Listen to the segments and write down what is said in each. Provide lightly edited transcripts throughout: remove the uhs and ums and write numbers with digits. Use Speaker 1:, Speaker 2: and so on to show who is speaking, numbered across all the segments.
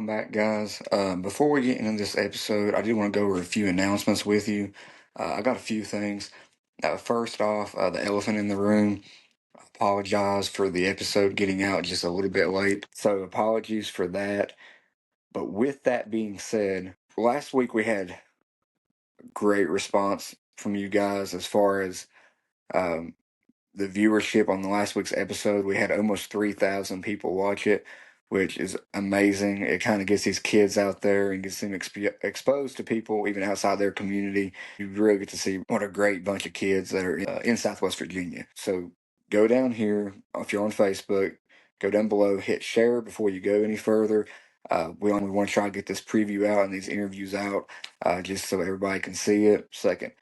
Speaker 1: Welcome back, guys. Before we get into this episode, I do want to go over a few announcements with you. I got a few things. First off, the elephant in the room. I apologize for the episode getting out just a little bit late. So, apologies for that. But with that being said, last week we had great response from you guys as far as um, the viewership on the last week's episode. We had almost 3,000 people watch it, which is amazing. It kind of gets these kids out there and gets them exposed to people even outside their community. You really get to see what a great bunch of kids that are in Southwest Virginia. So go down here, if you're on Facebook, go down below, hit share before you go any further. We only want to try to get this preview out and these interviews out just so everybody can see it. Second,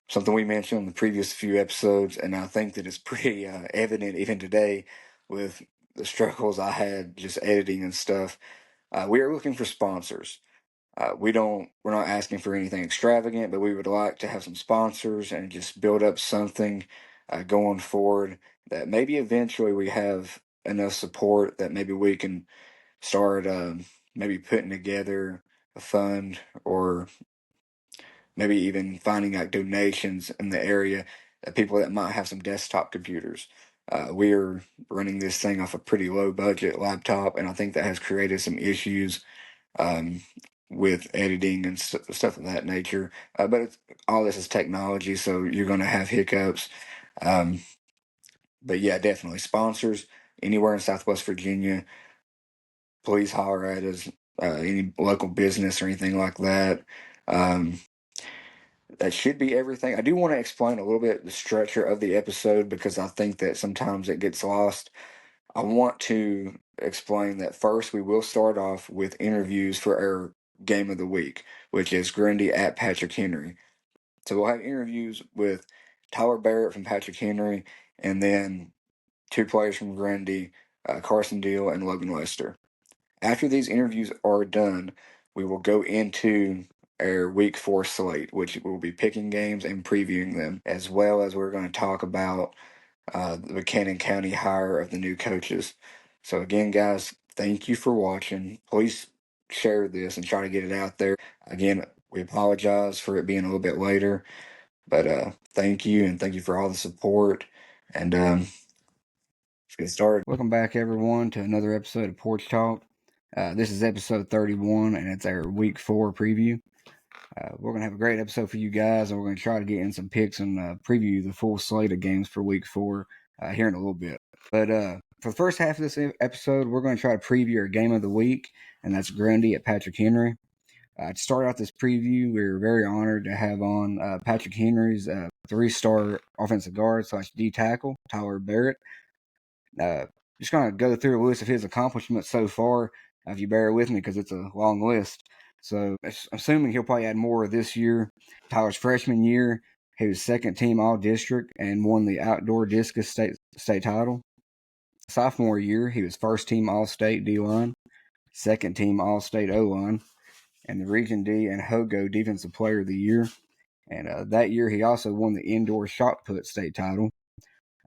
Speaker 1: something we mentioned in the previous few episodes, and I think that it's pretty evident even today with the struggles I had just editing and stuff. We are looking for sponsors. We're not asking for anything extravagant, but we would like to have some sponsors and just build up something going forward that maybe eventually we have enough support that maybe we can start maybe putting together a fund or maybe even finding like donations in the area, people that might have some desktop computers. We are running this thing off a pretty low budget laptop, and I think that has created some issues um, with editing and stuff of that nature. But all this is technology, so you're going to have hiccups. Um, but yeah, definitely sponsors anywhere in Southwest Virginia. Please holler at us. Any local business or anything like that. Um, that should be everything. I do want to explain a little bit the structure of the episode because I think that sometimes it gets lost. I want to explain that first we will start off with interviews for our game of the week, which is Grundy at Patrick Henry. So we'll have interviews with Tyler Barrett from Patrick Henry and then two players from Grundy, Carson Deel and Logan Lester. After these interviews are done, we will go into our week 4 slate, which will be picking games and previewing them, as well as we're going to talk about the Buchanan County hire of the new coaches. So again, guys, thank you for watching. Please share this and try to get it out there. Again, we apologize for it being a little bit later, but thank you, and thank you for all the support. And let's get started. Welcome back, everyone, to another episode of Porch Talk. This is episode 31, and it's our week 4 preview. We're going to have a great episode for you guys, and we're going to try to get in some picks and preview the full slate of games for week 4 here in a little bit. But for the first half of this episode, we're going to try to preview our game of the week, and that's Grundy at Patrick Henry. To start out this preview, we're very honored to have on Patrick Henry's 3-star offensive guard / D tackle, Tyler Barrett. Just going to go through a list of his accomplishments so far, if you bear with me, because it's a long list. So, assuming he'll probably add more this year. Tyler's freshman year, he was second-team All-District and won the Outdoor Discus state title. Sophomore year, he was first-team All-State D-line, second-team All-State O-line, and the Region D and HOGO Defensive Player of the Year. And that year, he also won the Indoor Shot Put state title.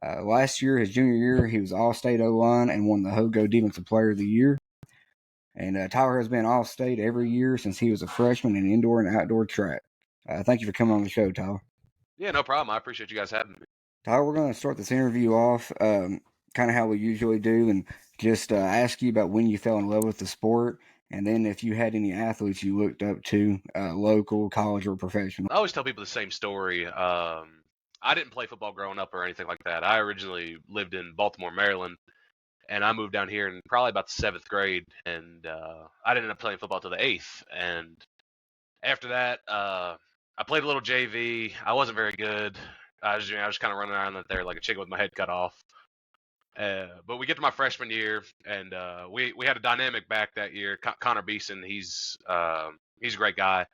Speaker 1: Last year, his junior year, he was All-State O-line and won the HOGO Defensive Player of the Year. And Tyler has been All-State every year since he was a freshman in indoor and outdoor track. Thank you for coming on the show, Tyler.
Speaker 2: Yeah, no problem. I appreciate you guys having me.
Speaker 1: Tyler, we're going to start this interview off kind of how we usually do and just ask you about when you fell in love with the sport and then if you had any athletes you looked up to, local, college, or professional.
Speaker 2: I always tell people the same story. I didn't play football growing up or anything like that. I originally lived in Baltimore, Maryland, and I moved down here in probably about the 7th grade, and I didn't end up playing football till the 8th. And after that, I played a little JV. I wasn't very good. I was kind of running around out there like a chicken with my head cut off. But we get to my freshman year, and we had a dynamic back that year. Connor Beeson, he's a great guy.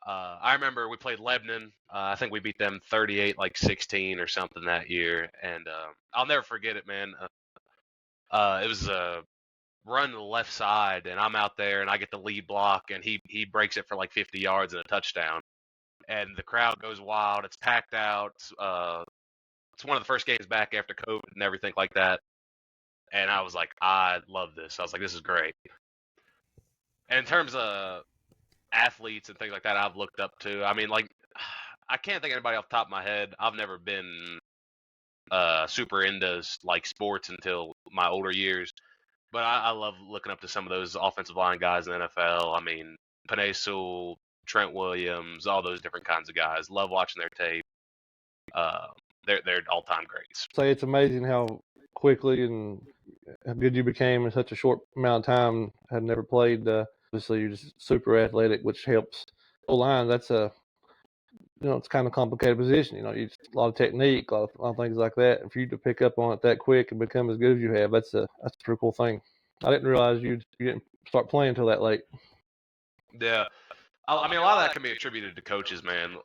Speaker 2: I remember we played Lebanon. I think we beat them 38-16 or something that year, and I'll never forget it, man. It was a run to the left side, and I'm out there, and I get the lead block, and he breaks it for like 50 yards and a touchdown, and the crowd goes wild. It's packed out. It's one of the first games back after COVID and everything like that, and I was like, I love this. I was like, this is great. And in terms of athletes and things like that, I've looked up to. I mean, like, I can't think of anybody off the top of my head. I've never been super into like sports until my older years, but I love looking up to some of those offensive line guys in the NFL. I mean, Panay Sewell, Trent Williams, all those different kinds of guys. Love watching their tape. Uh, they're all time greats.
Speaker 3: Say it's amazing how quickly and how good you became in such a short amount of time. Had never played. Obviously, you're just super athletic, which helps. O-line, that's a it's kind of a complicated position. You just a lot of technique, a lot of things like that. And for you to pick up on it that quick and become as good as you have, that's a pretty cool thing. I didn't realize you didn't start playing until that late.
Speaker 2: Yeah, I mean, a lot of that can be attributed to coaches, man.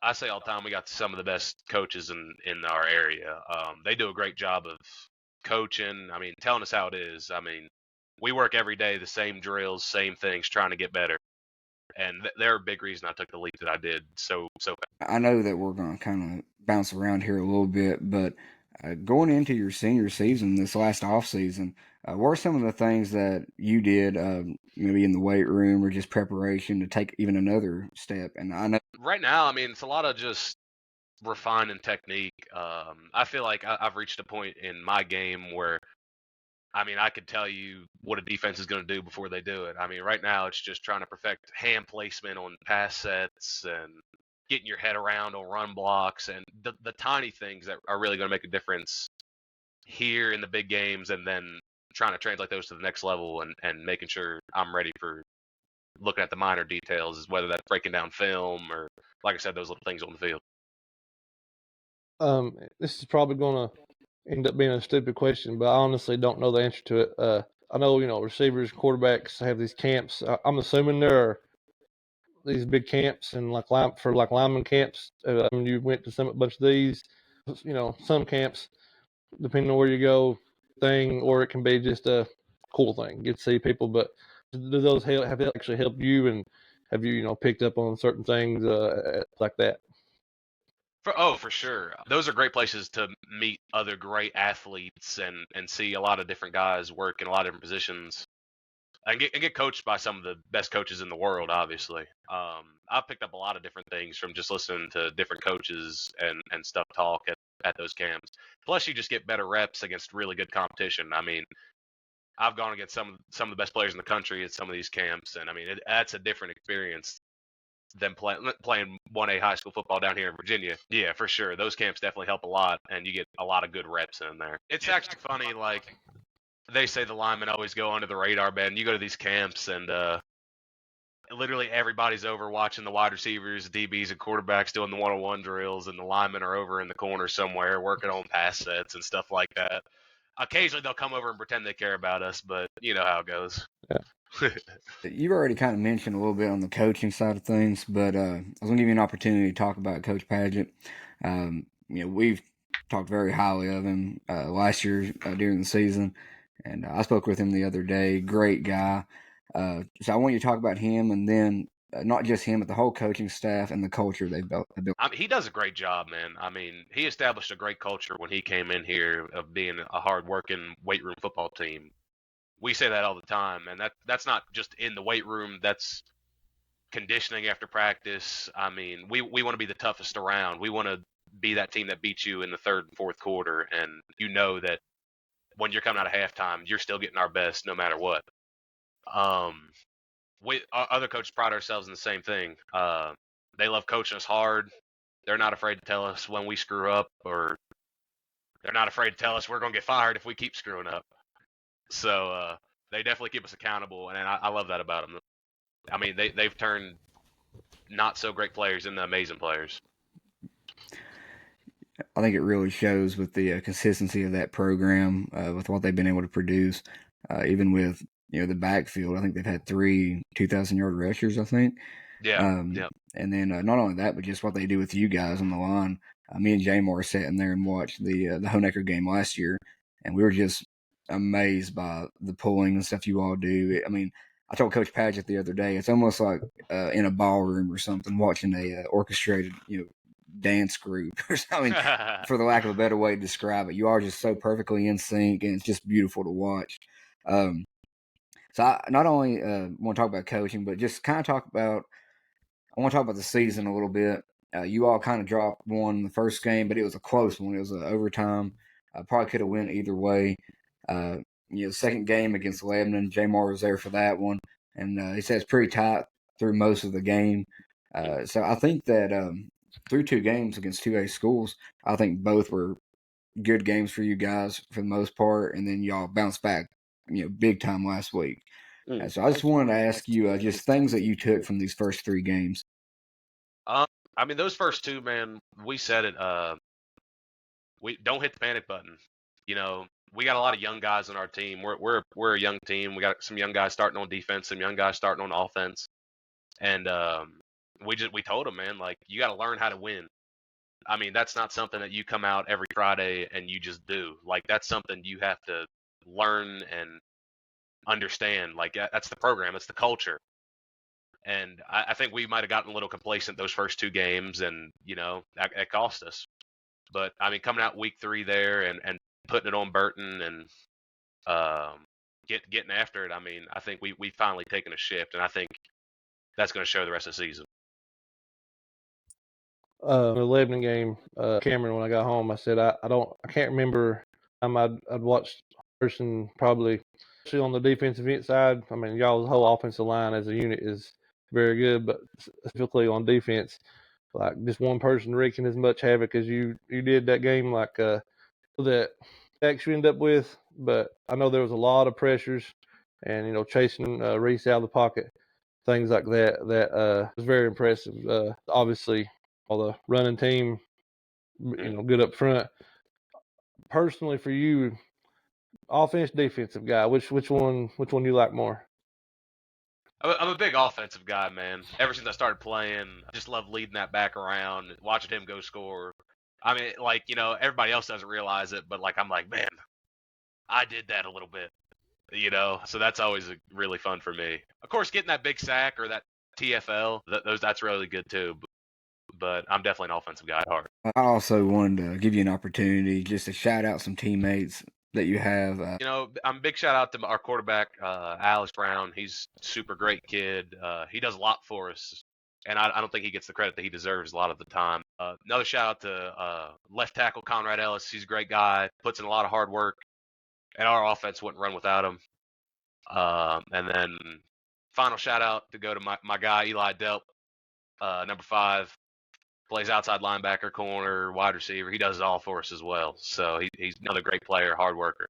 Speaker 2: I say all the time, we got some of the best coaches in our area. They do a great job of coaching. I mean, telling us how it is. I mean, we work every day, the same drills, same things, trying to get better. And they're a big reason I took the leap that I did so fast.
Speaker 1: I know that we're going to kind of bounce around here a little bit, but going into your senior season, this last off season, what are some of the things that you did, maybe in the weight room or just preparation to take even another step? And I know
Speaker 2: Right now, I mean, it's a lot of just refining technique. I feel like I've reached a point in my game where I mean, I could tell you what a defense is going to do before they do it. I mean, right now it's just trying to perfect hand placement on pass sets and getting your head around on run blocks and the tiny things that are really going to make a difference here in the big games, and then trying to translate those to the next level and making sure I'm ready for looking at the minor details, whether that's breaking down film or, like I said, those little things on the field.
Speaker 3: This is probably going to end up being a stupid question, but I honestly don't know the answer to it. I know receivers, quarterbacks have these camps. I'm assuming there are these big camps and like lineman camps. You went to a bunch of these. Some camps, depending on where you go, or it can be just a cool thing. Get to see people, but do those have actually helped you, and have you picked up on certain things like that?
Speaker 2: For sure. Those are great places to meet other great athletes and see a lot of different guys work in a lot of different positions and get coached by some of the best coaches in the world, obviously. I've picked up a lot of different things from just listening to different coaches and stuff talk at those camps. Plus, you just get better reps against really good competition. I mean, I've gone against some of the best players in the country at some of these camps, and I mean, that's a different experience than playing 1A high school football down here in Virginia. Yeah, for sure. Those camps definitely help a lot, and you get a lot of good reps in there. It's actually funny, like they say the linemen always go under the radar, man. You go to these camps, and literally everybody's over watching the wide receivers, DBs, and quarterbacks doing the one-on-one drills, and the linemen are over in the corner somewhere working on pass sets and stuff like that. Occasionally they'll come over and pretend they care about us, but you know how it goes.
Speaker 3: Yeah.
Speaker 1: you've already kind of mentioned a little bit on the coaching side of things, but I was going to give you an opportunity to talk about Coach Paget. We've talked very highly of him last year during the season, and I spoke with him the other day. Great guy. So I want you to talk about him, and then not just him, but the whole coaching staff and the culture they've built.
Speaker 2: I mean, he does a great job, man. I mean, he established a great culture when he came in here of being a hard-working weight room football team. We say that all the time, and that's not just in the weight room. That's conditioning after practice. I mean, we want to be the toughest around. We want to be that team that beats you in the third and fourth quarter, and you know that when you're coming out of halftime, you're still getting our best no matter what. Um, we other coaches pride ourselves in the same thing. They love coaching us hard. They're not afraid to tell us when we screw up, or they're not afraid to tell us we're going to get fired if we keep screwing up. So they definitely keep us accountable, and I love that about them. I mean, they've turned not so great players into amazing players.
Speaker 1: I think it really shows with the consistency of that program, with what they've been able to produce, even with the backfield. I think they've had 3 2,000-yard rushers. I think.
Speaker 2: Yeah, yeah.
Speaker 1: And then not only that, but just what they do with you guys on the line. Me and Jamar were sitting there and watched the Honecker game last year, and we were just amazed by the pulling and stuff you all do. I mean, I told Coach Paget the other day, it's almost like in a ballroom or something, watching a orchestrated dance group or something. For the lack of a better way to describe it, you are just so perfectly in sync, and it's just beautiful to watch. So So I not only want to talk about coaching, but just kind of talk about. I want to talk about the season a little bit. You all kind of dropped one in the first game, but it was a close one. It was an overtime. Probably could have went either way. The second game against Lebanon, Jamar was there for that one, and he said it's pretty tight through most of the game. So I think that through 2 games against 2A schools, I think both were good games for you guys for the most part, and then y'all bounced back, big time last week. So I just wanted to ask you just things that you took from these first 3 games.
Speaker 2: I mean, those first 2, man, we said it. We don't hit the panic button. We got a lot of young guys on our team. We're a young team. We got some young guys starting on defense, some young guys starting on offense, and we told them, man, like, you got to learn how to win. I mean, that's not something that you come out every Friday and you just do. Like, that's something you have to learn and understand. Like, that's the program, it's the culture. And I think we might have gotten a little complacent those first 2 games, and that cost us. But I mean, coming out week 3 there and putting it on Burton and getting after it. I mean, I think we finally taken a shift, and I think that's going to show the rest of the season.
Speaker 3: The Lebanon game, Cameron, when I got home, I said I can't remember time I'd watched Carson probably, especially on the defensive end side. I mean, y'all's whole offensive line as a unit is very good, but specifically on defense, like just one person wreaking as much havoc as you did that game, like that actually ended up with. But I know there was a lot of pressures, and chasing Reese out of the pocket, things like that. That was very impressive. Obviously, all the running team, good up front. Personally, for you, offense, defensive guy, which one you like more?
Speaker 2: I'm a big offensive guy, man. Ever since I started playing, I just love leading that back around, watching him go score. I mean, like, everybody else doesn't realize it, but like, I'm like, man, I did that a little bit, so that's always really fun for me. Of course, getting that big sack or that TFL, that's really good too. But I'm definitely an offensive guy at heart.
Speaker 1: I also wanted to give you an opportunity just to shout out some teammates that you have.
Speaker 2: I'm a big shout out to our quarterback, Alex Brown. He's a super great kid. He does a lot for us, and I don't think he gets the credit that he deserves a lot of the time. Another shout out to left tackle Conrad Ellis. He's a great guy, puts in a lot of hard work, and our offense wouldn't run without him. And then final shout out to go to my guy Eli Delp, number 5. Plays outside linebacker, corner, wide receiver. He does it all for us as well. So he's another great player, hard worker.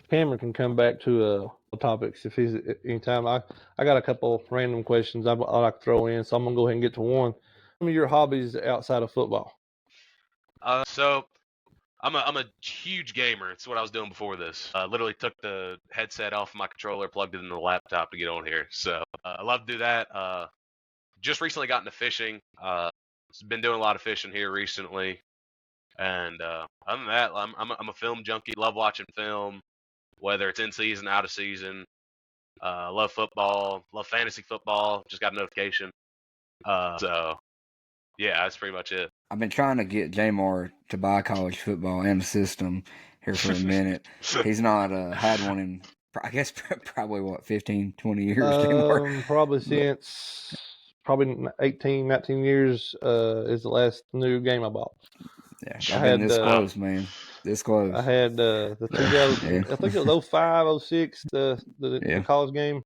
Speaker 3: Cameron can come back to topics if he's anytime. I got a couple random questions I'd like to throw in, so I'm gonna go ahead and get to one. Some of your hobbies outside of football.
Speaker 2: So I'm a huge gamer. It's what I was doing before this. Literally took the headset off my controller, plugged it into the laptop to get on here. So I love to do that. Just recently got into fishing. Been doing a lot of fishing here recently. And other than that, I'm a film junkie. Love watching film, whether it's in season, out of season. Love football. Love fantasy football. Just got a notification. So yeah, that's pretty much it.
Speaker 1: I've been trying to get Jamar to buy college football and the system here for a minute. He's not had one in, I guess, probably 15, 20 years, Jamar?
Speaker 3: Probably since probably 18, 19 years is the last new game I bought.
Speaker 1: Yeah, I've been this close, man. This close.
Speaker 3: I had the 2000,
Speaker 1: Yeah.
Speaker 3: I think it was 05, 06, the college game.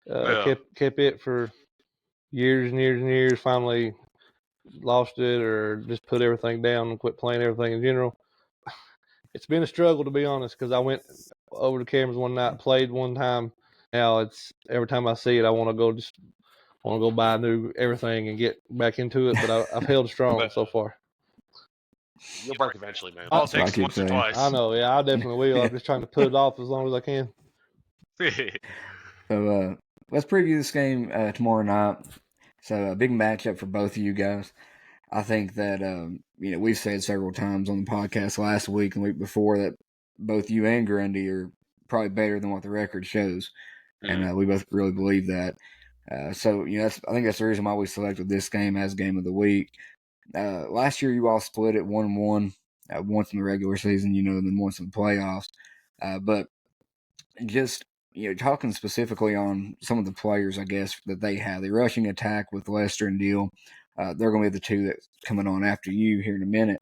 Speaker 3: Kept it for years and years and years. Finally lost it or just put everything down and quit playing everything in general. It's been a struggle, to be honest, because I went over to Cameron's one night, played one time. Now it's every time I see it, I want to go buy new everything and get back into it. But I've held strong so far.
Speaker 2: You'll break eventually, man.
Speaker 1: All it takes once or twice.
Speaker 3: I know, yeah, I definitely will. I'm just trying to put it off as long as I can.
Speaker 1: So let's preview this game tomorrow night. So a big matchup for both of you guys. I think that we've said several times on the podcast last week and the week before that both you and Grundy are probably better than what the record shows, and we both really believe that. So I think that's the reason why we selected this game as game of the week. Last year you all split it 1-1, once in the regular season, and then once in the playoffs. But just talking specifically on some of the players, I guess that they have the rushing attack with Lester and Deel. They're going to be the two that's coming on after you here in a minute,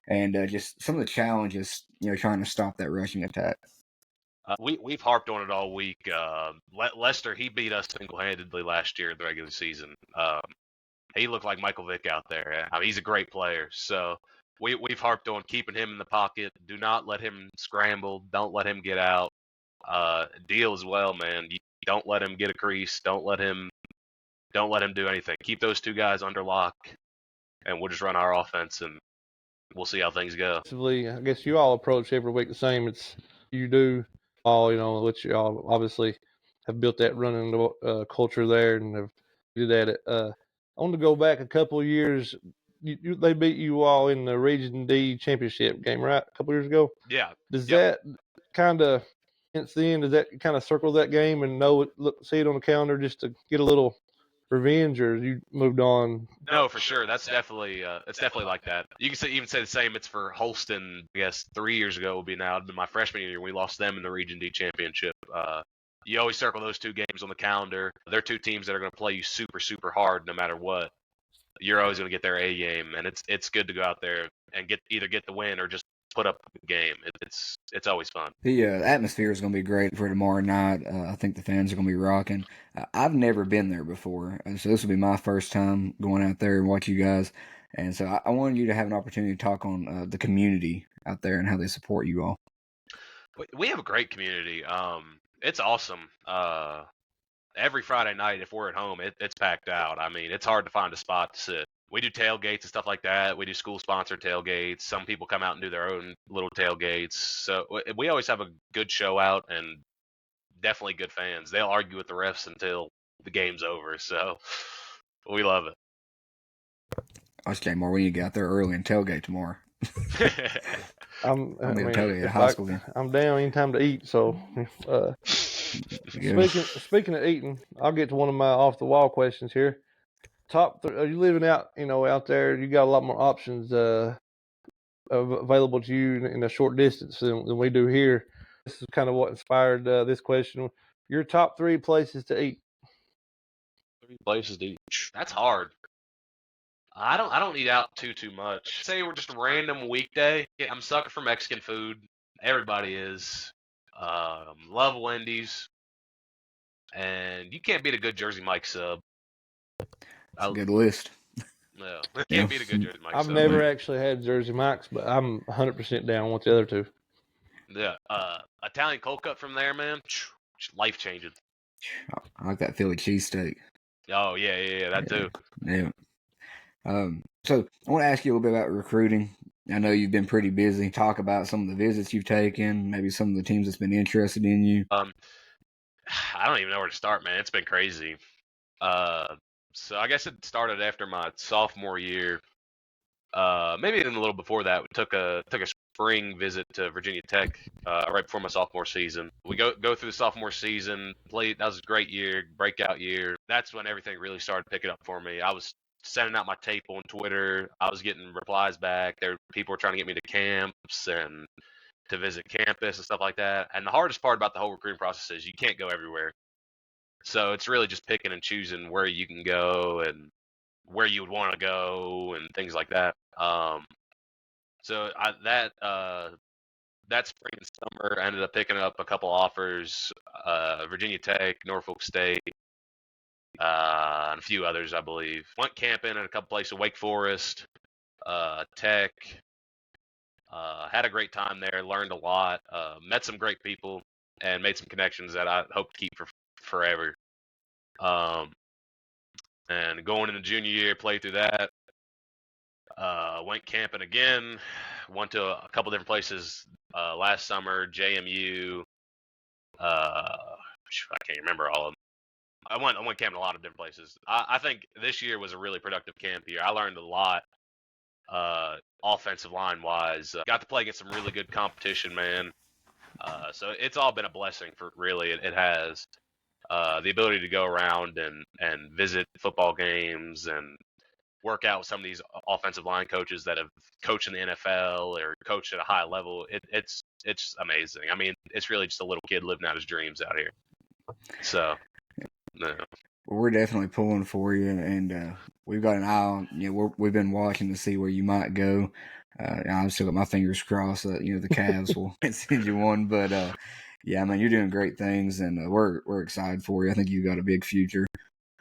Speaker 1: and just some of the challenges trying to stop that rushing attack.
Speaker 2: We've harped on it all week. Lester, he beat us single-handedly last year in the regular season. He looked like Michael Vick out there. I mean, he's a great player. So we've harped on keeping him in the pocket. Do not let him scramble. Don't let him get out. Deel as well, man. You don't let him get a crease. Don't let him do anything. Keep those two guys under lock, and we'll just run our offense, and we'll see how things go.
Speaker 3: I guess you all approach every week the same. It's you do all, which you all obviously have built that running culture there and have did at it. I want to go back a couple of years. They beat you all in the Region D championship game, right? A couple years ago.
Speaker 2: Yeah.
Speaker 3: Does
Speaker 2: Yep.
Speaker 3: that kind of since then? Does that kind of circle that game and see it on the calendar just to get a little revenge, or you moved on?
Speaker 2: No, for sure. That's definitely it's definitely like that. You can even say the same. It's for Holston. I guess 3 years ago will be now. It'd been my freshman year. We lost them in the Region D championship. You always circle those two games on the calendar. They're two teams that are going to play you super, super hard no matter what. You're always going to get their A game, and it's good to go out there and either get the win or just put up a game. It's always fun.
Speaker 1: The atmosphere is going to be great for tomorrow night. I think the fans are going to be rocking. I've never been there before, so this will be my first time going out there and watch you guys. And so I wanted you to have an opportunity to talk on the community out there and how they support you all.
Speaker 2: We have a great community. It's awesome. Every Friday night, if we're at home, it's packed out. I mean, it's hard to find a spot to sit. We do tailgates and stuff like that. We do school-sponsored tailgates. Some people come out and do their own little tailgates. So we always have a good show out and definitely good fans. They'll argue with the refs until the game's over. So we love it.
Speaker 1: I was more when you get out there early and tailgate tomorrow. I'm tailgate at high school game.
Speaker 3: I'm down anytime to eat. So speaking of eating, I'll get to one of my off the wall questions here. Are you living out out there? You got a lot more options available to you in a short distance than we do here. This is kind of what inspired this question. Your top 3 places to eat.
Speaker 2: 3 places to eat. That's hard. I don't eat out too much. Say we're just a random weekday. I'm sucker for Mexican food. Everybody is. Love Wendy's. And you can't beat a good Jersey Mike sub.
Speaker 1: That's a good list.
Speaker 2: No, can't beat a good Jersey Mike
Speaker 3: I've
Speaker 2: sub.
Speaker 3: never actually had Jersey Mike's, but I'm 100% down with the other two.
Speaker 2: Yeah, Italian cold cut from there, man, life changing.
Speaker 1: I like that Philly cheesesteak.
Speaker 2: Oh yeah, that too.
Speaker 1: Yeah. So I want to ask you a little bit about recruiting. I know you've been pretty busy. Talk about some of the visits you've taken, maybe some of the teams that's been interested in you.
Speaker 2: I don't even know where to start, man. It's been crazy. So I guess it started after my sophomore year. Maybe even a little before that. We took a spring visit to Virginia Tech right before my sophomore season. We go through the sophomore season. Played. That was a great year, breakout year. That's when everything really started picking up for me. I was sending out my tape on Twitter. I was getting replies back. People were trying to get me to camps and to visit campus and stuff like that. And the hardest part about the whole recruiting process is you can't go everywhere. So it's really just picking and choosing where you can go and where you would want to go and things like that. So that spring and summer, I ended up picking up a couple offers, Virginia Tech, Norfolk State, and a few others, I believe. Went camping in a couple places, Wake Forest, Tech. Had a great time there, learned a lot, met some great people, and made some connections that I hope to keep for forever. And going into junior year, played through that. Went camping again. Went to a couple different places last summer. JMU. I can't remember all of them. I went camping a lot of different places. I think this year was a really productive camp year. I learned a lot, offensive line wise. Got to play against some really good competition, man. So it's all been a blessing for really. It has. The ability to go around and visit football games and work out with some of these offensive line coaches that have coached in the NFL or coached at a high level. It's amazing. I mean, it's really just a little kid living out his dreams out here. So, no.
Speaker 1: Well, we're definitely pulling for you, and we've got an eye on. We've been watching to see where you might go. I've still got my fingers crossed that the Cavs will send you one, but yeah, man, you're doing great things, and we're excited for you. I think you got a big future.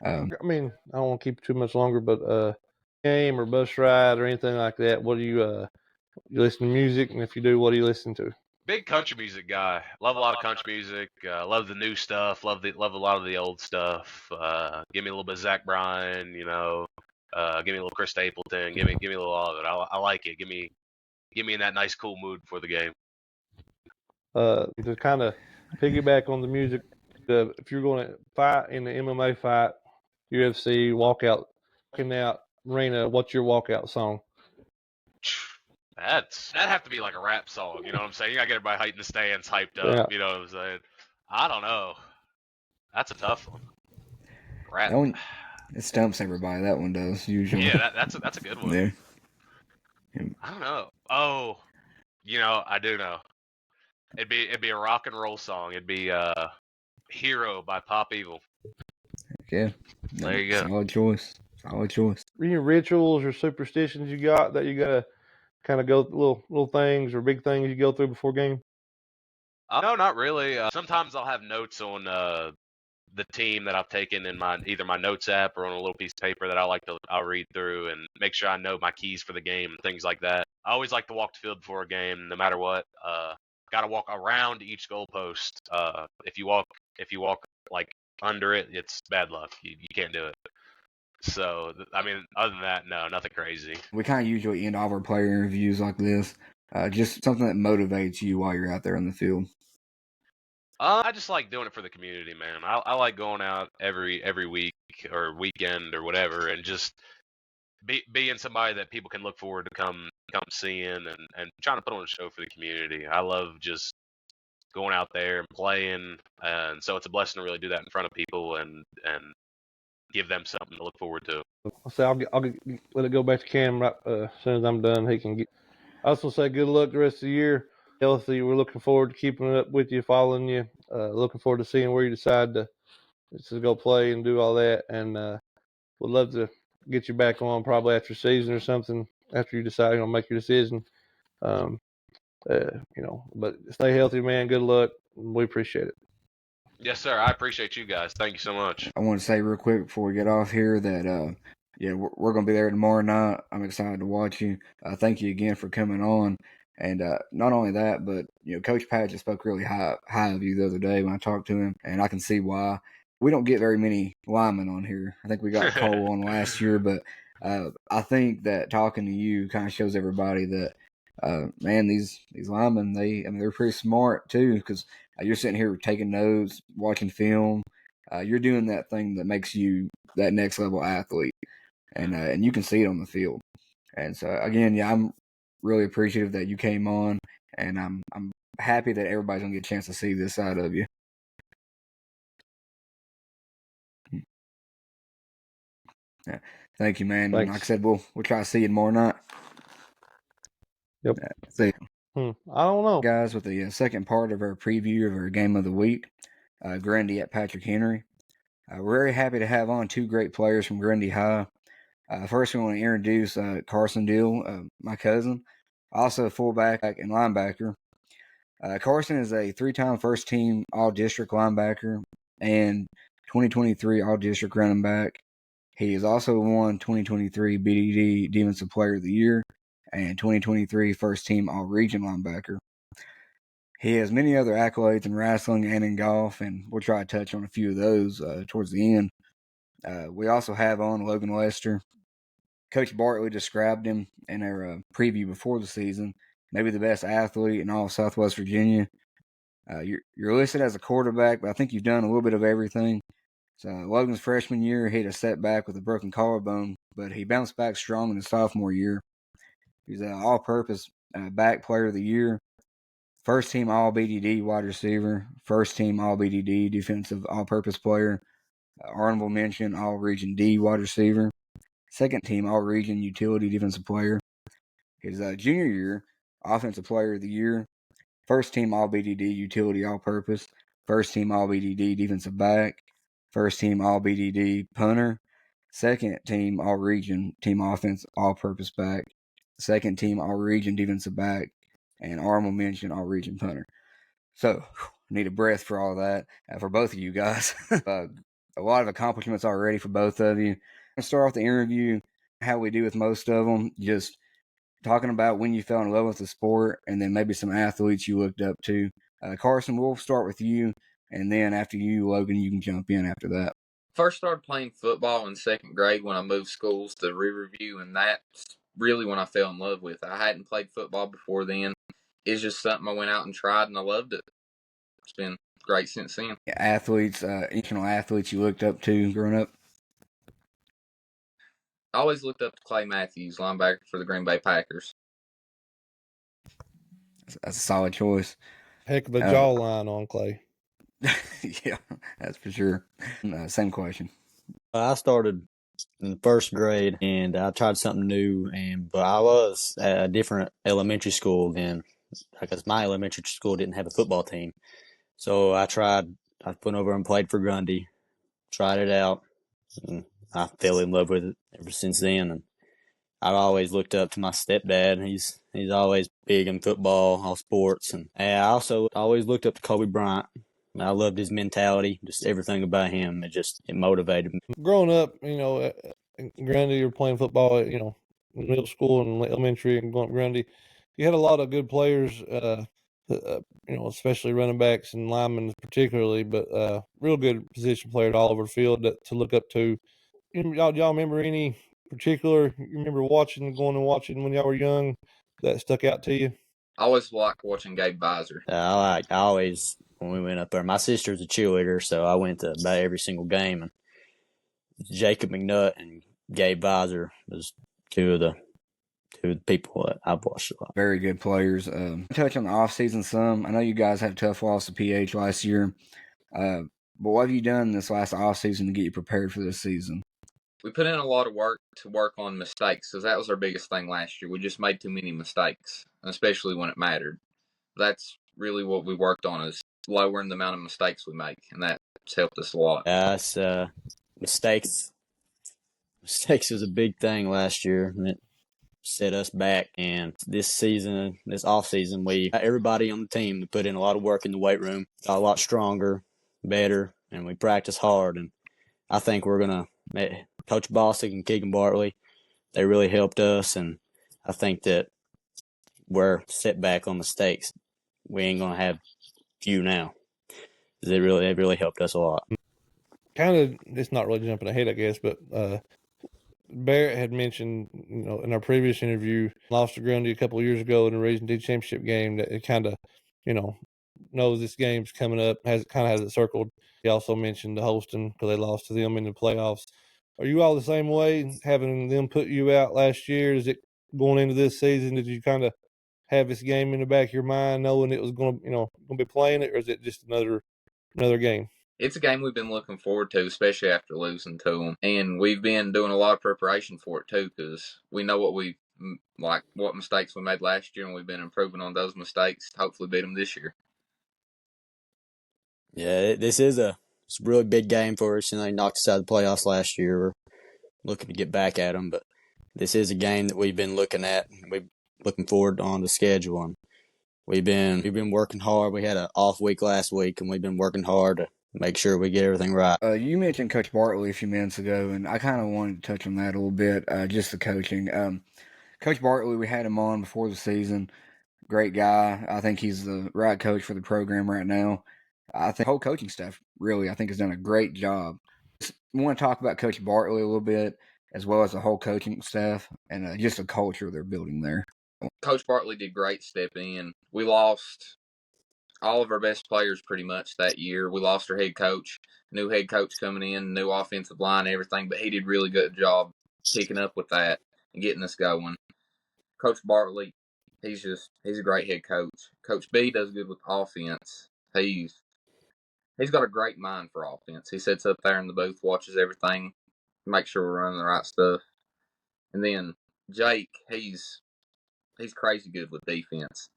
Speaker 3: I mean, I don't want to keep it too much longer, but game or bus ride or anything like that. What do you listen to music? And if you do, what do you listen to?
Speaker 2: Big country music guy. Love a lot of country music. Love the new stuff. Love a lot of the old stuff. Give me a little bit of Zach Bryan. Give me a little Chris Stapleton. Give me a little all of it. I like it. Give me in that nice cool mood for the game.
Speaker 3: To kind of piggyback on the music, if you're going to fight in the MMA fight, UFC walkout arena, what's your walkout song?
Speaker 2: That'd have to be like a rap song. You know what I'm saying? You gotta get everybody in the stands hyped up.
Speaker 3: Yeah.
Speaker 2: You know what I'm saying? I don't know. That's a tough one. Rap.
Speaker 1: That one, it stumps everybody. That one does usually.
Speaker 2: Yeah, that's a good one.
Speaker 1: Yeah.
Speaker 2: I don't know. Oh, I do know. It'd be a rock and roll song. It'd be "Hero" by Pop Evil.
Speaker 1: Yeah.
Speaker 2: There you go.
Speaker 1: Solid choice. Solid choice.
Speaker 3: Any rituals or superstitions you got that you gotta kind of go little things or big things you go through before game?
Speaker 2: No, not really. Sometimes I'll have notes on the team that I've taken in either my notes app or on a little piece of paper that I'll read through and make sure I know my keys for the game and things like that. I always like to walk the field before a game, no matter what. Got to walk around each goalpost. If you walk like under it, it's bad luck. You can't do it. So, I mean, other than that, no, nothing crazy.
Speaker 1: We kind of usually end all of our player interviews like this. Just something that motivates you while you're out there in the field.
Speaker 2: I just like doing it for the community, man. I like going out every week or weekend or whatever, and just being somebody that people can look forward to come seeing and trying to put on a show for the community. I love just going out there and playing, and so it's a blessing to really do that in front of people and give them something to look forward to.
Speaker 3: I'll let it go back to Cam right as soon as I'm done. He can get. I also say good luck the rest of the year. Healthy. We're looking forward to keeping it up with you, following you. Looking forward to seeing where you decide to go play and do all that. And would love to get you back on probably after season or something after you decide to make your decision. But stay healthy, man. Good luck. We appreciate it.
Speaker 2: Yes, sir. I appreciate you guys. Thank you so much.
Speaker 1: I want to say real quick before we get off here that we're going to be there tomorrow night. I'm excited to watch you. Thank you again for coming on. And not only that, but Coach Padgett spoke really high of you the other day when I talked to him, and I can see why. We don't get very many linemen on here. I think we got Cole on last year, but I think that talking to you kind of shows everybody that man, these linemen, they're pretty smart too, because you're sitting here taking notes, watching film. You're doing that thing that makes you that next level athlete, and you can see it on the field. And so again, I'm really appreciative that you came on, and I'm happy that everybody's gonna get a chance to see this side of you. Yeah. Thank you, man.
Speaker 3: Thanks.
Speaker 1: Like I said, we'll try to see you tomorrow night.
Speaker 3: Yep.
Speaker 1: See
Speaker 3: you. I don't know,
Speaker 1: guys, with the second part of our preview of our game of the week, Grundy at Patrick Henry. We're very happy to have on two great players from Grundy High. First, we want to introduce Carson Deel, my cousin, also a fullback and linebacker. Carson is a three-time first-team All-District linebacker and 2023 All-District running back. He has also won 2023 BDD Defensive Player of the Year and 2023 first-team All-Region linebacker. He has many other accolades in wrestling and in golf, and we'll try to touch on a few of those towards the end. We also have on Logan Lester. Coach Barrett described him in our preview before the season, maybe the best athlete in all of Southwest Virginia. You're listed as a quarterback, but I think you've done a little bit of everything. So Logan's freshman year, he had a setback with a broken collarbone, but he bounced back strong in his sophomore year. He's an all-purpose back player of the year, first-team All-BDD wide receiver, first-team All-BDD defensive all-purpose player, honorable mention All-Region D wide receiver, Second team All-Region Utility Defensive Player. His junior year, Offensive Player of the Year. First team All-BDD Utility All-Purpose. First team All-BDD Defensive Back. First team All-BDD Punter. Second team All-Region Team Offense All-Purpose Back. Second team All-Region Defensive Back. And honorable mention All-Region Punter. So, need a breath for all that for both of you guys. A lot of accomplishments already for both of you. I'm going to start off the interview how we do with most of them, just talking about when you fell in love with the sport and then maybe some athletes you looked up to. Carson, we'll start with you, and then after you, Logan, you can jump in after that.
Speaker 4: First started playing football in second grade when I moved schools to Riverview, and that's really when I fell in love with it. I hadn't played football before then. It's just something I went out and tried, and I loved it. It's been great since then.
Speaker 1: Athletes, international athletes you looked up to growing up?
Speaker 4: I always looked up to Clay Matthews, linebacker for the Green Bay Packers.
Speaker 1: That's a solid choice.
Speaker 3: Heck of a jawline on Clay.
Speaker 1: Yeah, that's for sure. Same question.
Speaker 5: I started in first grade, and I tried something new, but I was at a different elementary school then, because my elementary school didn't have a football team. So I went over and played for Grundy, tried it out, and I fell in love with it ever since then. And I've always looked up to my stepdad. He's always big in football, all sports, and I also always looked up to Kobe Bryant. I loved his mentality, just everything about him. It motivated me.
Speaker 3: Growing up, Grundy, you're playing football at, middle school and elementary and going to Grundy. You had a lot of good players, especially running backs and linemen particularly, but real good position players all over the field to look up to. Y'all remember any particular you remember going and watching when y'all were young that stuck out to you?
Speaker 4: I always liked watching Gabe Visor.
Speaker 5: I always, when we went up there, my sister's a cheerleader, so I went to about every single game. And Jacob McNutt and Gabe Visor was two of the people that I've watched a lot.
Speaker 1: Very good players. Touch on the offseason some. I know you guys had a tough loss to PH last year. But what have you done this last offseason to get you prepared for this season?
Speaker 4: We put in a lot of work to work on mistakes, because that was our biggest thing last year. We just made too many mistakes, especially when it mattered. That's really what we worked on, is lowering the amount of mistakes we make, and that's helped us a lot.
Speaker 5: Mistakes was a big thing last year, and it set us back. And this off season, everybody on the team put in a lot of work in the weight room, got a lot stronger, better, and we practiced hard. And I think we're gonna Coach Bossick and Keegan Bartley, they really helped us, and I think that we're set back on mistakes. We ain't gonna have few now. They really helped us a lot.
Speaker 3: Kind of, it's not really jumping ahead, I guess, but Barrett had mentioned, in our previous interview, lost to Grundy a couple of years ago in the Region 2 championship game, that it kind of, knows this game's coming up, has it circled. He also mentioned the Holston because they lost to them in the playoffs. Are you all the same way, having them put you out last year? Is it going into this season? Did you kind of have this game in the back of your mind, knowing it was going to be playing it, or is it just another game?
Speaker 4: It's a game we've been looking forward to, especially after losing to them. And we've been doing a lot of preparation for it, too, because we know what mistakes we made last year, and we've been improving on those mistakes to hopefully beat them this year.
Speaker 5: Yeah, it's a really big game for us. They knocked us out of the playoffs last year. We're looking to get back at them, but this is a game that we've been looking at. We're looking forward on the schedule, and we've been working hard. We had an off week last week, and we've been working hard to make sure we get everything right.
Speaker 1: You mentioned Coach Bartley a few minutes ago, and I kind of wanted to touch on that a little bit, just the coaching. Coach Bartley, we had him on before the season. Great guy. I think he's the right coach for the program right now. I think the whole coaching staff really, has done a great job. I want to talk about Coach Bartley a little bit, as well as the whole coaching staff and just the culture they're building there.
Speaker 4: Coach Bartley did great stepping in. We lost all of our best players pretty much that year. We lost our head coach, new head coach coming in, new offensive line, everything, but he did a really good job picking up with that and getting us going. Coach Bartley, he's a great head coach. Coach B does good with offense. He's got a great mind for offense. He sits up there in the booth, watches everything, makes sure we're running the right stuff. And then Jake, he's crazy good with defense.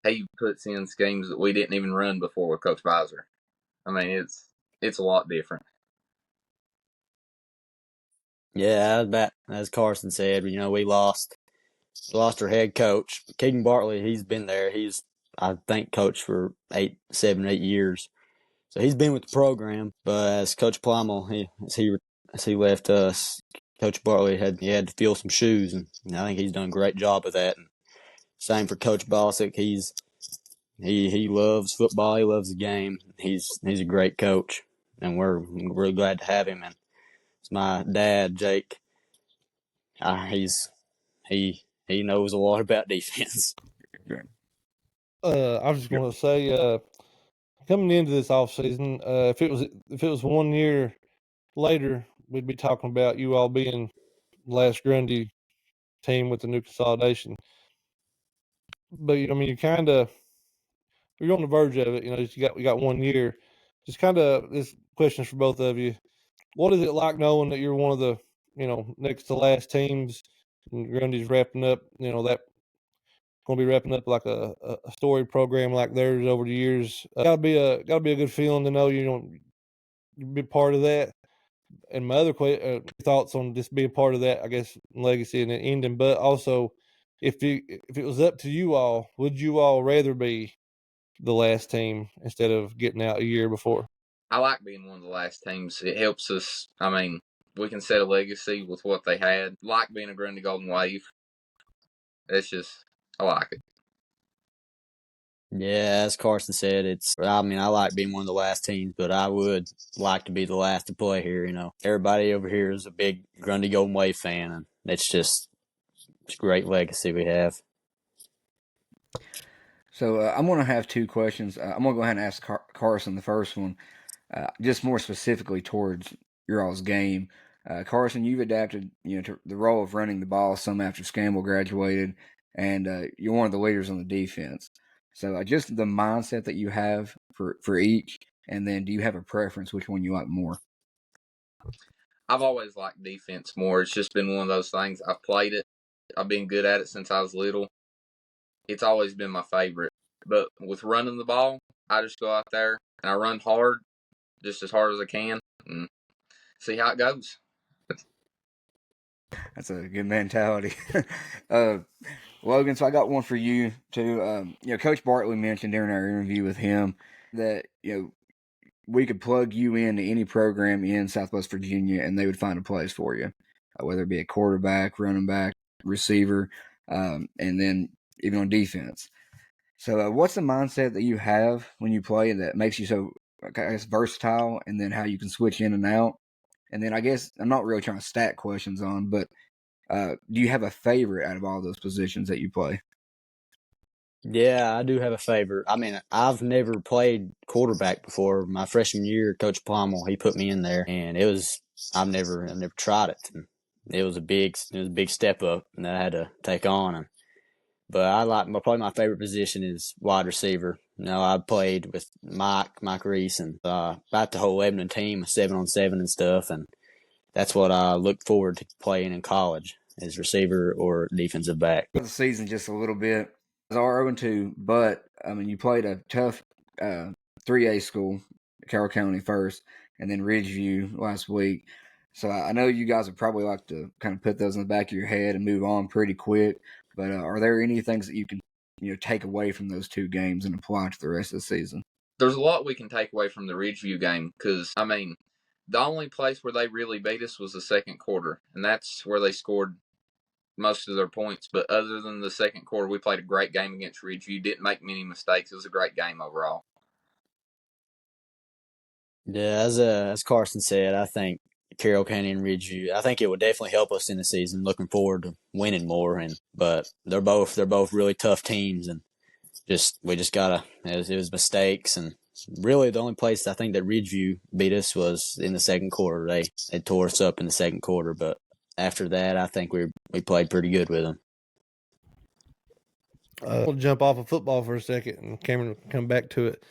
Speaker 4: He puts in schemes that we didn't even run before with Coach Visor. I mean, it's a lot different.
Speaker 5: Yeah, about as Carson said, we lost our head coach. Keegan Bartley, he's been there. He's, I think, coached for 7, 8 years. So he's been with the program. But as Coach Plumel, as he left us, Coach Bartley had to fill some shoes, and I think he's done a great job of that. And same for Coach Bosick. He loves football. He loves the game. He's a great coach, and we're really glad to have him. And it's my dad, Jake. He knows a lot about defense.
Speaker 3: I was just going to say, coming into this offseason, if it was 1 year later, we'd be talking about you all being the last Grundy team with the new consolidation. But I mean, you're on the verge of it. You got 1 year. Just kind of this question's for both of you. What is it like knowing that you're one of the next to last teams, and Grundy's wrapping up? That going to be wrapping up like a story program like theirs over the years. Gotta be a good feeling to know you be part of that. And my other thoughts on just being part of that, I guess, legacy and ending. But also, if it was up to you all, would you all rather be the last team instead of getting out a year before?
Speaker 4: I like being one of the last teams. It helps us. I mean, we can set a legacy with what they had. Like being a Grundy Golden Wave. I like it.
Speaker 5: Yeah, as Carson said, I like being one of the last teams, but I would like to be the last to play here. Everybody over here is a big Grundy Golden Wave fan, and it's a great legacy we have.
Speaker 1: So I'm going to have two questions. I'm going to go ahead and ask Carson the first one, just more specifically towards your all's game. Carson, you've adapted, to the role of running the ball some after Scamble graduated, and you're one of the leaders on the defense. So just the mindset that you have for each, and then do you have a preference which one you like more?
Speaker 4: I've always liked defense more. It's just been one of those things. I've played it. I've been good at it since I was little. It's always been my favorite. But with running the ball, I just go out there and I run hard, just as hard as I can, and see how it goes.
Speaker 1: That's a good mentality. Logan, so I got one for you too. Coach Bartley mentioned during our interview with him that we could plug you into any program in Southwest Virginia, and they would find a place for you, whether it be a quarterback, running back, receiver, and then even on defense. So, what's the mindset that you have when you play that makes you so, I guess, versatile, and then how you can switch in and out? And then I guess I'm not really trying to stack questions on, but do you have a favorite out of all those positions that you play?
Speaker 5: Yeah, I do have a favorite. I mean, I've never played quarterback before. My freshman year, Coach Pommel, he put me in there, and I've never tried it. And it was a big step up that I had to take on. But probably my favorite position is wide receiver. I played with Mike Reese, and about the whole Lebanon team, 7-on-7 and stuff, and that's what I look forward to playing in college, is receiver or defensive back.
Speaker 1: The season just a little bit. It's 0-2, but I mean, you played a tough 3A school, Carroll County first, and then Ridgeview last week. So I know you guys would probably like to kind of put those in the back of your head and move on pretty quick. But are there any things that you can take away from those two games and apply to the rest of the season?
Speaker 4: There's a lot we can take away from the Ridgeview game because, I mean, the only place where they really beat us was the second quarter, and that's where they scored most of their points. But other than the second quarter, we played a great game against Ridgeview. Didn't make many mistakes. It was a great game overall.
Speaker 5: Yeah, as Carson said, I think Carroll County and Ridgeview, I think it would definitely help us in the season. Looking forward to winning more, but they're both really tough teams, and we just gotta. It was mistakes, and really the only place I think that Ridgeview beat us was in the second quarter. They tore us up in the second quarter, but after that, I think we played pretty good with them.
Speaker 3: We'll jump off of football for a second, and Cameron will come back to it.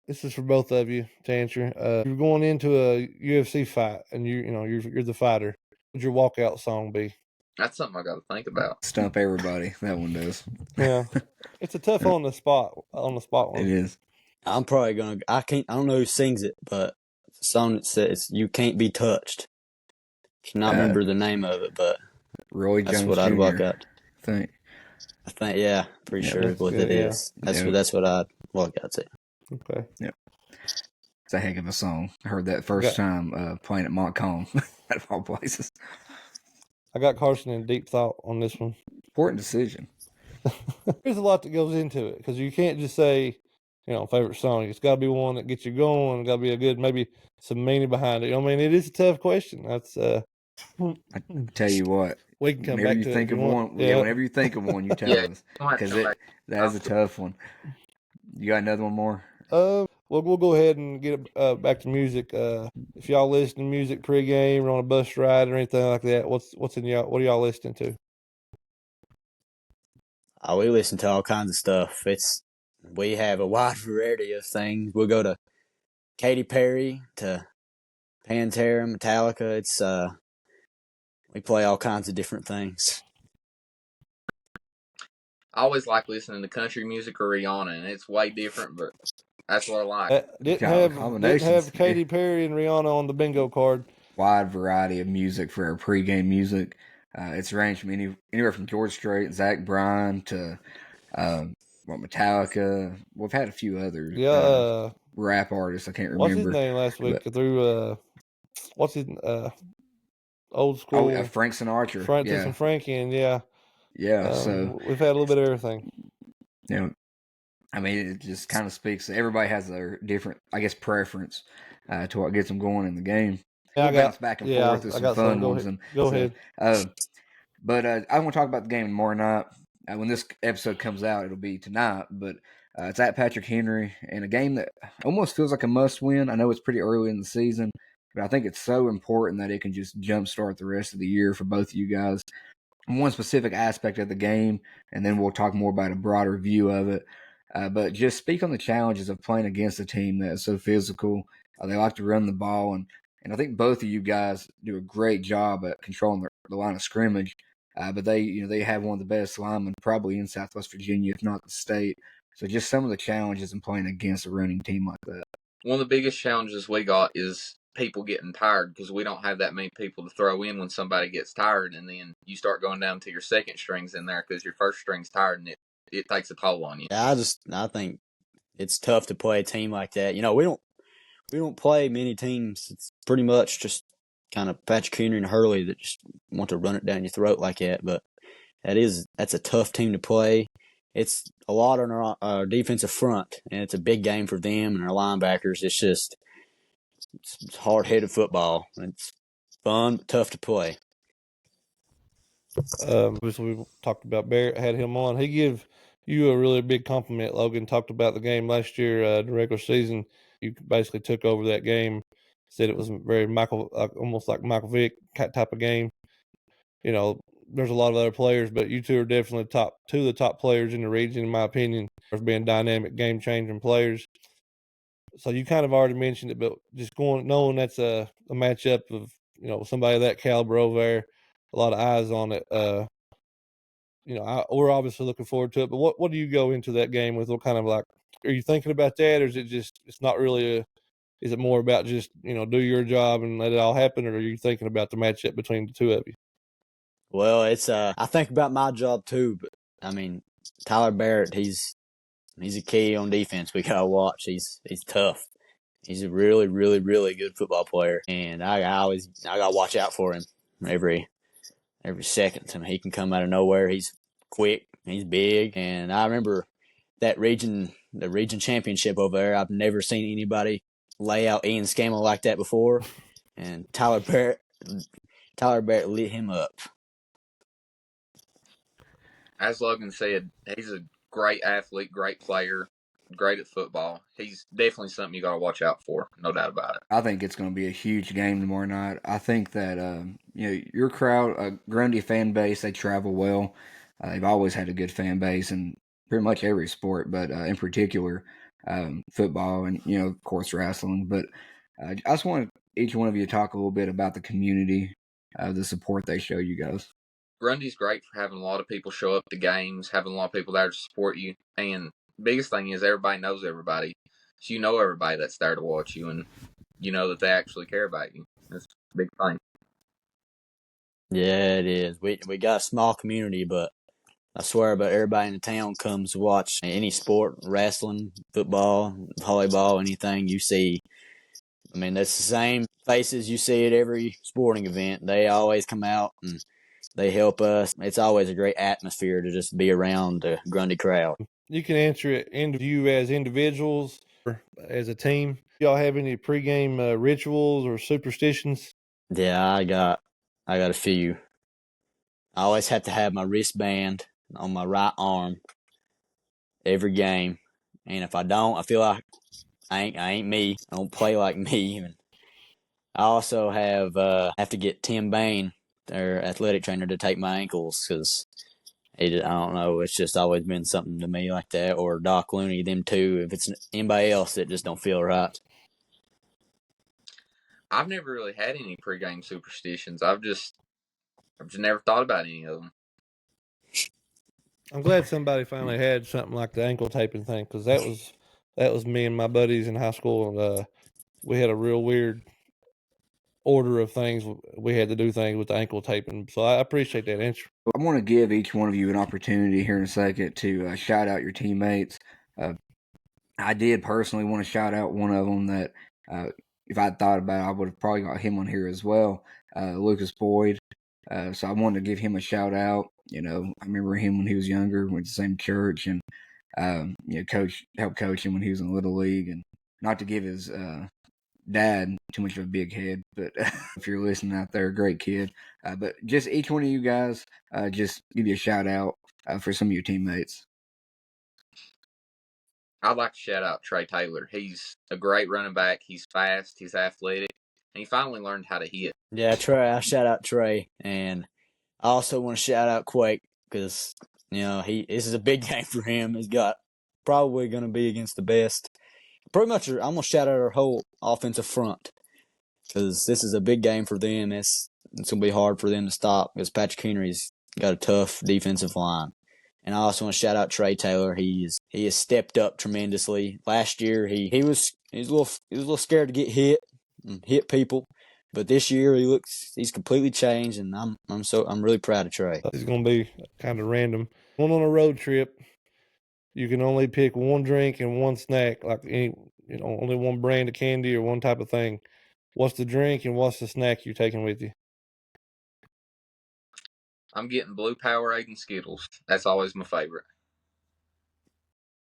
Speaker 3: This is for both of you to answer. You're going into a UFC fight, and you're the fighter. would your walkout song be?
Speaker 4: That's something I got to think about.
Speaker 1: Stump everybody. That one does.
Speaker 3: Yeah, it's a tough on the spot one.
Speaker 1: It is.
Speaker 5: I'm probably gonna. I don't know who sings it, but it's a song that says "You Can't Be Touched." Cannot remember the name of it, but
Speaker 1: Roy
Speaker 5: that's
Speaker 1: Jones
Speaker 5: what I'd
Speaker 1: Jr.
Speaker 5: walk out.
Speaker 1: I think.
Speaker 5: Yeah, pretty
Speaker 1: Yeah,
Speaker 5: sure
Speaker 3: that's
Speaker 5: what
Speaker 3: good,
Speaker 5: it
Speaker 3: yeah.
Speaker 5: is. That's
Speaker 1: Yeah.
Speaker 5: that's what I'd walk out to.
Speaker 3: Okay.
Speaker 1: It's a heck of a song. I heard that first time playing at Montcalm, out of all places.
Speaker 3: I got Carson in deep thought on this one.
Speaker 1: Important decision.
Speaker 3: There's a lot that goes into it because you can't just say, favorite song. It's got to be one that gets you going. It's got to be a good, maybe some meaning behind it. I mean, it is a tough question. That's
Speaker 1: I tell you what.
Speaker 3: we can come
Speaker 1: Whenever
Speaker 3: back
Speaker 1: you
Speaker 3: to
Speaker 1: think
Speaker 3: it.
Speaker 1: of one, whenever you think of one, you tell us because that is a tough one. You got another one more?
Speaker 3: Well, we'll go ahead and get back to music. If y'all listen to music pregame or on a bus ride or anything like that, what's in y'all? What are y'all listening to?
Speaker 5: We listen to all kinds of stuff. We have a wide variety of things. We'll go to Katy Perry to Pantera, Metallica. We play all kinds of different things.
Speaker 4: I always like listening to country music or Rihanna, and it's way different, but that's what I like.
Speaker 3: Didn't have Katy Perry and Rihanna on the bingo card.
Speaker 1: Wide variety of music for our pregame music. It's ranged from anywhere from George Strait, Zach Bryan to Metallica. We've had a few others. Rap artists. I can't remember.
Speaker 3: What's his name last week? What's his old school?
Speaker 1: Oh, Frank Sinatra.
Speaker 3: Some Frankie, and
Speaker 1: yeah. So
Speaker 3: we've had a little bit of everything.
Speaker 1: I mean, it just kind of speaks. Everybody has their different, I guess, preference to what gets them going in the game. We'll bounce back and forth with some fun ones.
Speaker 3: Go ahead.
Speaker 1: But I want to talk about the game tomorrow night. When this episode comes out, it'll be tonight. But it's at Patrick Henry, and a game that almost feels like a must-win. I know it's pretty early in the season, but I think it's so important that it can just jumpstart the rest of the year for both of you guys. One specific aspect of the game, and then we'll talk more about a broader view of it. But just speak on the challenges of playing against a team that is so physical. They like to run the ball, and I think both of you guys do a great job at controlling the line of scrimmage. But they have one of the best linemen probably in Southwest Virginia, if not the state. So just some of the challenges in playing against a running team like that.
Speaker 4: One of the biggest challenges we got is people getting tired because we don't have that many people to throw in when somebody gets tired, and then you start going down to your second strings in there because your first string's tired, and it takes a toll on you.
Speaker 5: Yeah, I think it's tough to play a team like that. We don't play many teams. It's pretty much just kind of Patrick Henry and Hurley that just want to run it down your throat like that. But that's a tough team to play. It's a lot on our defensive front, and it's a big game for them and our linebackers. It's hard-headed football. It's fun, but tough to play.
Speaker 3: We talked about Barrett, had him on. He gave you a really big compliment, Logan. Talked about the game last year, the regular season. You basically took over that game. Said it was very almost like Michael Vick type of game. There's a lot of other players, but you two are definitely two of the top players in the region, in my opinion, as being dynamic, game-changing players. So you kind of already mentioned it, but just knowing that's a matchup of somebody of that caliber over there, a lot of eyes on it. We're obviously looking forward to it. But what do you go into that game with? What kind of are you thinking about that, or is it just it's not really is it more about just do your job and let it all happen, or are you thinking about the matchup between the two of you?
Speaker 5: Well, I think about my job too, but I mean Tyler Barrett, he's a key on defense. We gotta watch. He's tough. He's a really, really, really good football player, and I gotta watch out for him every second. I mean, he can come out of nowhere. He's quick. He's big, and I remember the region championship over there. I've never seen anybody lay out Ian Scammell like that before, and Tyler Barrett lit him up.
Speaker 4: As Logan said, he's a great athlete, great player, great at football. He's definitely something you got to watch out for, no doubt about it.
Speaker 1: I think it's going to be a huge game tomorrow night. I think that your crowd, Grundy fan base, they travel well. They've always had a good fan base in pretty much every sport, but in particular football and of course wrestling. But I just want each one of you to talk a little bit about the community the support they show you guys.
Speaker 4: Grundy's great for having a lot of people show up to games, having a lot of people there to support you. And biggest thing is everybody knows everybody. So you know everybody that's there to watch you, and you know that they actually care about you. That's a big thing.
Speaker 5: Yeah, it is. We got a small community, but I swear about everybody in the town comes to watch any sport, wrestling, football, volleyball, anything you see. I mean, that's the same faces you see at every sporting event. They always come out and they help us. It's always a great atmosphere to just be around the Grundy crowd.
Speaker 3: You can answer it you as individuals or as a team. Y'all have any pregame rituals or superstitions?
Speaker 5: Yeah, I got a few. I always have to have my wristband on my right arm every game, and if I don't, I feel like I ain't me. I don't play like me. And I also have to get Tim Bain, their athletic trainer, to take my ankles because I don't know. It's just always been something to me like that. Or Doc Looney, them two. If it's anybody else, it just don't feel right.
Speaker 4: I've never really had any pregame superstitions. I've just never thought about any of them.
Speaker 3: I'm glad somebody finally had something like the ankle taping thing, because that was me and my buddies in high school, and we had a real weird order of things. We had to do things with the ankle taping. So I appreciate that answer.
Speaker 1: I want to give each one of you an opportunity here in a second to shout out your teammates. I did personally want to shout out one of them that if I'd thought about it, I would have probably got him on here as well, Lucas Boyd. So I wanted to give him a shout out. You know, I remember him when he was younger, went to the same church, and helped coach him when he was in Little League. And not to give his dad too much of a big head, but if you're listening out there, great kid. But just each one of you guys, just give you a shout out for some of your teammates.
Speaker 4: I'd like to shout out Trey Taylor. He's a great running back. He's fast. He's athletic. And he finally learned how to hit.
Speaker 5: Yeah, Trey. I shout out Trey, and I also want to shout out Quake because this is a big game for him. He's got probably going to be against the best. Pretty much, I'm going to shout out our whole offensive front because this is a big game for them. It's going to be hard for them to stop because Patrick Henry's got a tough defensive line. And I also want to shout out Trey Taylor. He has stepped up tremendously. Last year he was a little scared to get hit and hit people, but this year he's completely changed, and I'm really proud of Trey.
Speaker 3: It's going to be kind of random. Going on a road trip, you can only pick one drink and one snack, like only one brand of candy or one type of thing. What's the drink and what's the snack you're taking with you?
Speaker 4: I'm getting blue Powerade and Skittles. That's always my favorite.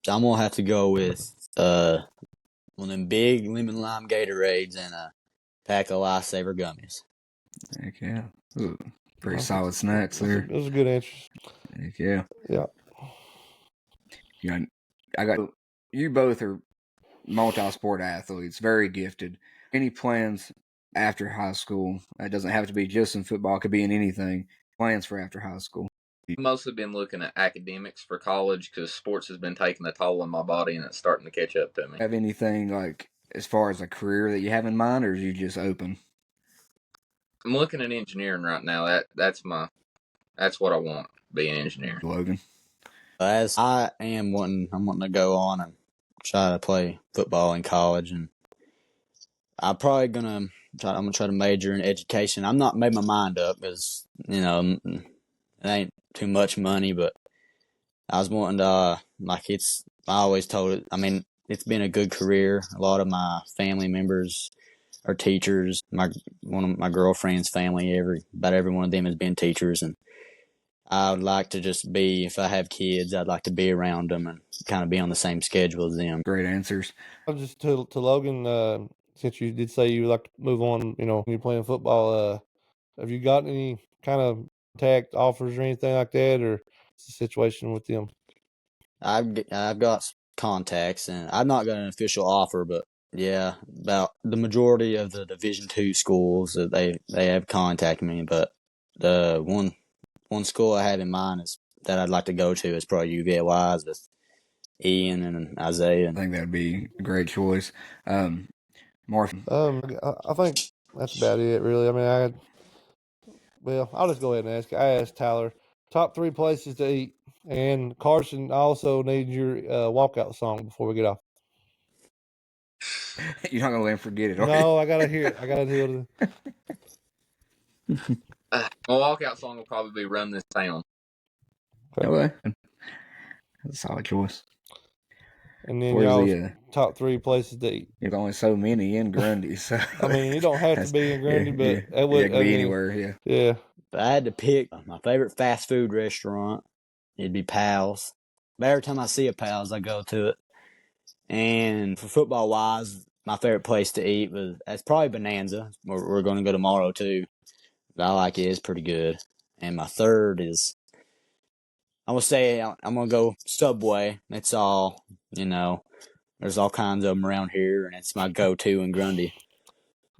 Speaker 5: I'm gonna have to go with one of them big lemon lime Gatorades and a pack of Lifesaver gummies.
Speaker 1: Heck yeah. Ooh, pretty solid snacks there.
Speaker 3: Those are good answers.
Speaker 1: Heck yeah.
Speaker 3: Yeah.
Speaker 1: You both are multi-sport athletes, very gifted. Any plans after high school? It doesn't have to be just in football. It could be in anything. Plans for after high school?
Speaker 4: I've mostly been looking at academics for college because sports has been taking a toll on my body and it's starting to catch up to me.
Speaker 1: Have anything like as far as a career that you have in mind, or are you just open?
Speaker 4: I'm looking at engineering right now. That's what I want, be an engineer.
Speaker 1: Logan?
Speaker 5: As I'm wanting to go on and try to play football in college, and I'm probably I'm gonna try to major in education. I'm not made my mind up because it ain't too much money, but I was wanting to I always told it. I mean, it's been a good career. A lot of my family members are teachers. One of my girlfriend's family, about every one of them has been teachers, and I would like to just be, if I have kids, I'd like to be around them and kind of be on the same schedule as them.
Speaker 1: Great answers.
Speaker 3: Just to Logan, since you did say you would like to move on, when you're playing football, have you got any kind of contact offers or anything like that, or what's the situation with them?
Speaker 5: I've got contacts, and I've not got an official offer, but yeah, about the majority of the Division II schools that they have contacted me. But the one school I have in mind that I'd like to go to is probably UVLY's with Ian and Isaiah.
Speaker 1: I think that'd be a great choice. Mark?
Speaker 3: I think that's about it, really. I mean, Well, I'll just go ahead and ask. I asked Tyler top 3 places to eat, and Carson. I also need your walkout song before we get off.
Speaker 1: You're not gonna let him forget it, are
Speaker 3: No, I gotta hear it. I gotta do it.
Speaker 4: My walkout song will probably be "Run This Town."
Speaker 1: you? Okay. That's a solid choice.
Speaker 3: And then
Speaker 1: Where's
Speaker 3: y'all
Speaker 1: the
Speaker 3: top 3 places to eat.
Speaker 1: there's only so many in Grundy, so
Speaker 3: I mean, you don't have to be in Grundy, but
Speaker 1: yeah,
Speaker 3: it would.
Speaker 1: it could be anywhere, yeah.
Speaker 3: Yeah.
Speaker 5: If I had to pick my favorite fast food restaurant, it'd be Pal's. But every time I see a Pal's, I go to it. And for football wise, my favorite place to eat that's probably Bonanza. We're going to go tomorrow too. But I like it; it's pretty good. And my third is, I would say, I'm going to go Subway. It's all, there's all kinds of them around here, and it's my go-to in Grundy.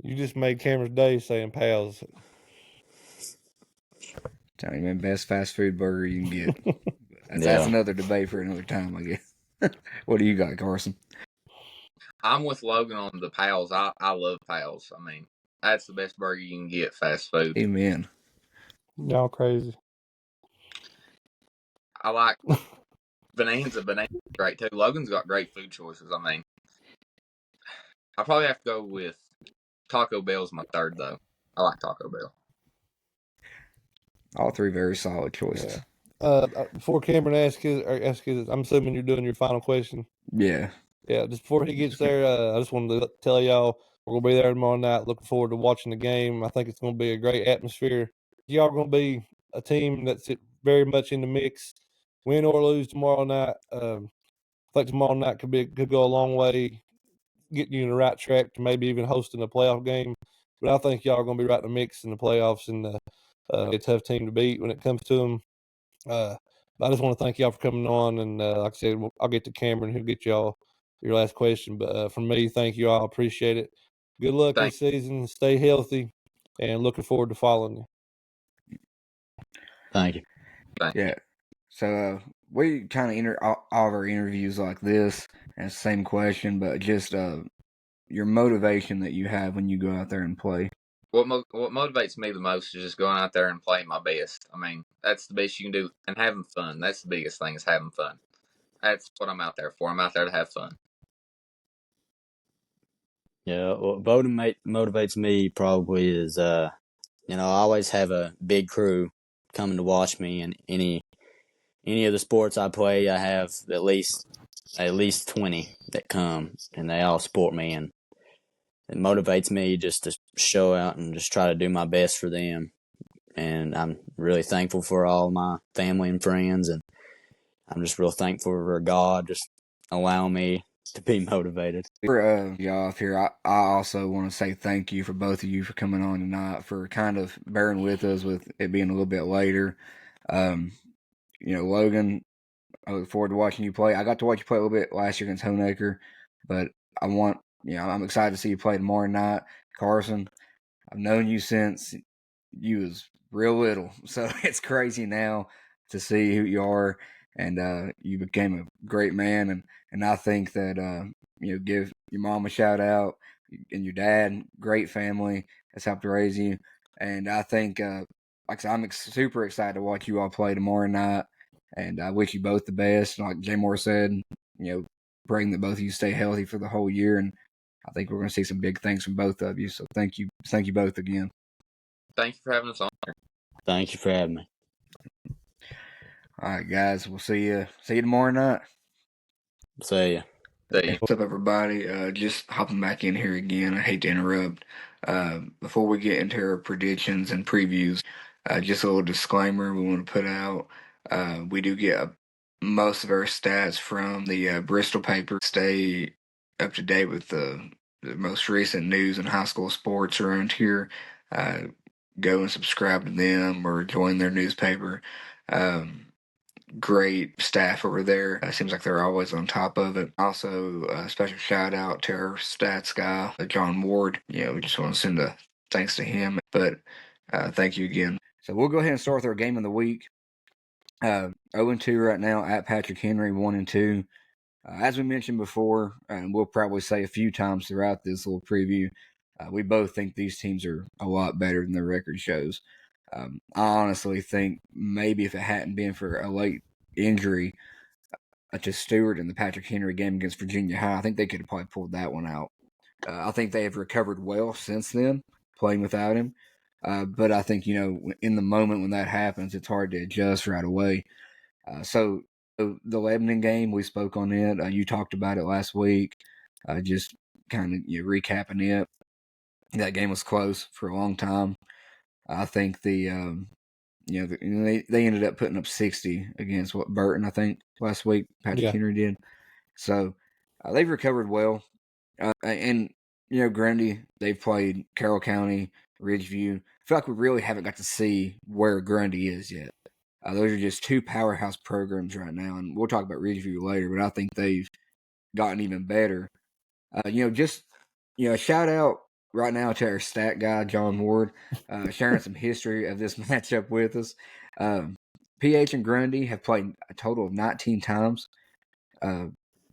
Speaker 3: You just made Cameron's day saying pals.
Speaker 1: Tell you, man, best fast food burger you can get. That's
Speaker 5: Yeah.
Speaker 1: another debate for another time, I guess. What do you got, Carson?
Speaker 4: I'm with Logan on the Pals. I love Pals. I mean, that's the best burger you can get, fast food.
Speaker 1: Amen.
Speaker 3: Y'all crazy.
Speaker 4: I like Bonanza. Bonanza's great too. Logan's got great food choices. I mean, I probably have to go with Taco Bell's my third though. I like Taco Bell.
Speaker 1: All three very solid choices.
Speaker 3: Before Cameron asks his, I'm assuming you're doing your final question.
Speaker 1: Yeah.
Speaker 3: Yeah, just before he gets there, I just wanted to tell y'all we're going to be there tomorrow night. Looking forward to watching the game. I think it's going to be a great atmosphere. Y'all are going to be a team that's very much in the mix. Win or lose tomorrow night. I think tomorrow night could go a long way, getting you in the right track to maybe even hosting a playoff game. But I think y'all are going to be right in the mix in the playoffs and a tough team to beat when it comes to them. I just want to thank y'all for coming on. And like I said, I'll get to Cameron who'll get y'all your last question. But from me, thank you all. Appreciate it. Good luck this season. Stay healthy, and looking forward to following you.
Speaker 5: Thank you.
Speaker 1: Yeah. So we kind of enter all of our interviews like this, and it's the same question, but just your motivation that you have when you go out there and play.
Speaker 4: What motivates me the most is just going out there and playing my best. I mean, that's the best you can do, and having fun. That's the biggest thing, is having fun. That's what I'm out there for. I'm out there to have fun.
Speaker 5: Yeah, what motivates me probably is, I always have a big crew coming to watch me, and any of the sports I play, I have at least 20 that come, and they all support me, and it motivates me just to show out and just try to do my best for them. And I'm really thankful for all my family and friends, and I'm just real thankful for God just allowing me to be motivated.
Speaker 1: For y'all off here, I also want to say thank you for both of you for coming on tonight, for kind of bearing with us with it being a little bit later. Logan, I look forward to watching you play. I got to watch you play a little bit last year against Honecker, but I'm excited to see you play tomorrow night. Carson, I've known you since you was real little, so it's crazy now to see who you are, and you became a great man, and I think that give your mom a shout out and your dad, great family that's helped raise you, and I think like I said, I'm super excited to watch you all play tomorrow night, and I wish you both the best. Like Jay Moore said, praying that both of you stay healthy for the whole year, and I think we're going to see some big things from both of you. So thank you both again.
Speaker 4: Thank you for having us on.
Speaker 5: Thank you for having me.
Speaker 1: All right, guys, we'll see you tomorrow night.
Speaker 5: See ya.
Speaker 1: What's up, everybody? Just hopping back in here again. I hate to interrupt. Before we get into our predictions and previews, just a little disclaimer we want to put out. We do get most of our stats from the Bristol paper. Stay up to date with the most recent news and high school sports around here. Go and subscribe to them or join their newspaper. Great staff over there. It seems like they're always on top of it. Also, a special shout out to our stats guy, John Ward. We just want to send a thanks to him. But thank you again. So we'll go ahead and start with our game of the week. 0-2 right now at Patrick Henry, 1-2. As we mentioned before, and we'll probably say a few times throughout this little preview, we both think these teams are a lot better than their record shows. I honestly think maybe if it hadn't been for a late injury to Stewart in the Patrick Henry game against Virginia High, I think they could have probably pulled that one out. I think they have recovered well since then, playing without him. But I think, in the moment when that happens, it's hard to adjust right away. So the Lebanon game, we spoke on it. You talked about it last week. Just kind of recapping it. That game was close for a long time. I think they ended up putting up 60 against Burton, I think, last week. Patrick Henry did. So they've recovered well. And Grundy, they've played Carroll County, Ridgeview. I feel like we really haven't got to see where Grundy is yet. Those are just two powerhouse programs right now, and we'll talk about Ridgeview later. But I think they've gotten even better. A shout out right now to our stat guy John Ward, sharing some history of this matchup with us. PH and Grundy have played a total of 19 times.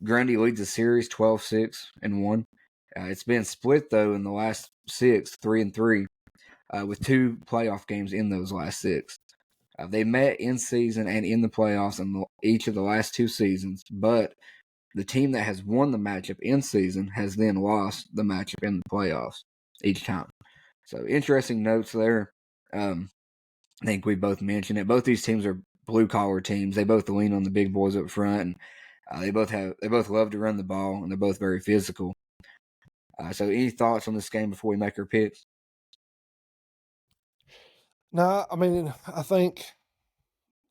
Speaker 1: Grundy leads the series 12-6-1. It's been split though in the last 6, 3-3, with 2 playoff games in those last 6. They met in season and in the playoffs in each of the last 2 seasons, but the team that has won the matchup in season has then lost the matchup in the playoffs each time. So interesting notes there. I think we both mentioned it. Both these teams are blue collar teams. They both lean on the big boys up front, and they both love to run the ball, and they're both very physical. So any thoughts on this game before we make our picks?
Speaker 3: No, I mean, I think,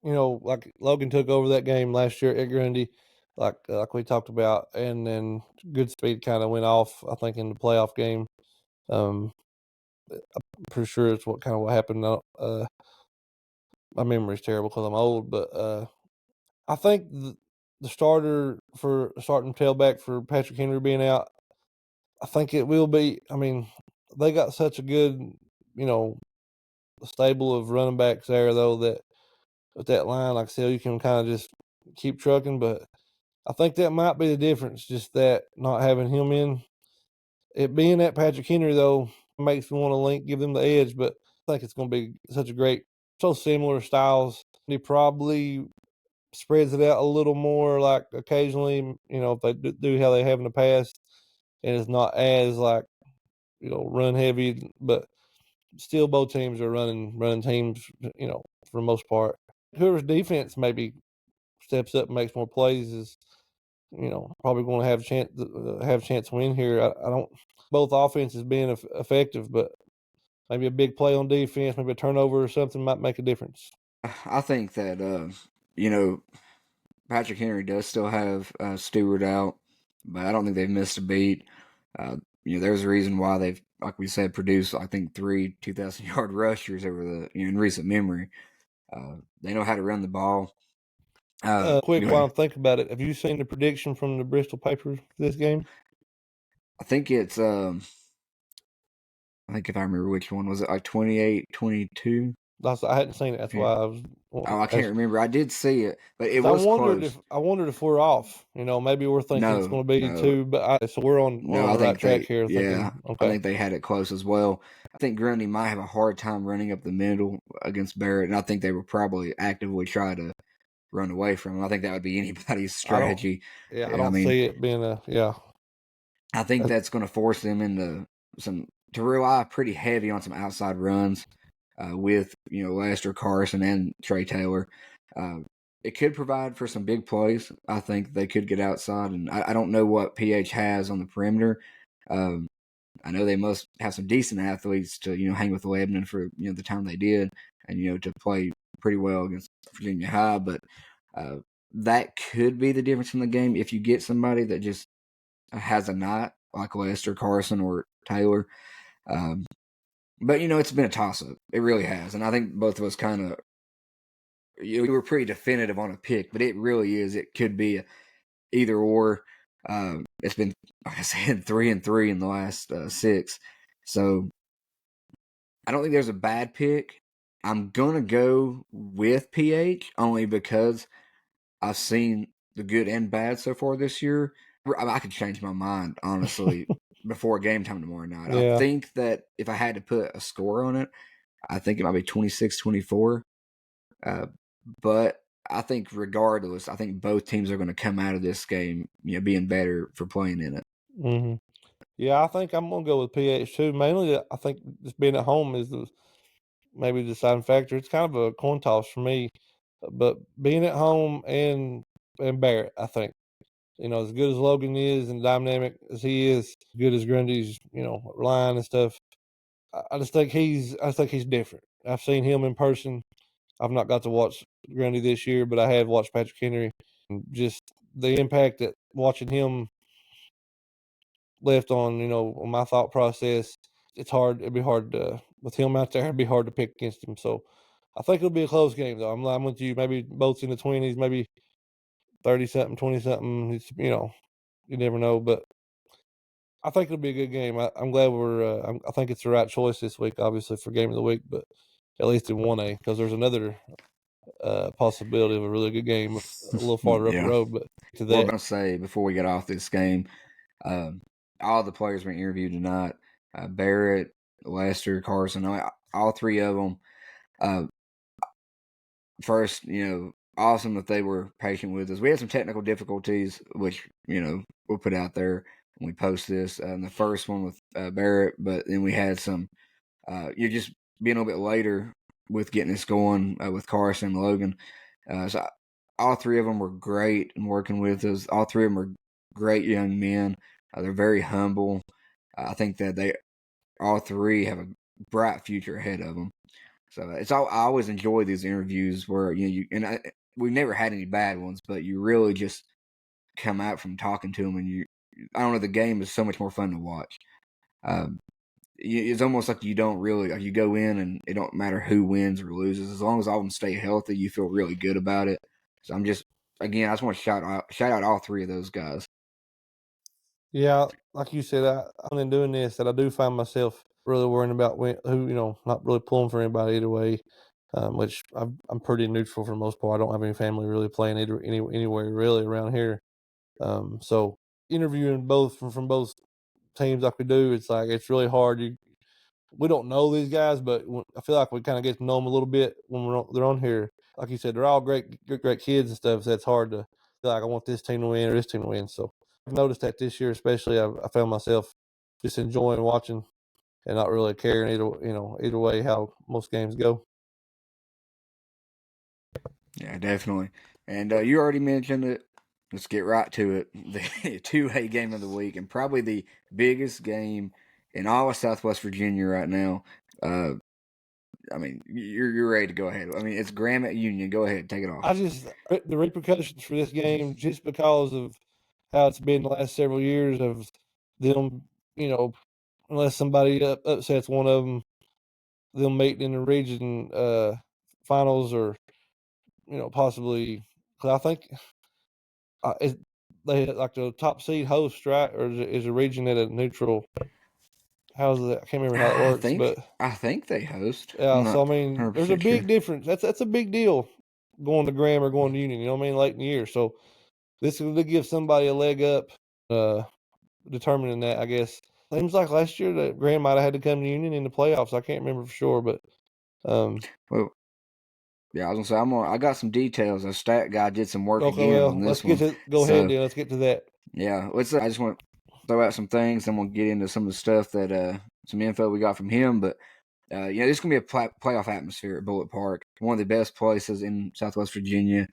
Speaker 3: like Logan took over that game last year at Grundy, like we talked about, and then Goodspeed kind of went off, I think, in the playoff game. I'm pretty sure it's what happened. My memory's terrible because I'm old, but I think the starter for starting tailback for Patrick Henry being out, I think it will be. I mean, they got such a good, stable of running backs there, though, that with that line, like I said, you can kind of just keep trucking. But I think that might be the difference, just that not having him in. It being at Patrick Henry, though, makes me want to give them the edge. But I think it's going to be such a great, so similar styles. He probably spreads it out a little more, like occasionally, if they do how they have in the past, and it's not as run heavy, but still both teams are running teams, for the most part. Whoever's defense maybe steps up and makes more plays is, probably going to have a chance to win here. I don't both offenses being effective, but maybe a big play on defense, maybe a turnover or something might make a difference.
Speaker 1: I think that Patrick Henry does still have Stewart out, but I don't think they've missed a beat. There's a reason why they've, like we said, produced, I think, 3 2,000-yard rushers over in recent memory. They know how to run the ball.
Speaker 3: Quick, while I'm thinking about it, have you seen the prediction from the Bristol papers for this game?
Speaker 1: I think it's, I think if I remember which one, was it like 28-22?
Speaker 3: I hadn't seen it. That's why I was.
Speaker 1: I can't remember. I did see it, but it was close.
Speaker 3: I wondered if we're off. Maybe we're thinking it's going to be 2, but so we're on the right track here.
Speaker 1: Yeah,
Speaker 3: okay.
Speaker 1: I think they had it close as well. I think Grundy might have a hard time running up the middle against Barrett, and I think they would probably actively try to run away from him. I think that would be anybody's strategy.
Speaker 3: I don't see it being
Speaker 1: I think that's going to force them into to rely pretty heavy on some outside runs with Lester, Carson, and Trey Taylor. It could provide for some big plays. I think they could get outside, and I don't know what PH has on the perimeter. I know they must have some decent athletes to hang with Lebanon for the time they did, and to play pretty well against Virginia High. But that could be the difference in the game if you get somebody that just has a night like Lester, Carson, or Taylor. But it's been a toss-up. It really has, and I think both of us kind of we were pretty definitive on a pick, but it really is. It could be either or. It's been, like I said, 3-3 in the last 6. So I don't think there's a bad pick. I'm gonna go with PH only because I've seen the good and bad so far this year. I could change my mind, honestly, before game time tomorrow night. Yeah. I think that if I had to put a score on it, I think it might be 26-24. But I think regardless, I think both teams are going to come out of this game, being better for playing in it.
Speaker 3: Mm-hmm. Yeah, I think I'm gonna go with PH too. Mainly, I think just being at home is maybe the deciding factor. It's kind of a coin toss for me, but being at home and Barrett, I think, as good as Logan is and dynamic as he is, good as Grundy's, line and stuff. I just think he's different. I've seen him in person. I've not got to watch Grundy this year, but I have watched Patrick Henry. And just the impact that watching him left on my thought process. It's hard. It'd be hard with him out there. It'd be hard to pick against him. So I think it'll be a close game, though. I'm with you. Maybe both in the 20s, maybe 30-something, 20-something. You never know, but I think it'll be a good game. I'm glad I think it's the right choice this week, obviously for game of the week, but at least in 1A, because there's another possibility of a really good game a little farther up the road. But to that,
Speaker 1: Well, I'm going to say before we get off this game, all the players were interviewed tonight. Barrett, Lester, Carson, all three of them. First, awesome that they were patient with us. We had some technical difficulties, which, we'll put out there when we post this. The first one with Barrett, but then we had some, you're just being a little bit later with getting this going with Carson and Logan. So all three of them were great in working with us. All three of them are great young men. They're very humble. I think that they all three have a bright future ahead of them. So I always enjoy these interviews where we've never had any bad ones, but you really just come out from talking to them, and I don't know, the game is so much more fun to watch. It's almost like you don't really, like, you go in and it don't matter who wins or loses, as long as all of them stay healthy, you feel really good about it. So I just want to shout out all three of those guys.
Speaker 3: yeah, like you said, I'm in doing this that I do find myself really worrying about who, not really pulling for anybody either way, which I'm pretty neutral for the most part. I don't have any family really playing anywhere really around here. So interviewing both from both teams like we do, it's really hard. We don't know these guys, but I feel like we kind of get to know them a little bit when they're on here. Like you said, they're all great kids and stuff. So it's hard to feel like I want this team to win or this team to win. So I've noticed that this year, especially, I found myself just enjoying watching and not really caring either way how most games go.
Speaker 1: Yeah, definitely. And you already mentioned it. Let's get right to it. The 2A game of the week, and probably the biggest game in all of Southwest Virginia right now. You're ready to go ahead. It's Graham at Union. Go ahead, take it off.
Speaker 3: The repercussions for this game, just because of how it's been the last several years of them, unless somebody upsets one of them meeting in the region finals, or possibly, because I think they like the top seed host, right? Or is a region at a neutral? How's that? I can't remember how it works, but
Speaker 1: I think they host.
Speaker 3: yeah. So there's a big difference. That's a big deal going to Graham or going to Union. You know what I mean? Late in the year, so this will give somebody a leg up, determining that. I guess seems like last year that Graham might have had to come to Union in the playoffs. I can't remember for sure, but
Speaker 1: well. Yeah, I was gonna say I got some details. A stat guy did some work
Speaker 3: okay,
Speaker 1: again on this one.
Speaker 3: Go ahead, Deel. Let's get to that.
Speaker 1: Yeah, I just want to throw out some things, and we'll get into some of the stuff that some info we got from him. But this is gonna be a playoff atmosphere at Bullitt Park, one of the best places in Southwest Virginia.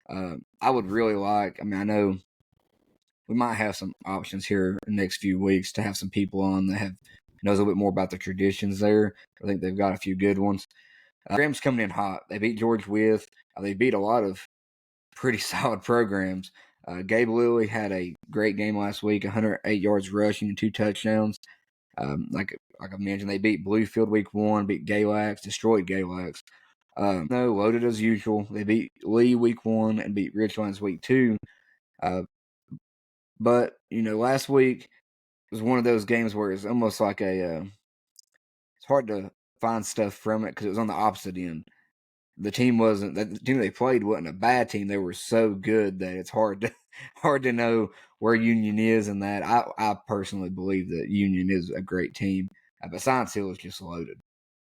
Speaker 1: I would really like. I know we might have some options here in the next few weeks to have some people on that knows a little bit more about the traditions there. I think they've got a few good ones. Graham's coming in hot. They beat George Wythe. They beat a lot of pretty solid programs. Gabe Lilly had a great game last week, 108 yards rushing and 2 touchdowns. Like I mentioned, they beat Bluefield week 1, beat Galax, destroyed Galax. No, loaded as usual. They beat Lee week 1 and beat Richlands week 2. But, last week was one of those games where it's almost like it's hard to find stuff from it because it was on the opposite end. The team they played wasn't a bad team. They were so good that it's hard to know where Union is, and that I personally believe that Union is a great team. But Science Hill is just loaded.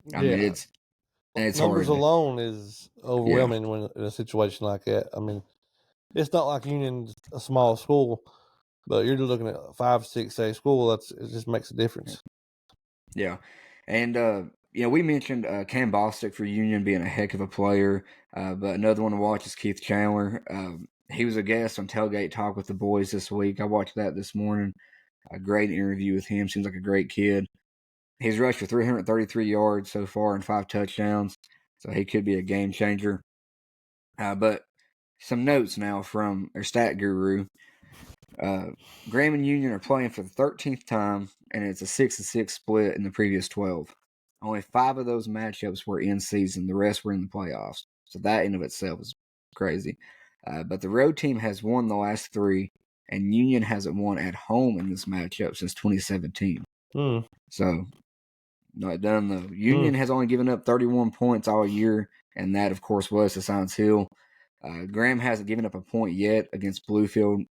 Speaker 3: Yeah.
Speaker 1: And it's
Speaker 3: Numbers
Speaker 1: hard.
Speaker 3: alone is overwhelming when in a situation like that. I mean, it's not like Union's a small school, but you're looking at a 5, 6A school. It just makes a difference.
Speaker 1: Yeah. And, we mentioned Cam Bostic for Union being a heck of a player, but another one to watch is Keith Chandler. He was a guest on Tailgate Talk with the boys this week. I watched that this morning. A great interview with him. Seems like a great kid. He's rushed for 333 yards so far and 5 touchdowns, so he could be a game changer. But some notes now from their stat guru. Graham and Union are playing for the 13th time, and it's a 6-6 split in the previous 12. Only 5 of those matchups were in season. The rest were in the playoffs. So that in of itself is crazy. But the road team has won the last 3, and Union hasn't won at home in this matchup since 2017. So, not done though. Union has only given up 31 points all year, and that, of course, was to Science Hill. Graham hasn't given up a point yet against Bluefield,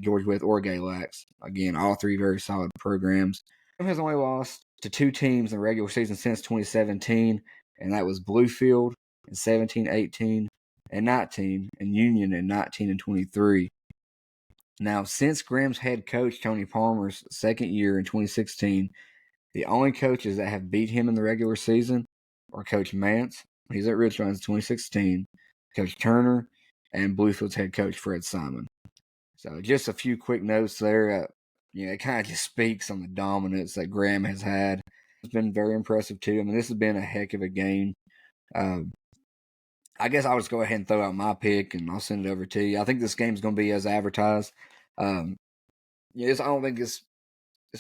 Speaker 1: George Wythe, or Galax. Again, all 3 very solid programs. Graham has only lost to 2 teams in the regular season since 2017, and that was Bluefield in 17, 18, and 19, and Union in 19 and 23. Now, since Graham's head coach, Tony Palmer's second year in 2016, the only coaches that have beat him in the regular season are Coach Mance, he's at Richlands in 2016, Coach Turner, and Bluefield's head coach Fred Simon. So just a few quick notes there. It kind of just speaks on the dominance that Graham has had. It's been very impressive too. I mean, this has been a heck of a game. I guess I'll just go ahead and throw out my pick, and I'll send it over to you. I think this game's going to be as advertised. I don't think this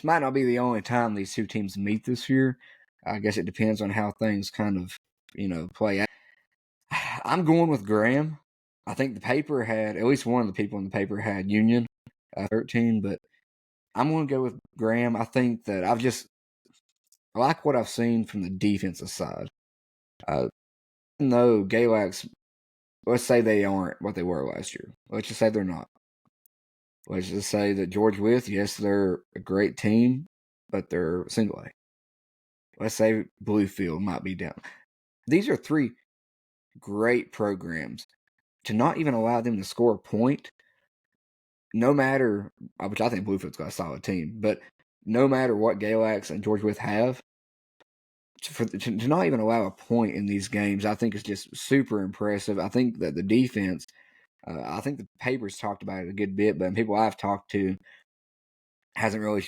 Speaker 1: might not be the only time these 2 teams meet this year. I guess it depends on how things kind of, play out. I'm going with Graham. I think the paper had, at least one of the people in the paper had Union 13, but I'm going to go with Graham. I think that I like what I've seen from the defensive side. No, Galax, let's say they aren't what they were last year. Let's just say they're not. Let's just say that George Wythe, yes, they're a great team, but they're single A. Let's say Bluefield might be down. These are 3 great programs. To not even allow them to score a point, no matter, which I think Bluefield's got a solid team, but no matter what Galax and George Wythe have, to not even allow a point in these games, I think is just super impressive. I think that the defense, I think the papers talked about it a good bit, but people I've talked to hasn't really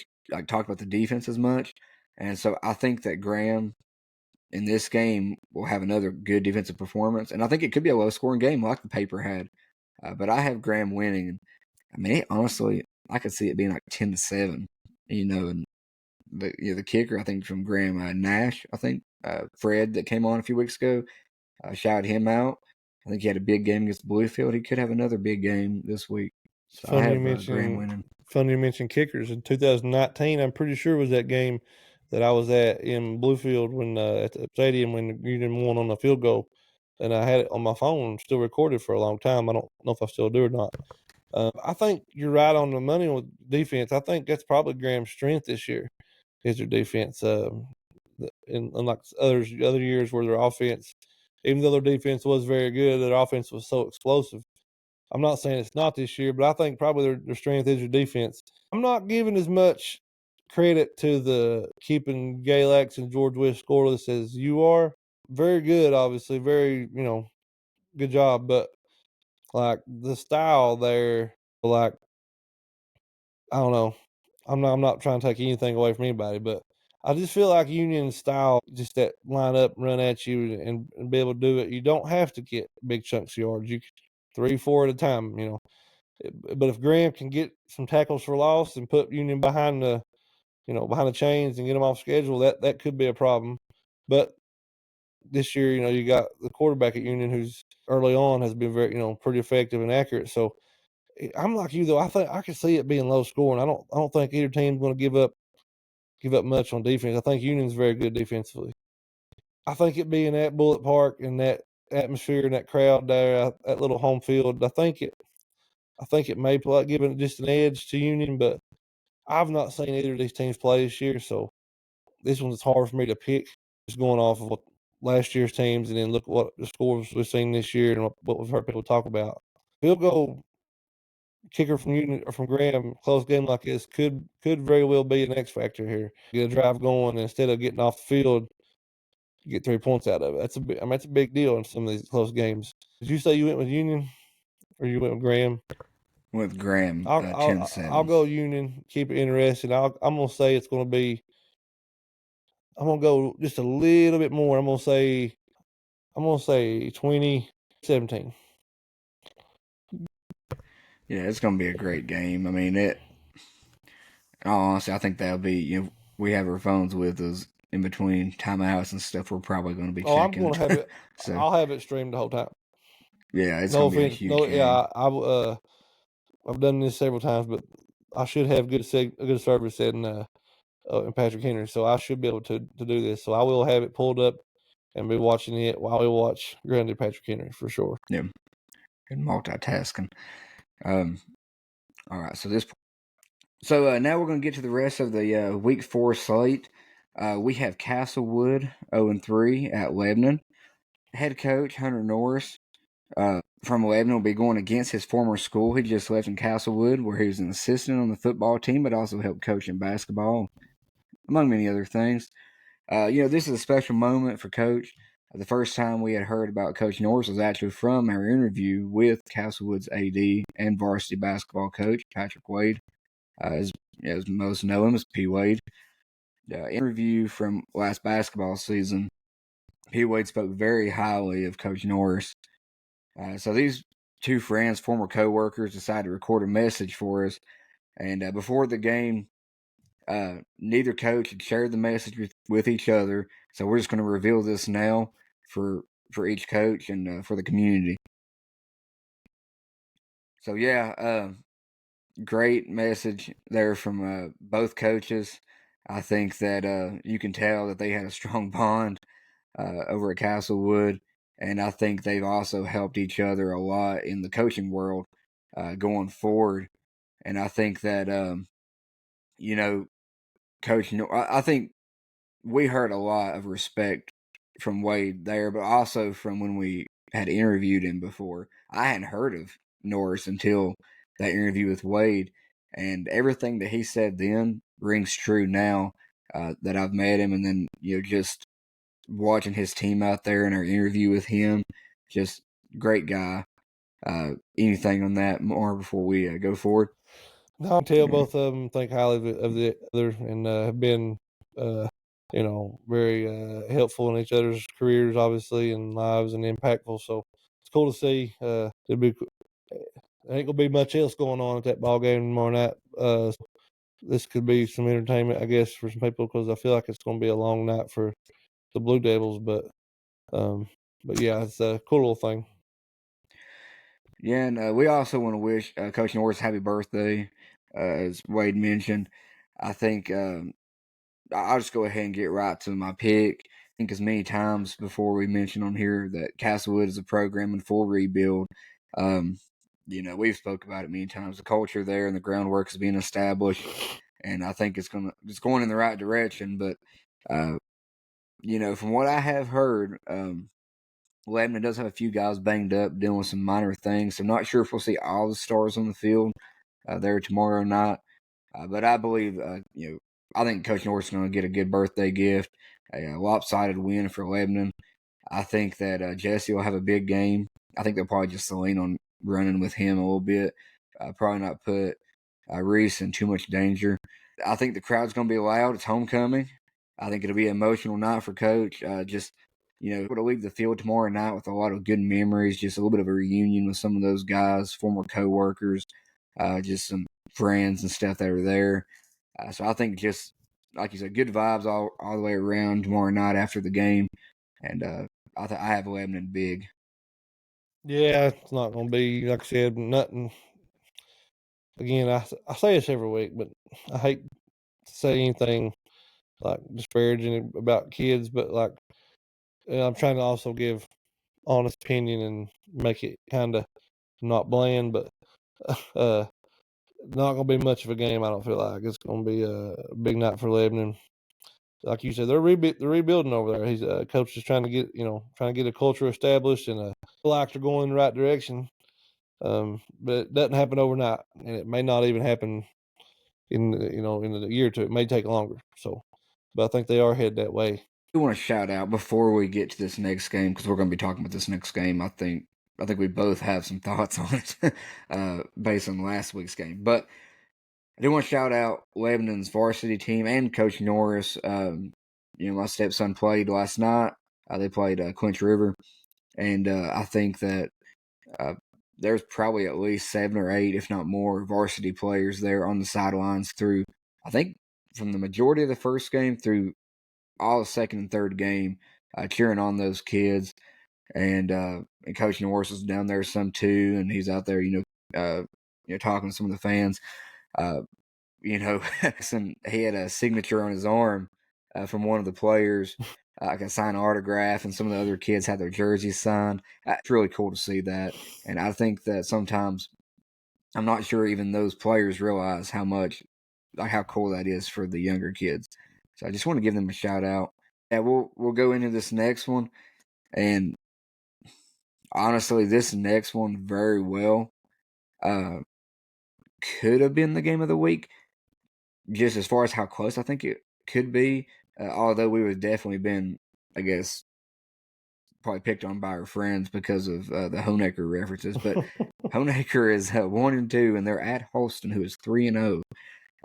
Speaker 1: talked about the defense as much. And so I think that Graham in this game will have another good defensive performance. And I think it could be a low-scoring game like the paper had. But I have Graham winning. I mean, honestly, I could see it being like 10-7, and the kicker, I think, from Graham Nash, I think, Fred that came on a few weeks ago, shouted him out. I think he had a big game against Bluefield. He could have another big game this week. So I have Graham winning.
Speaker 3: Funny you mentioned kickers. In 2019, I'm pretty sure it was that game that I was at in Bluefield when at the stadium when Union won on the field goal, and I had it on my phone, still recorded for a long time. I don't know if I still do or not. I think you're right on the money with defense. I think that's probably Graham's strength this year is their defense. Unlike other years where their offense, even though their defense was very good, their offense was so explosive. I'm not saying it's not this year, but I think probably their strength is their defense. I'm not giving as much credit to the keeping Galax and George Wythe scoreless as you are. Very good, obviously, very good job. But like the style there, like I don't know. I'm not trying to take anything away from anybody, but I just feel like Union style, just that line up, run at you, and be able to do it. You don't have to get big chunks of yards. You 3, 4 at a time, But if Graham can get some tackles for loss and put Union behind the chains and get them off schedule, that could be a problem. But this year, you got the quarterback at Union who's early on has been very, pretty effective and accurate. So I'm like you though. I think I can see it being low scoring. I don't think either team's going to give up much on defense. I think Union's very good defensively. I think it being at Bullet Park and that atmosphere and that crowd there, that little home field, I think it may play, giving it just an edge to Union, but I've not seen either of these teams play this year, so this one's hard for me to pick. Just going off of last year's teams, and then look what the scores we've seen this year and what we've heard people talk about. Field goal kicker from Union or from Graham, close game like this could very well be an X factor here. Get a drive going, and instead of getting off the field, get 3 points out of it. That's a big deal in some of these close games. Did you say you went with Union or you went with Graham?
Speaker 1: With Graham,
Speaker 3: I'll
Speaker 1: 10-7.
Speaker 3: go Union. Keep it interesting. I'm gonna say it's gonna be. I'm gonna go just a little bit more. I'm gonna say 20-17.
Speaker 1: Yeah, it's going to be a great game. I mean, honestly, I think that'll be, we have our phones with us in between timeouts and stuff. We're probably going to be
Speaker 3: Oh, I'm
Speaker 1: checking.
Speaker 3: gonna have it.
Speaker 1: So,
Speaker 3: I'll have it streamed the whole time.
Speaker 1: yeah, it's
Speaker 3: No
Speaker 1: going to be a
Speaker 3: offense.
Speaker 1: huge
Speaker 3: No,
Speaker 1: game.
Speaker 3: yeah, I've done this several times, but I should have good service in Patrick Henry, so I should be able to do this. So I will have it pulled up and be watching it while we watch Grundy Patrick Henry for sure.
Speaker 1: Yeah, and multitasking. All right, so now we're going to get to the rest of the Week 4 slate. We have Castlewood 0-3 at Lebanon. Head coach Hunter Norris from Lebanon will be going against his former school. He just left in Castlewood, where he was an assistant on the football team, but also helped coach in basketball, among many other things. This is a special moment for Coach. The first time we had heard about Coach Norris was actually from our interview with Castlewood's AD and varsity basketball coach, Patrick Wade. As most know him as P. Wade. Interview from last basketball season, P. Wade spoke very highly of Coach Norris. So these two friends, former co-workers, decided to record a message for us. And before the game, neither coach had shared the message with each other. So we're just going to reveal this now for each coach and for the community. So great message there from both coaches. I think that you can tell that they had a strong bond over at Castlewood, and I think they've also helped each other a lot in the coaching world going forward. And I think that Coach, I think we heard a lot of respect from Wade there, but also from when we had interviewed him before. I hadn't heard of Norris until that interview with Wade, and everything that he said then rings true now that I've met him, and then just watching his team out there in our interview with him, just great guy. Anything on that more before we go forward?
Speaker 3: No, I tell both of them think highly of the other and have been, very helpful in each other's careers, obviously, and lives and impactful. So it's cool to see. There ain't gonna be much else going on at that ball game tomorrow night. This could be some entertainment, I guess, for some people because I feel like it's gonna be a long night for the Blue Devils. But yeah, it's a cool little thing.
Speaker 1: Yeah, and we also want to wish Coach Norris happy birthday, as Wade mentioned. I think I'll just go ahead and get right to my pick. I think as many times before we mentioned on here that Castlewood is a program in full rebuild. We've spoke about it many times. The culture there and the groundwork is being established, and I think it's going in the right direction. But from what I have heard, Lebanon does have a few guys banged up, dealing with some minor things. So I'm not sure if we'll see all the stars on the field there tomorrow night. But I believe, I think Coach Norris is going to get a good birthday gift, a lopsided win for Lebanon. I think that Jesse will have a big game. I think they'll probably just lean on running with him a little bit. Probably not put Reese in too much danger. I think the crowd's going to be loud. It's homecoming. I think it'll be an emotional night for Coach. To leave the field tomorrow night with a lot of good memories, just a little bit of a reunion with some of those guys, former co-workers, just some friends and stuff that are there. So I think just, like you said, good vibes all the way around tomorrow night after the game. And I have Lebanon big.
Speaker 3: Yeah, it's not going to be, like I said, nothing. Again, I say this every week, but I hate to say anything like disparaging about kids, but I'm trying to also give honest opinion and make it kind of not bland, but not going to be much of a game. I don't feel like it's going to be a big night for Lebanon. like you said, they're rebuilding over there. He's coach is trying to get a culture established, and feel like they're going in the right direction. But it doesn't happen overnight, and it may not even happen in a year or two. It may take longer. So, but I think they are headed that way.
Speaker 1: I want to shout out before we get to this next game, because we're going to be talking about this next game. I think we both have some thoughts on it based on last week's game. But I do want to shout out Lebanon's varsity team and Coach Norris. My stepson played last night. They played Clinch River, and I think that there's probably at least 7 or 8, if not more, varsity players there on the sidelines through, I think, from the majority of the first game through all the second and third game, cheering on those kids. And Coach Norris was down there some too, and he's out there, talking to some of the fans. And he had a signature on his arm from one of the players, like a signed autograph, and some of the other kids had their jerseys signed. It's really cool to see that, and I think that sometimes I'm not sure even those players realize how cool that is for the younger kids. So I just want to give them a shout out. Yeah, we'll go into this next one, and honestly, this next one very well could have been the game of the week, just as far as how close I think it could be. Although we would have definitely been, I guess, probably picked on by our friends because of the Honecker references. But Honecker is 1-2, and they're at Holston, who is 3-0.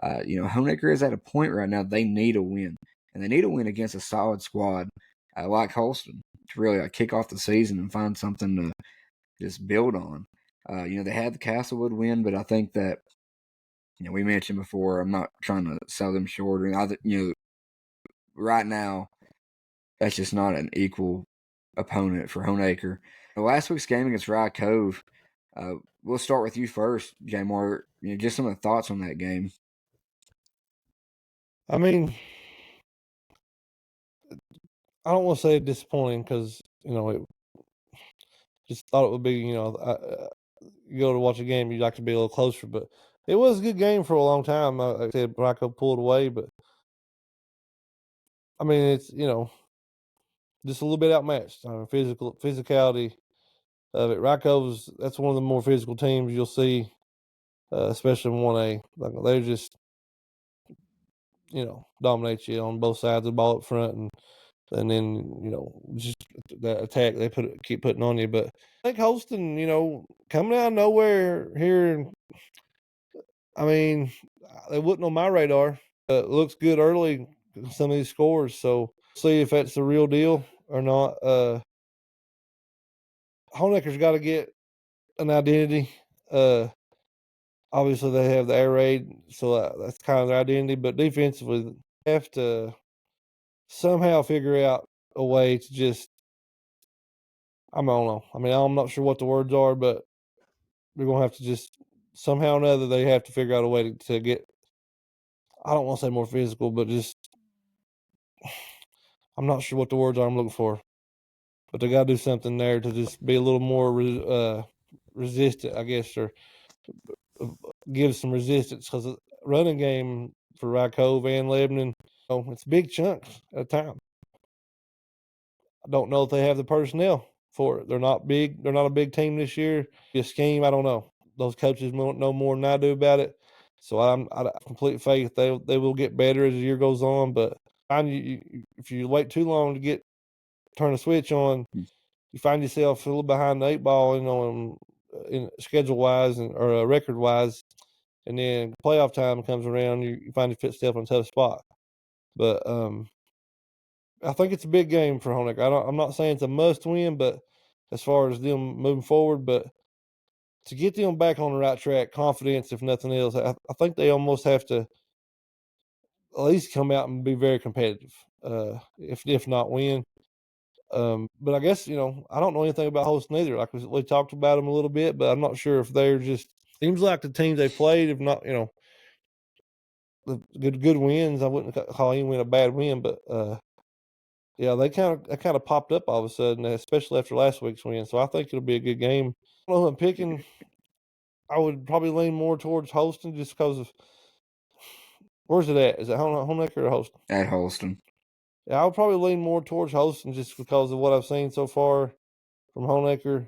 Speaker 1: Honecker is at a point right now they need a win, and they need a win against a solid squad like Holston to really kick off the season and find something to just build on. They had the Castlewood win, but I think that we mentioned before, I'm not trying to sell them short. Right now, that's just not an equal opponent for Honecker. The last week's game against Rye Cove, we'll start with you first, Jamar. Just some of the thoughts on that game.
Speaker 3: I mean, I don't want to say disappointing because it just thought it would be. You go to watch a game, you'd like to be a little closer, but it was a good game for a long time. Like I said, Bronco pulled away, but I mean, it's just a little bit outmatched. I mean, physicality of it. Rocco's, that's one of the more physical teams you'll see, especially in 1A. Like they're just dominate you on both sides of the ball up front, and then just that attack they keep putting on you. But I think Holston, coming out of nowhere here, I mean, they wasn't on my radar. It looks good early, some of these scores, so see if that's the real deal or not. Honecker's got to get an identity. Obviously they have the air raid, so that's kind of their identity. But defensively, they have to somehow figure out a way to just. I don't know. I mean, I'm not sure what the words are, but they're gonna have to just somehow or another they have to figure out a way to get. I don't want to say more physical, but just I'm not sure what the words are I'm looking for. But they got to do something there to just be a little more resistant, I guess, or give some resistance because the running game for Rye Cove and Lebanon, it's big chunks at a time. I don't know if they have the personnel for it. They're not big. They're not a big team this year. A scheme, I don't know. Those coaches know more than I do about it. So I have complete faith they will get better as the year goes on. But if you wait too long to turn a switch on, you find yourself a little behind the 8 ball, in schedule wise or record wise, and then playoff time comes around, you find yourself in a tough spot. But I think it's a big game for Honecker. I'm not saying it's a must win, but as far as them moving forward, but to get them back on the right track, confidence if nothing else, I think they almost have to at least come out and be very competitive, if not win. But I guess, I don't know anything about Holston either. Like we talked about them a little bit, but I'm not sure if they're just seems like the teams they played, if not, the good wins. I wouldn't call any win a bad win, but yeah, they kind of popped up all of a sudden, especially after last week's win. So I think it'll be a good game. I don't know who I'm picking. I would probably lean more towards Holston just because of where's it at? Is it Honecker or Holston?
Speaker 1: At Holston.
Speaker 3: Yeah, I'll probably lean more towards Holston just because of what I've seen so far from Honecker.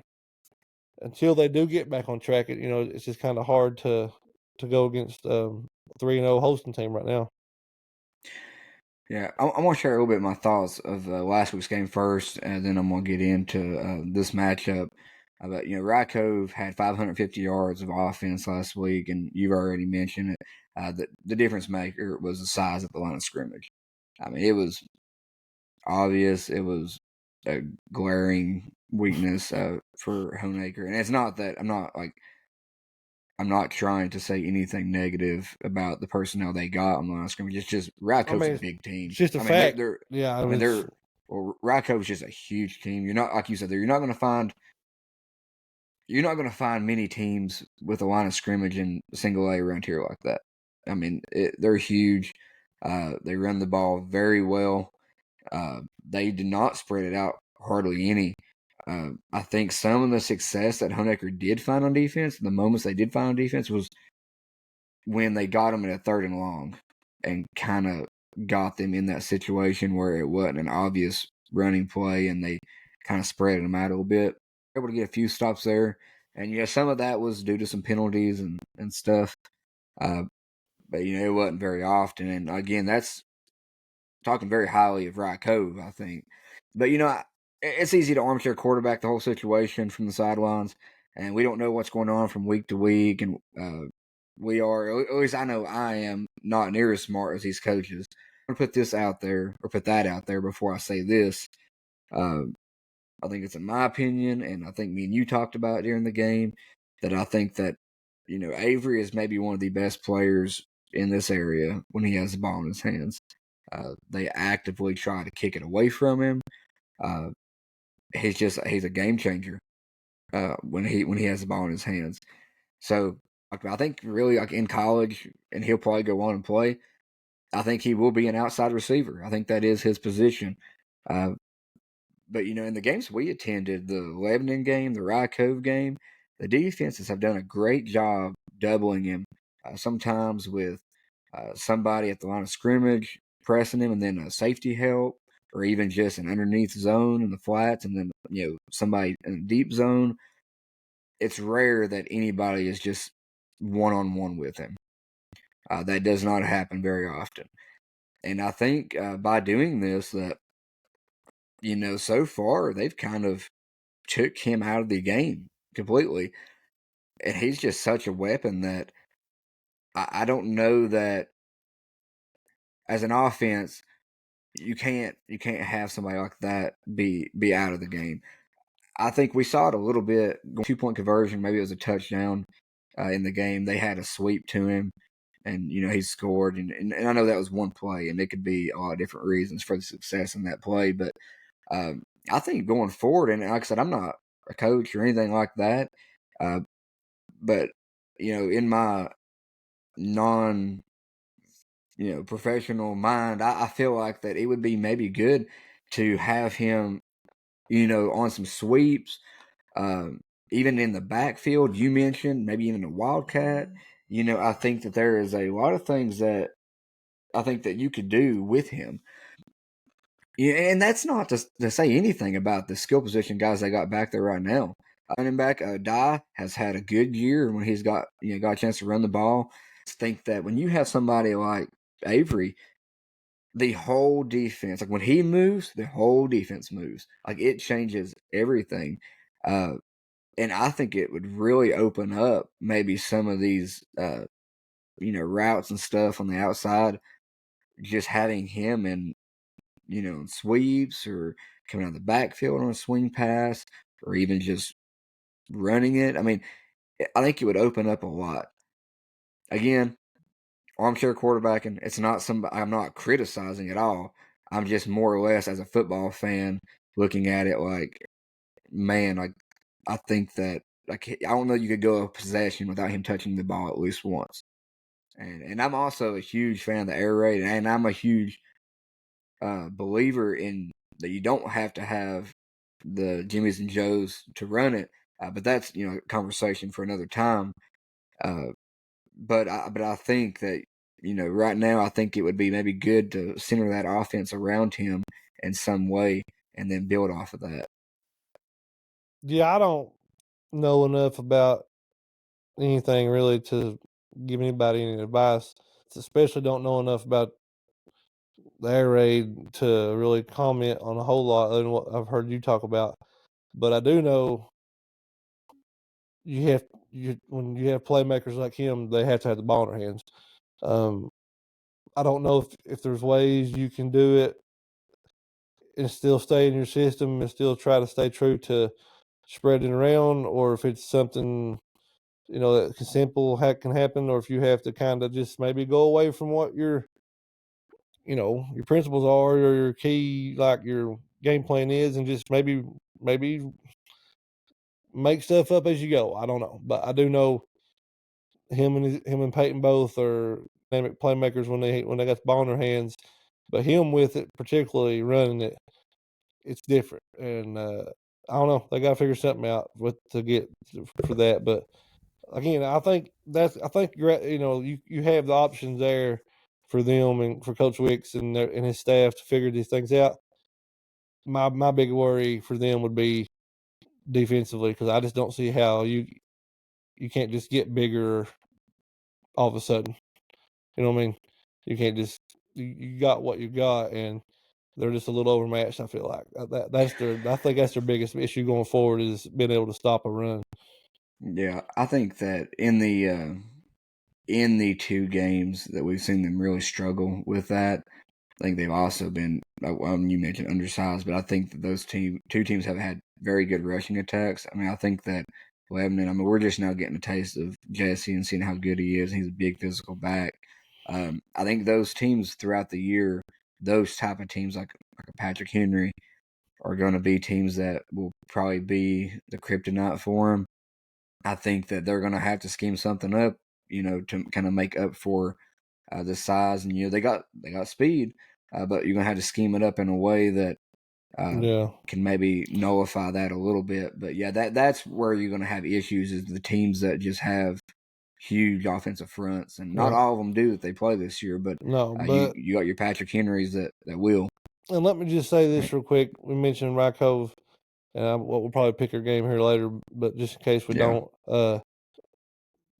Speaker 3: Until they do get back on track, it's just kind of hard to go against 3-0 Holston team right now.
Speaker 1: Yeah, I want to share a little bit of my thoughts of last week's game first, and then I'm going to get into this matchup. But Rykov had 550 yards of offense last week, and you've already mentioned it. The difference maker was the size of the line of scrimmage. I mean, it was obvious. It was a glaring weakness for Honecker, and it's not that I'm not trying to say anything negative about the personnel they got on the line of scrimmage. It's just Rakov's a big team.
Speaker 3: It's just a fact.
Speaker 1: Rakov's just a huge team. You're not, like you said, you're not going to find many teams with a line of scrimmage in single A around here like that. I mean, they're huge. They run the ball very well. They did not spread it out hardly any. I think some of the success that Honecker did find on defense, the moments they did find on defense, was when they got them in a 3rd and long and kind of got them in that situation where it wasn't an obvious running play and they kind of spread them out a little bit. Able to get a few stops there. And, some of that was due to some penalties and stuff. But, it wasn't very often. And, again, that's talking very highly of Rykov, I think. But, it's easy to armchair quarterback the whole situation from the sidelines. And we don't know what's going on from week to week. And we are, at least I know I am, not near as smart as these coaches. I'm going to put this out there, or put that out there before I say this. I think it's in my opinion, and I think me and you talked about it during the game, that I think that, Avery is maybe one of the best players in this area when he has the ball in his hands. They actively try to kick it away from him. He's a game changer when he has the ball in his hands. So I think really like in college, and he'll probably go on and play, I think he will be an outside receiver. I think that is his position. But, in the games we attended, the Lebanon game, the Rykov game, the defenses have done a great job doubling him, sometimes with somebody at the line of scrimmage pressing him and then a safety help, or even just an underneath zone in the flats and then, somebody in a deep zone. It's rare that anybody is just one-on-one with him. That does not happen very often. And I think by doing this that, so far they've kind of took him out of the game completely. And he's just such a weapon that I don't know that as an offense you can't have somebody like that be out of the game. I think we saw it a little bit. 2-point conversion, maybe it was a touchdown in the game. They had a sweep to him, and he scored. And I know that was one play, and it could be a lot of different reasons for the success in that play. But I think going forward, and like I said, I'm not a coach or anything like that, but in my non professional mind, I feel like that it would be maybe good to have him on some sweeps, even in the backfield. You mentioned maybe even a wildcat. I think that there is a lot of things that I think that you could do with him. Yeah, and that's not to say anything about the skill position guys they got back there right now. Running back Dee has had a good year when he's got got a chance to run the ball. I think that when you have somebody like Avery, the whole defense, like when he moves, the whole defense moves. Like it changes everything. And I think it would really open up maybe some of these routes and stuff on the outside. Just having him in sweeps or coming out of the backfield on a swing pass or even just running it. I mean, I think it would open up a lot. Again, armchair quarterbacking, it's not I'm not criticizing at all. I'm just more or less, as a football fan, looking at it like, man, like I think that I don't know you could go a possession without him touching the ball at least once. And I'm also a huge fan of the air raid, and I'm a huge believer in that you don't have to have the Jimmys and Joes to run it, but that's a conversation for another time. But I think that right now I think it would be maybe good to center that offense around him in some way and then build off of that.
Speaker 3: Yeah, I don't know enough about anything really to give anybody any advice. Especially don't know enough about the air raid to really comment on a whole lot other than what I've heard you talk about. But I do know when you have playmakers like him, they have to have the ball in their hands. I don't know if there's ways you can do it and still stay in your system and still try to stay true to spreading around, or if it's something that simple can happen, or if you have to kind of just maybe go away from what your principles are or your key, like your game plan is, and just maybe make stuff up as you go. I don't know, but I do know him and Peyton both are dynamic playmakers when they got the ball in their hands. But him with it, particularly running it, it's different. And I don't know. They got to figure something out to get for that. But again, I think you have the options there for them and for Coach Wicks and his staff to figure these things out. My big worry for them would be defensively, because I just don't see how you can't just get bigger all of a sudden. You know what I mean? You can't just you got what you got, and they're just a little overmatched. I feel like I think that's their biggest issue going forward, is being able to stop a run.
Speaker 1: Yeah, I think that in the two games that we've seen them really struggle with that, I think they've also been, you mentioned undersized, but I think that those two teams have had very good rushing attacks. I mean, I think that Lebanon, we're just now getting a taste of Jesse and seeing how good he is. He's a big physical back. I think those teams throughout the year, those type of teams like a Patrick Henry, are going to be teams that will probably be the kryptonite for him. I think that they're going to have to scheme something up, to kind of make up for the size, and they got speed, but you're gonna have to scheme it up in a way that can maybe nullify that a little bit. But yeah, that's where you're gonna have issues, is the teams that just have huge offensive fronts, and not all of them do that they play this year. But
Speaker 3: no,
Speaker 1: you
Speaker 3: but
Speaker 1: got your Patrick Henrys that will.
Speaker 3: And let me just say this real quick. We mentioned Rykov, and we'll probably pick her game here later, but just in case we don't,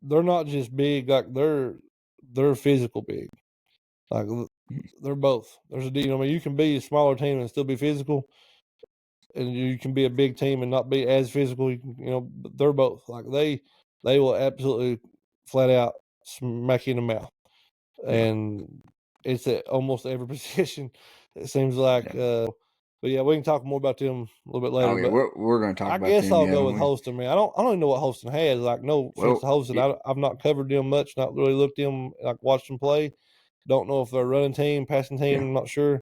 Speaker 3: they're not just big, like they're physical big. Like they're both. There's you can be a smaller team and still be physical, and you can be a big team and not be as physical. But they're both. Like they will absolutely flat out smack you in the mouth, and it's at almost every position. It seems like. But yeah, we can talk more about them a little bit later.
Speaker 1: Oh yeah,
Speaker 3: but
Speaker 1: we're going to talk
Speaker 3: I
Speaker 1: about
Speaker 3: guess
Speaker 1: them.
Speaker 3: I'll
Speaker 1: Yeah,
Speaker 3: go with Holston, man. I don't even know what Holston has. Like, no offense to Holston. I've not covered them much, not really looked them, like watched them play. Don't know if they're a running team, passing team.
Speaker 1: Yeah.
Speaker 3: I'm not sure.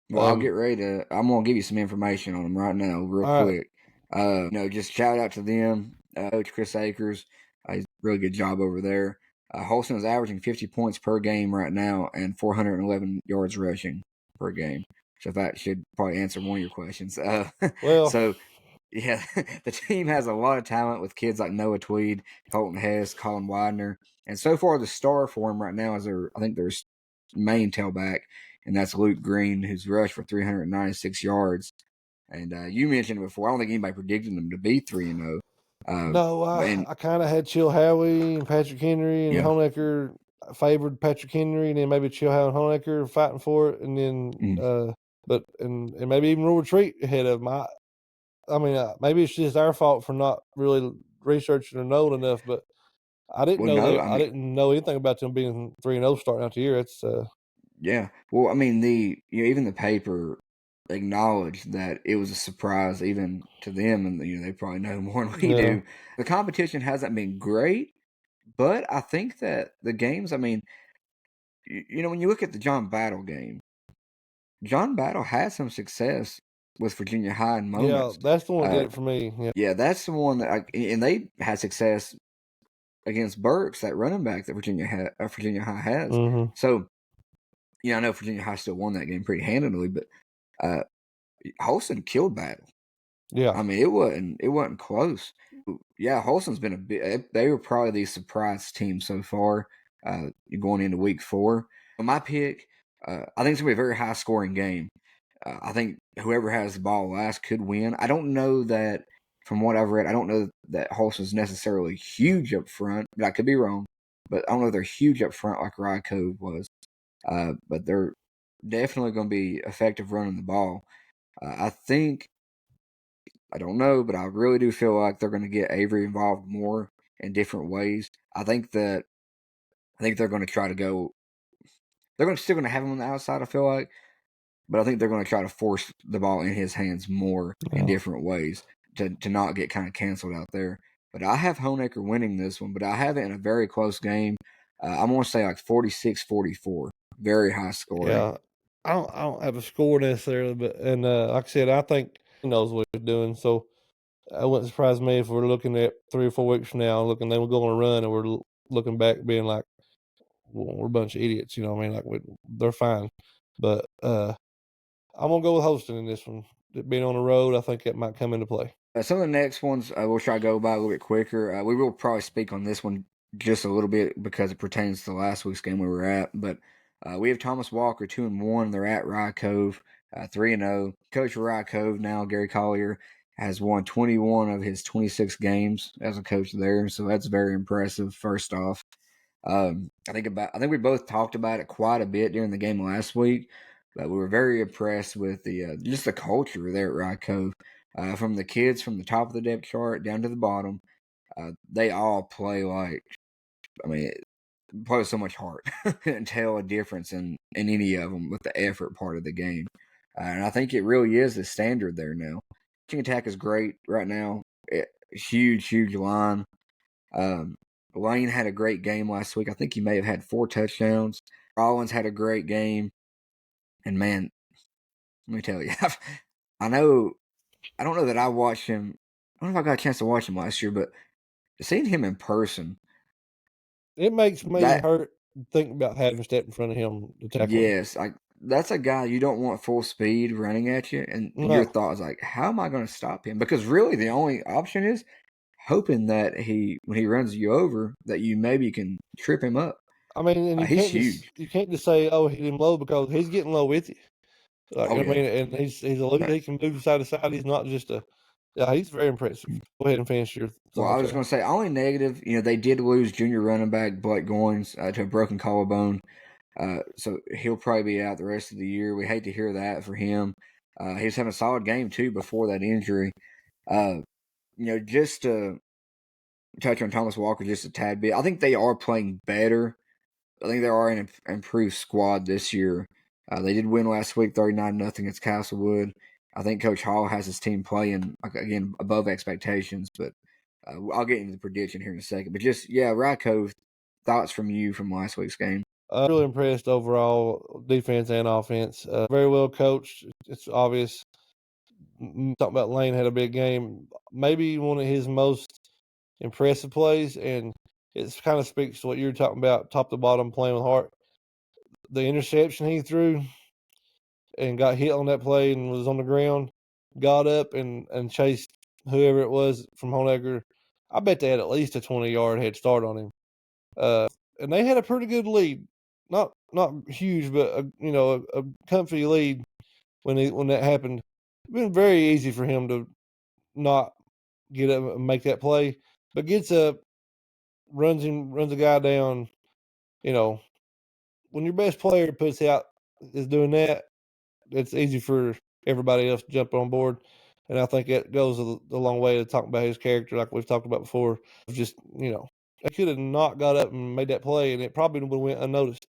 Speaker 1: Well, I'm going to give you some information on them right now, real quick. Just shout out to them. Coach Chris Akers, he's a really good job over there. Holston is averaging 50 points per game right now and 411 yards rushing per game. So that should probably answer one of your questions.
Speaker 3: Well,
Speaker 1: so yeah, the team has a lot of talent with kids like Noah Tweed, Colton Hess, Colin Widener, and so far the star for him right now is their main tailback, and that's Luke Green, who's rushed for 396 yards. And you mentioned it before. I don't think anybody predicted them to be 3-0.
Speaker 3: no, I kind of had Chill Howie and Patrick Henry and Honecker. Favored Patrick Henry, and then maybe Chill Howie and Honecker fighting for it, and then but maybe even Rule Retreat ahead of them. Maybe it's just our fault for not really researching or knowing enough, but I didn't know that. I didn't know anything about them being 3-0 starting out the year. It's
Speaker 1: yeah. Well, even the paper acknowledged that it was a surprise even to them, and they probably know more than we do. The competition hasn't been great, but I think that the games. When you look at the John Battle game, John Battle had some success with Virginia High in moments.
Speaker 3: Yeah, that's the one that did it for me.
Speaker 1: Yeah, that's the one that and they had success against Burks, that running back that Virginia High has.
Speaker 3: Mm-hmm.
Speaker 1: So, I know Virginia High still won that game pretty handily, but Holston killed Battle.
Speaker 3: Yeah,
Speaker 1: it wasn't close. Yeah, Holston's been they were probably the surprise team so far. going into week 4. My pick, I think it's going to be a very high scoring game. I think whoever has the ball last could win. I don't know that, from what I've read, I don't know that Holston's necessarily huge up front, but I could be wrong. But I don't know if they're huge up front like Rykov was. But they're definitely going to be effective running the ball. I think, I don't know, but I really do feel like they're going to get Avery involved more in different ways. I think they're going to try to go. Still going to have him on the outside, I feel like, but I think they're going to try to force the ball in his hands more in different ways to not get kind of canceled out there. But I have Honecker winning this one, but I have it in a very close game. I'm going to say like 46-44, very high scoring.
Speaker 3: Yeah, I don't have a score necessarily, but like I said, I think he knows what he's doing. So it wouldn't surprise me if we're looking at 3 or 4 weeks from now, looking they were going to run, and we're looking back being like, well, we're a bunch of idiots. You know what I mean? Like they're fine, but I'm gonna go with Holston in this one. Being on the road, I think it might come into play.
Speaker 1: Some of the next ones we'll try to go by a little bit quicker. We will probably speak on this one just a little bit because it pertains to last week's game we were at. But we have Thomas Walker 2-1. They're at Rye Cove 3-0. Coach of Rye Cove now, Gary Collier, has won 21 of his 26 games as a coach there, so that's very impressive. First off, I think we both talked about it quite a bit during the game last week, but we were very impressed with the just the culture there at Rye Cove. From the kids from the top of the depth chart down to the bottom, they all play like, I mean, play with so much heart. Couldn't tell a difference in any of them with the effort part of the game. And I think it really is the standard there now. Pitching attack is great right now. Huge line. Lane had a great game last week. I think he may have had 4 touchdowns. Rollins had a great game. And man, let me tell you, I don't know that I watched him. I don't know if I got a chance to watch him last year, but seeing him in person,
Speaker 3: it makes me hurt thinking about having stepped in front of him to tackle him.
Speaker 1: Yes, that's a guy you don't want full speed running at you, and your thought is like, how am I going to stop him? Because really, the only option is hoping that when he runs you over, that you maybe can trip him up.
Speaker 3: I mean, and
Speaker 1: he's huge.
Speaker 3: You can't just say, "Oh, hit him low," because he's getting low with you. Like, I mean, and he's a leader. Right. He can move side to side. He's not just he's very impressive. Go ahead and finish your thought.
Speaker 1: Well, I was going to say, only negative, they did lose junior running back Blake Goins to a broken collarbone. So he'll probably be out the rest of the year. We hate to hear that for him. He was having a solid game, too, before that injury. Just to touch on Thomas Walker just a tad bit, I think they are playing better. I think they are an improved squad this year. They did win last week 39-0 against Castlewood. I think Coach Hall has his team playing, again, above expectations, but I'll get into the prediction here in a second. But just, Rye Cove, thoughts from you from last week's game?
Speaker 3: Really impressed overall, defense and offense. Very well coached. It's obvious. Talking about Lane had a big game. Maybe one of his most impressive plays, and it kind of speaks to what you're talking about, top to bottom, playing with heart. The interception he threw and got hit on that play and was on the ground, got up and chased whoever it was from Honecker. I bet they had at least a 20-yard head start on him. And they had a pretty good lead. Not huge, but a comfy lead when that happened. It's been very easy for him to not get up and make that play, but gets up, runs a guy down. When your best player is doing that, it's easy for everybody else to jump on board. And I think it goes a long way to talk about his character, like we've talked about before. Just, he could have not got up and made that play, and it probably would have went unnoticed.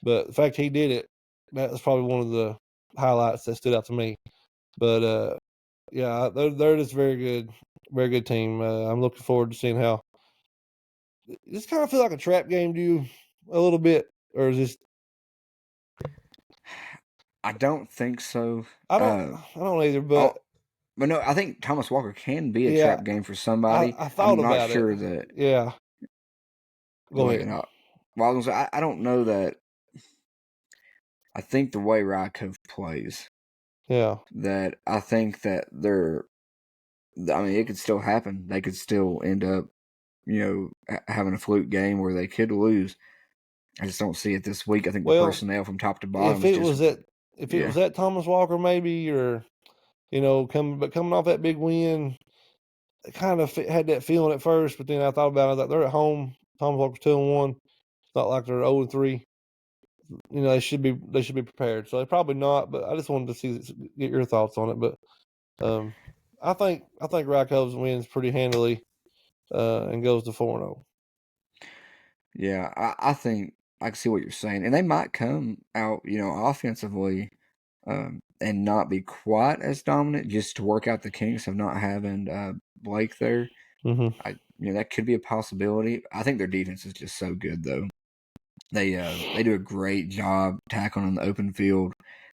Speaker 3: But the fact he did it, that was probably one of the highlights that stood out to me. But, they're just very good team. I'm looking forward to seeing how. Does this kind of feel like a trap game to you a little bit, or is this?
Speaker 1: I don't think so.
Speaker 3: I don't either, but
Speaker 1: no, I think Thomas Walker can be a trap game for somebody.
Speaker 3: I thought
Speaker 1: I'm not
Speaker 3: about
Speaker 1: sure
Speaker 3: it.
Speaker 1: that.
Speaker 3: Yeah. Go ahead.
Speaker 1: Well, I don't know that. I think the way Rye Cove plays.
Speaker 3: Yeah.
Speaker 1: That I think that it could still happen. They could still end up, having a fluke game where they could lose. I just don't see it this week. I think the
Speaker 3: Well,
Speaker 1: personnel from top to bottom
Speaker 3: if
Speaker 1: is
Speaker 3: it
Speaker 1: just
Speaker 3: was at
Speaker 1: yeah.
Speaker 3: Thomas Walker maybe, or coming off that big win, I kind of had that feeling at first, but then I thought about it. Like, they're at home. Thomas Walker's 2-1. It's not like they're 0-3. They should be prepared. So they probably not. But I just wanted to get your thoughts on it. But I think Rakovs wins pretty handily and goes to 4-0.
Speaker 1: Yeah, I think I can see what you're saying, and they might come out, offensively, and not be quite as dominant, just to work out the kinks of not having Blake there.
Speaker 3: Mm-hmm.
Speaker 1: That could be a possibility. I think their defense is just so good, though. They do a great job tackling on the open field,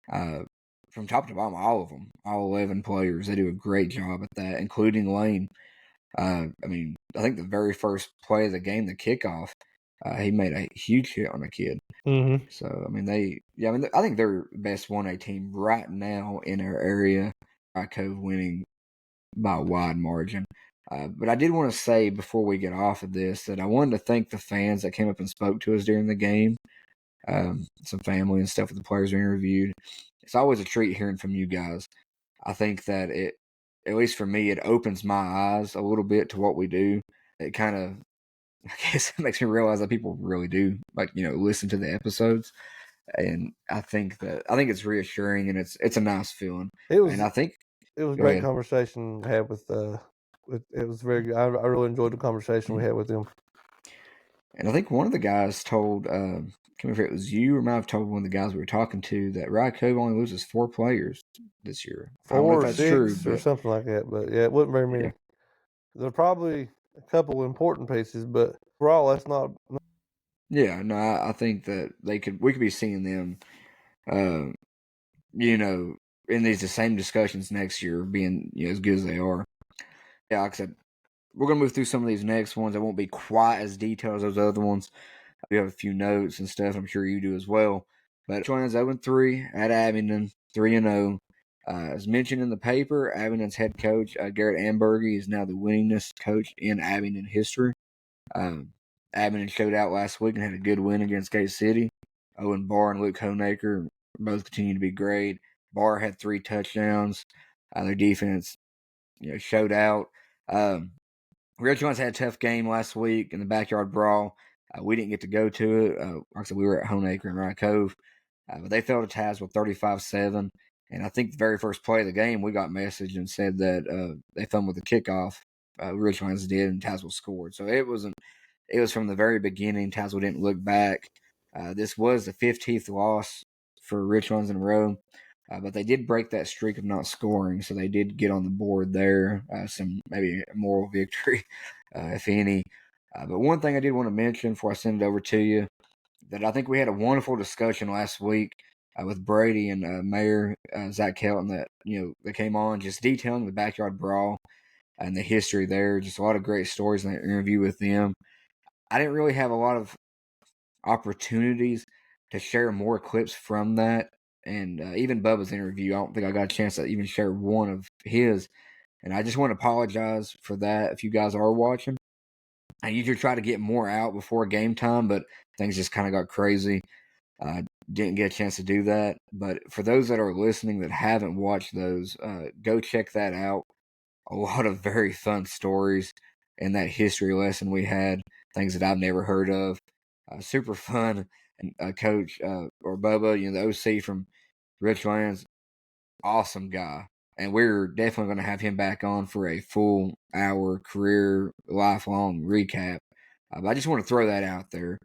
Speaker 1: from top to bottom. All of them, all 11 players, they do a great job at that, including Lane. I think the very first play of the game, the kickoff, he made a huge hit on a kid.
Speaker 3: Mm-hmm.
Speaker 1: So I think they're the best 1A team right now in our area. Cove winning by a wide margin. But I did want to say before we get off of this that I wanted to thank the fans that came up and spoke to us during the game. Some family and stuff with the players we interviewed. It's always a treat hearing from you guys. I think that at least for me, it opens my eyes a little bit to what we do. It kind of, I guess, it makes me realize that people really do listen to the episodes, and I think it's reassuring and it's a nice feeling.
Speaker 3: It was
Speaker 1: And I think
Speaker 3: it was a
Speaker 1: go
Speaker 3: great
Speaker 1: ahead.
Speaker 3: conversation we had with it was very good. I really enjoyed the conversation we had with them.
Speaker 1: And I think one of the guys told, I can't remember if it was you or might have told one of the guys we were talking to that Rye Cove only loses 4 players this year. I don't know
Speaker 3: 4
Speaker 1: if
Speaker 3: or
Speaker 1: that's
Speaker 3: 6
Speaker 1: true,
Speaker 3: or
Speaker 1: but
Speaker 3: something like that. But yeah, it wasn't very many.
Speaker 1: yeah.
Speaker 3: There are probably a couple important pieces, but overall, that's not.
Speaker 1: Yeah, no, I think that we could be seeing them, uh, in these the same discussions next year, being as good as they are. Yeah, like I said, we're gonna move through some of these next ones. I won't be quite as detailed as those other ones. We have a few notes and stuff. I'm sure you do as well. But Richland's 0-3 at Abingdon, 3-0. As mentioned in the paper, Abingdon's head coach Garrett Ambergy is now the winningest coach in Abingdon history. Abingdon showed out last week and had a good win against Gate City. Owen Barr and Luke Honaker both continue to be great. Barr had 3 touchdowns. Their defense, showed out. Richlands had a tough game last week in the backyard brawl. We didn't get to go to it. Like I said, we were at Honaker and Rye Cove. But they fell to Tazewell 35-7. And I think the very first play of the game, we got message and said that they fumbled the kickoff. Richlands did, and Tazewell scored. So it was from the very beginning. Tazewell didn't look back. This was the 15th loss for Richlands in a row. But they did break that streak of not scoring, so they did get on the board there. Some maybe a moral victory, if any. But one thing I did want to mention before I send it over to you, that I think we had a wonderful discussion last week with Brady and Mayor Zach Kelton that they came on just detailing the backyard brawl and the history there. Just a lot of great stories in that interview with them. I didn't really have a lot of opportunities to share more clips from that. And even Bubba's interview, I don't think I got a chance to even share one of his. And I just want to apologize for that if you guys are watching. I usually try to get more out before game time, but things just kind of got crazy. Didn't get a chance to do that. But for those that are listening that haven't watched those, go check that out. A lot of very fun stories in that history lesson we had, things that I've never heard of. Super fun. And Coach or Bubba, the OC from Richlands, awesome guy. And we're definitely going to have him back on for a full hour career, lifelong recap. But I just want to throw that out there.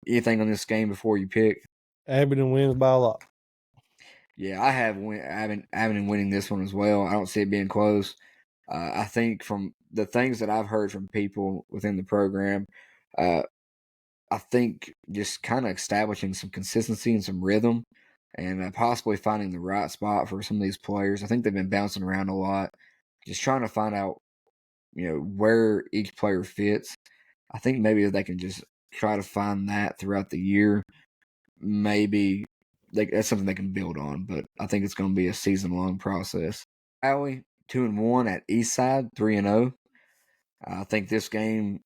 Speaker 1: Anything on this game before you pick?
Speaker 3: Abingdon wins by a lot.
Speaker 1: Yeah, I have Abingdon winning this one as well. I don't see it being close. I think from the things that I've heard from people within the program, I think just kind of establishing some consistency and some rhythm and possibly finding the right spot for some of these players. I think they've been bouncing around a lot, just trying to find out, where each player fits. I think maybe if they can just try to find that throughout the year, maybe that's something they can build on. But I think it's going to be a season-long process. Alley 2-1 at Eastside 3-0. I think this game,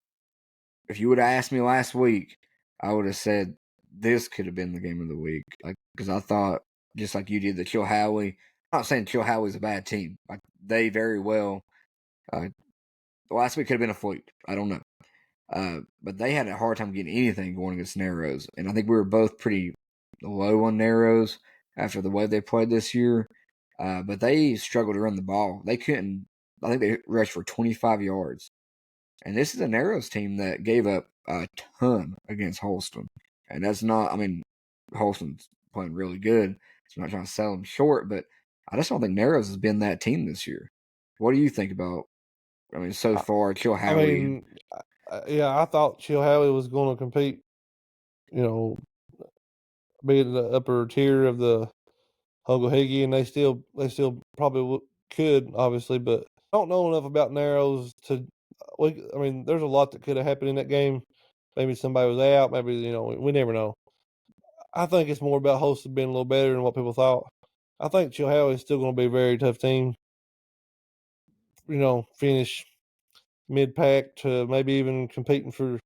Speaker 1: if you would have asked me last week, I would have said this could have been the game of the week. Like, because I thought, just like you did, that Chilhowie. I'm not saying Chilhowie's a bad team. Like, they very well. Last week could have been a fluke. I don't know. But they had a hard time getting anything going against Narrows. And I think we were both pretty low on Narrows after the way they played this year. But they struggled to run the ball. They couldn't. I think they rushed for 25 yards. And this is a Narrows team that gave up a ton against Holston. And that's not, I mean, Holston's playing really good. So I'm not trying to sell them short, but I just don't think Narrows has been that team this year. What do you think about, I mean, so far, Chilhowie?
Speaker 3: I thought Chilhowie was going to compete, be in the upper tier of the Hogohigi, and they still probably could, obviously, but I don't know enough about Narrows to. There's a lot that could have happened in that game. Maybe somebody was out. Maybe we never know. I think it's more about Holston being a little better than what people thought. I think Chilhowie is still going to be a very tough team. Finish mid-pack to maybe even competing for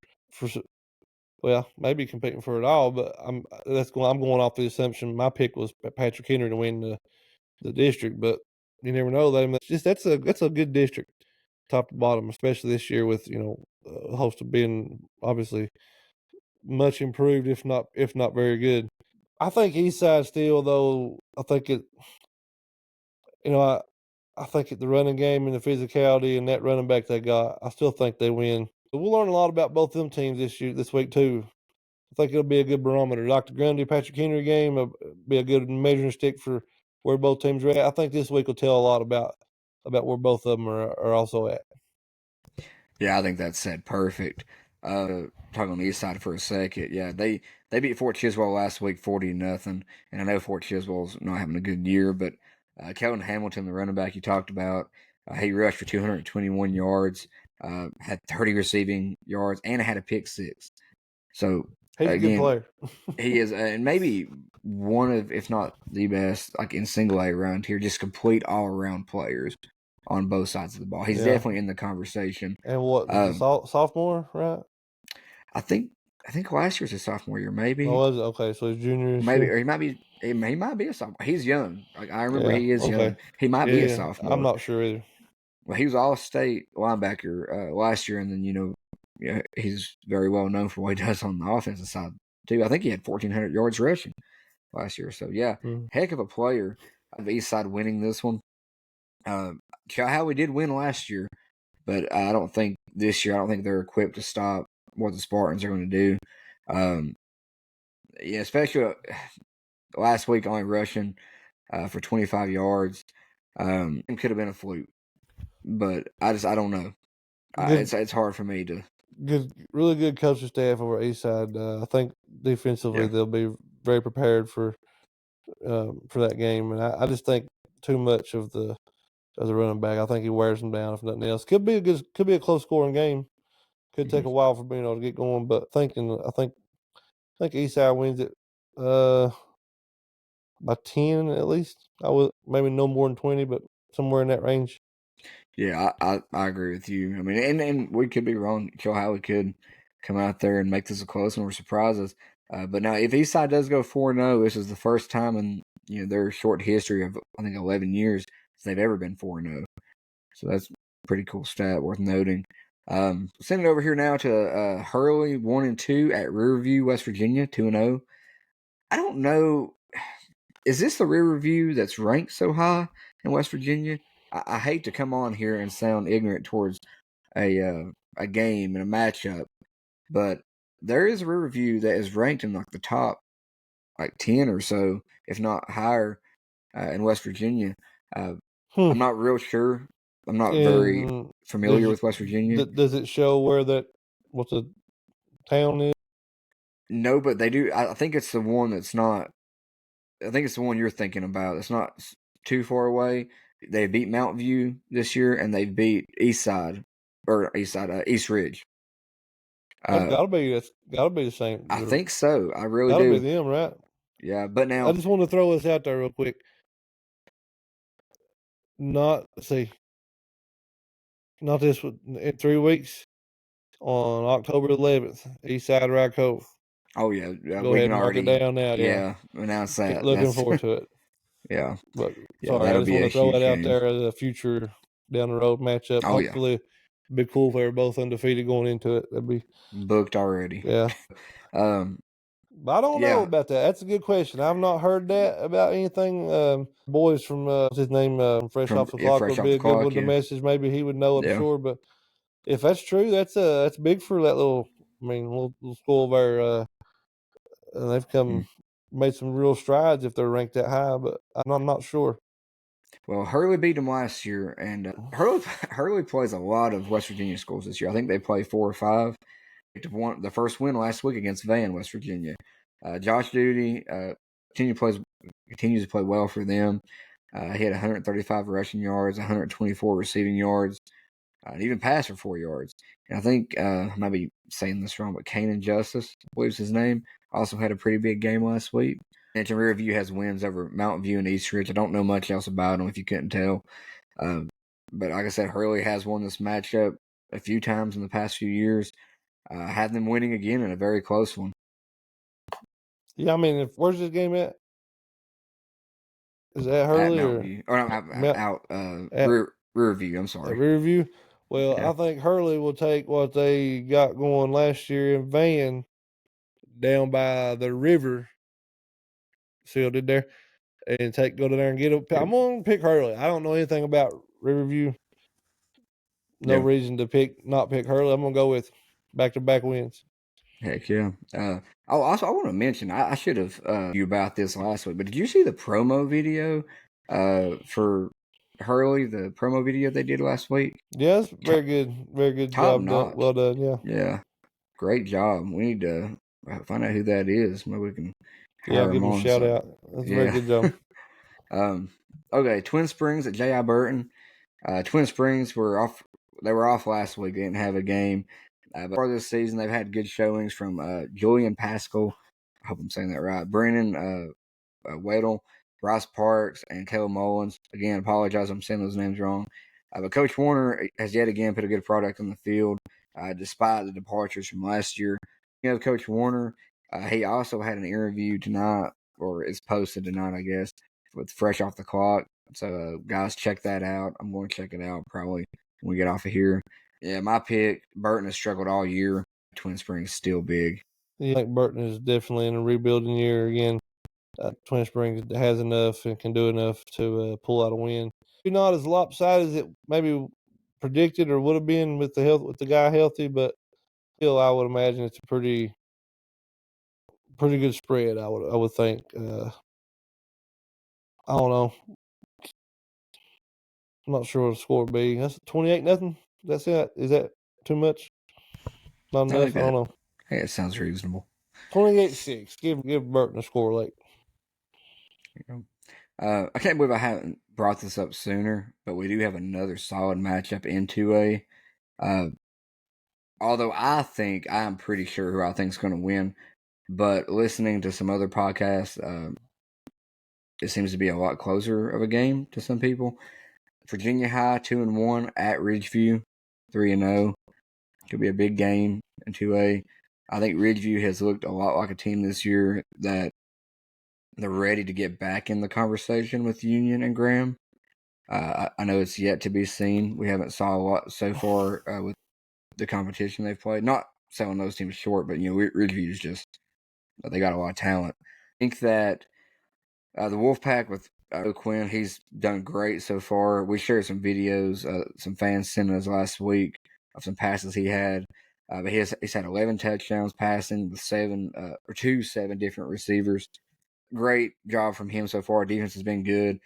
Speaker 3: maybe competing for it all. But I'm going off the assumption my pick was Patrick Henry to win the district, but you never know. That's a good district, top to bottom, especially this year with Holston being obviously much improved, if not very good. I think Eastside still, though. I think it. I think the running game and the physicality and that running back they got, I still think they win. But we'll learn a lot about both them teams this week too. I think it'll be a good barometer. Dr. Grundy, Patrick Henry game will be a good measuring stick for where both teams are at. I think this week will tell a lot about where both of them are also at.
Speaker 1: Yeah, I think that's said perfect. Talking on the east side for a second, yeah, they beat Fort Chiswell last week 40-0, and I know Fort Chiswell's not having a good year, but Kelton Hamilton, the running back you talked about, he rushed for 221 yards, had 30 receiving yards, and had a pick six. So
Speaker 3: he's a good player.
Speaker 1: He is, and maybe one of, if not the best, like in single A around here, just complete all around players on both sides of the ball. He's definitely in the conversation.
Speaker 3: And what sophomore, right?
Speaker 1: I think last year's his sophomore year, maybe.
Speaker 3: Oh, was it? Okay, so he's junior.
Speaker 1: Maybe, or he might be. He might be a sophomore. He's young. Like I remember, he is young. He might be a sophomore.
Speaker 3: I'm not sure either.
Speaker 1: Well, he was all-state linebacker last year, and then he's very well known for what he does on the offensive side too. I think he had 1,400 yards rushing last year. So yeah, heck of a player. Of East Side winning this one. Chilhowie did win last year, but I don't think this year. I don't think they're equipped to stop what the Spartans are going to do. Especially last week, only rushing for 25 yards. It could have been a fluke, but I don't know. It's hard for me to.
Speaker 3: Really good coaching staff over at East Side. I think defensively they'll be very prepared for that game, and I just think too much of the running back. I think he wears them down if nothing else. Could be a close scoring game. Could take a while for to get going, but I think Eastside wins it by 10 at least. I would maybe no more than 20, but somewhere in that range.
Speaker 1: Yeah, I agree with you. I mean, and we could be wrong. Chilhowie could come out there and make this a close one or surprise us. But now, if Eastside does go 4-0, this is the first time in their short history of I think 11 years they've ever been 4-0. So that's a pretty cool stat worth noting. Send it over here now to Hurley 1-2 at Riverview, West Virginia 2-0. I don't know. Is this the Riverview that's ranked so high in West Virginia? I hate to come on here and sound ignorant towards a game and a matchup, but there is a Riverview that is ranked in like the top 10 or so, if not higher, in West Virginia. I'm not real sure. I'm not very familiar with West Virginia.
Speaker 3: Does it show where what the town is?
Speaker 1: No, but they do. I think it's the one that's not. I think it's the one you're thinking about. It's not too far away. They beat Mount View this year, and they beat East Ridge.
Speaker 3: That's gotta be the same.
Speaker 1: I think so. I really
Speaker 3: do.
Speaker 1: Gotta
Speaker 3: be them, right?
Speaker 1: Yeah, but now
Speaker 3: I just want to throw this out there real quick. Not this in 3 weeks on October 11th, East Side Rye Cove.
Speaker 1: Oh yeah,
Speaker 3: Go
Speaker 1: we
Speaker 3: ahead
Speaker 1: can
Speaker 3: and mark it
Speaker 1: already
Speaker 3: down now. Yeah,
Speaker 1: announce that.
Speaker 3: looking
Speaker 1: That's
Speaker 3: forward to it.
Speaker 1: yeah,
Speaker 3: But
Speaker 1: yeah.
Speaker 3: sorry, I
Speaker 1: That'll
Speaker 3: just
Speaker 1: be
Speaker 3: want
Speaker 1: a
Speaker 3: to throw
Speaker 1: huge
Speaker 3: it out
Speaker 1: game.
Speaker 3: there as a future down the road matchup.
Speaker 1: Oh yeah,
Speaker 3: Hopefully, it'd be cool if they were both undefeated going into it. That'd be
Speaker 1: booked already.
Speaker 3: yeah.
Speaker 1: Um,
Speaker 3: But I don't know
Speaker 1: yeah,
Speaker 3: about that. That's a good question. I've not heard that about anything. Boys from what's his name Fresh Off the Clock
Speaker 1: fresh
Speaker 3: would
Speaker 1: off
Speaker 3: be
Speaker 1: the
Speaker 3: a good
Speaker 1: clock.
Speaker 3: one to
Speaker 1: Yeah,
Speaker 3: message. Maybe he would know, I'm
Speaker 1: yeah.
Speaker 3: sure. But if that's true, that's big for that little. I mean, little school there. And they've
Speaker 1: Mm.
Speaker 3: made some real strides if they're ranked that high. But I'm not sure.
Speaker 1: Well, Hurley beat them last year, and Hurley plays a lot of West Virginia schools this year. I think they play 4 or 5. The first win last week against Van, West Virginia. Josh Duty continues to play well for them. He had 135 rushing yards, 124 receiving yards, and even passed for 4 yards. And I think I might be saying this wrong, but Kanan Justice, I believe is his name, also had a pretty big game last week. And Rear View has wins over Mountain View and East Ridge. I don't know much else about them if you couldn't tell. But like I said, Hurley has won this matchup a few times in the past few years. Had them winning again in a very close one.
Speaker 3: Yeah, I mean, where's this game at? Is that
Speaker 1: At
Speaker 3: Hurley
Speaker 1: Mountain
Speaker 3: or
Speaker 1: View. Or out
Speaker 3: at
Speaker 1: Rear View, I'm sorry.
Speaker 3: Rear View? Well,
Speaker 1: Yeah.
Speaker 3: I think Hurley will take what they got going last year in Van down by the river, sealed it there, and go to there and get a. I'm gonna pick Hurley. I don't know anything about Riverview. No
Speaker 1: Yeah.
Speaker 3: reason to not pick Hurley. I'm gonna go with back-to-back wins.
Speaker 1: Heck yeah. Also, I want to mention, I should have you about this last week, but did you see the promo video for Hurley, the promo video they did last week?
Speaker 3: Yes, very good
Speaker 1: Top
Speaker 3: job done.
Speaker 1: notch.
Speaker 3: Well done. Yeah.
Speaker 1: Yeah. Great job. We need to find out who that is. Maybe we can
Speaker 3: Yeah,
Speaker 1: hire
Speaker 3: give
Speaker 1: him
Speaker 3: him a
Speaker 1: on.
Speaker 3: shout
Speaker 1: So,
Speaker 3: out. That's a very
Speaker 1: yeah.
Speaker 3: good job.
Speaker 1: Okay, Twin Springs at J.I. Burton. Twin Springs were off. They were off last week. They didn't have a game. But for this season, they've had good showings from Julian Pascal. I hope I'm saying that right. Brennan Weddle, Bryce Parks, and Caleb Mullins. Again, apologize if I'm saying those names wrong. But Coach Warner has yet again put a good product on the field, despite the departures from last year. Coach Warner, he also had an interview tonight, or it's posted tonight, I guess, with Fresh Off the Clock. So, guys, check that out. I'm going to check it out probably when we get off of here. Yeah, my pick, Burton has struggled all year. Twin Springs still big.
Speaker 3: Yeah, I think Burton is definitely in a rebuilding year again. Twin Springs has enough and can do enough to pull out a win. Maybe not as lopsided as it maybe predicted or would have been with the guy healthy, but still, I would imagine it's a pretty good spread. I would think. I don't know. I'm not sure what the score would be. That's 28-0. That's it. Is that too much? Not
Speaker 1: I think
Speaker 3: enough. I don't know.
Speaker 1: hey, it sounds reasonable.
Speaker 3: 28-6. Give Burton a score late.
Speaker 1: I can't believe I haven't brought this up sooner, but we do have another solid matchup in 2A. Although I'm pretty sure who I think is going to win, but listening to some other podcasts, it seems to be a lot closer of a game to some people. Virginia High 2-1 at Ridgeview 3-0. Could be a big game in 2A. I think Ridgeview has looked a lot like a team this year that they're ready to get back in the conversation with Union and Graham. I know it's yet to be seen. We haven't saw a lot so far with the competition they've played. Not selling those teams short, but Ridgeview is just they got a lot of talent. I think that the Wolfpack with Quinn, he's done great so far. We shared some videos, some fans sent us last week of some passes he had. But he's had 11 touchdowns passing with 7 different receivers. Great job from him so far. Defense has been good.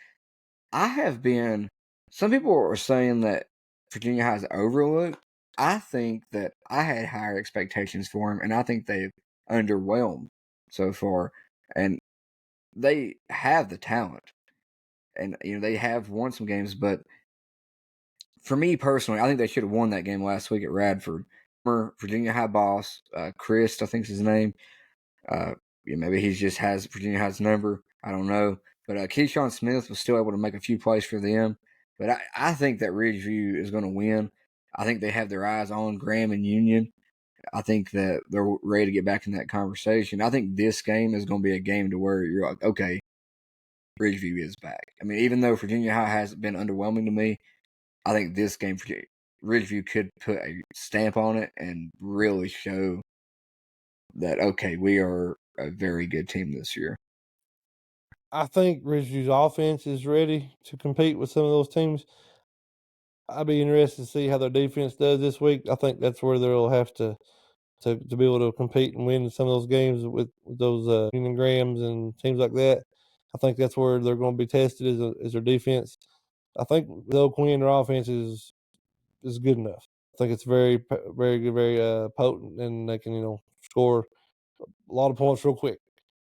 Speaker 1: Some people are saying that Virginia High is overlooked. I think that I had higher expectations for him, and I think they've underwhelmed so far. And they have the talent, and they have won some games. But for me personally, I think they should have won that game last week at Radford. Virginia High boss, Chris, I think is his name. Maybe he just has Virginia High's number. I don't know. But Keyshawn Smith was still able to make a few plays for them. But I think that Ridgeview is going to win. I think they have their eyes on Graham and Union. I think that they're ready to get back in that conversation. I think this game is going to be a game to where you're like, okay, Ridgeview is back. I mean, even though Virginia High has been underwhelming to me, I think this game, Ridgeview could put a stamp on it and really show that, okay, we are a very good team this year.
Speaker 3: I think Ridgeview's offense is ready to compete with some of those teams. I'd be interested to see how their defense does this week. I think that's where they'll have to be able to compete and win some of those games with those Union Grahams and teams like that. I think that's where they're going to be tested is their defense. I think though Quinn, their offense is good enough. I think it's very very good, very potent, and they can score a lot of points real quick.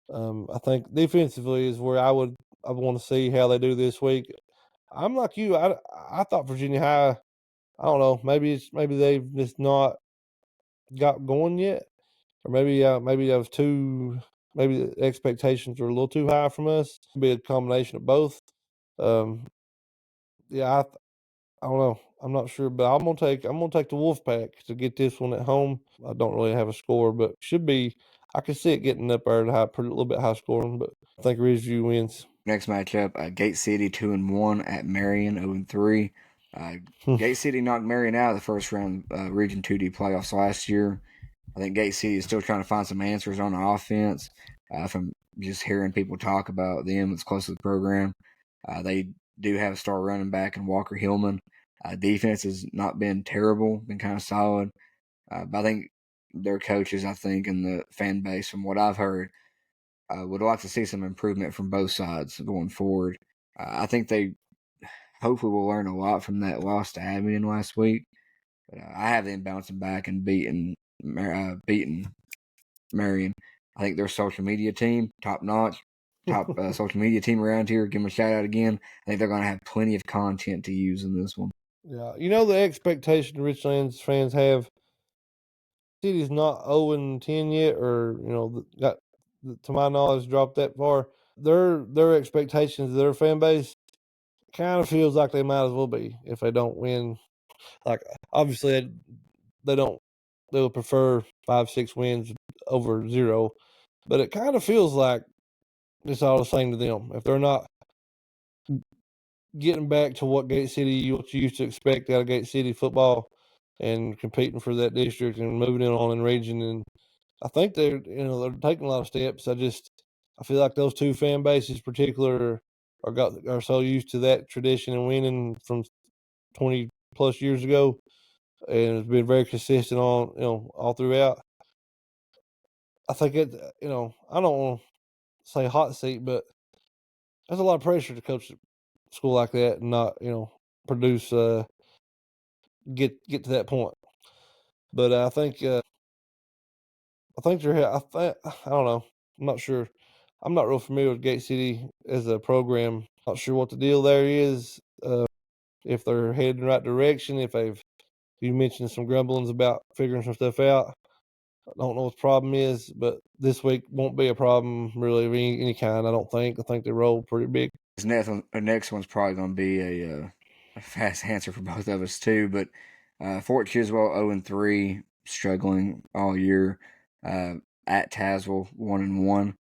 Speaker 3: I think defensively is where I want to see how they do this week. I'm like you. I thought Virginia High. I don't know. Maybe they've just not got going yet, or maybe I was too. Maybe the expectations are a little too high from us. It'll be a combination of both. Yeah, I don't know. I'm not sure, but I'm gonna take the Wolfpack to get this one at home. I don't really have a score, but should be. I can see it getting up there a little bit high scoring, but I think Ridgeview wins.
Speaker 1: Next matchup, Gate City 2-1 at Marion 0-3. Gate City knocked Marion out of the first round Region 2D playoffs last year. I think Gate City is still trying to find some answers on the offense. From just hearing people talk about them, it's close to the program. They do have a star running back in Walker Hillman. Defense has not been terrible, been kind of solid. But I think their coaches, and the fan base, from what I've heard, would like to see some improvement from both sides going forward. I think they hopefully will learn a lot from that loss to Abilene last week. But I have them bouncing back and beating Marion. I think their social media team, top notch, top social media team around here. Give them a shout out again. I think they're going to have plenty of content to use in this one.
Speaker 3: Yeah, the expectation Richlands fans have. City's not 0-10 yet, or got to my knowledge dropped that far. Their expectations of their fan base kind of feels like they might as well be if they don't win. Like obviously they don't. They would prefer 5-6 wins over 0, but it kind of feels like it's all the same to them. If they're not getting back to what you used to expect out of Gate City football and competing for that district and moving it on in region, and I think they're taking a lot of steps. I feel like those two fan bases, particular, are so used to that tradition and winning from 20 plus years ago, and it's been very consistent on all throughout. I think I don't want to say hot seat, but there's a lot of pressure to coach a school like that and not produce get to that point. But I think they're I don't know. I'm not sure. I'm not real familiar with Gate City as a program. Not sure what the deal there is. If they're heading in the right direction. You mentioned some grumblings about figuring some stuff out. I don't know what the problem is, but this week won't be a problem really of any kind. I don't think. I think they roll pretty big.
Speaker 1: This next one's probably going to be a fast answer for both of us too. But Fort Chiswell 0-3, struggling all year. At Tazewell 1-1.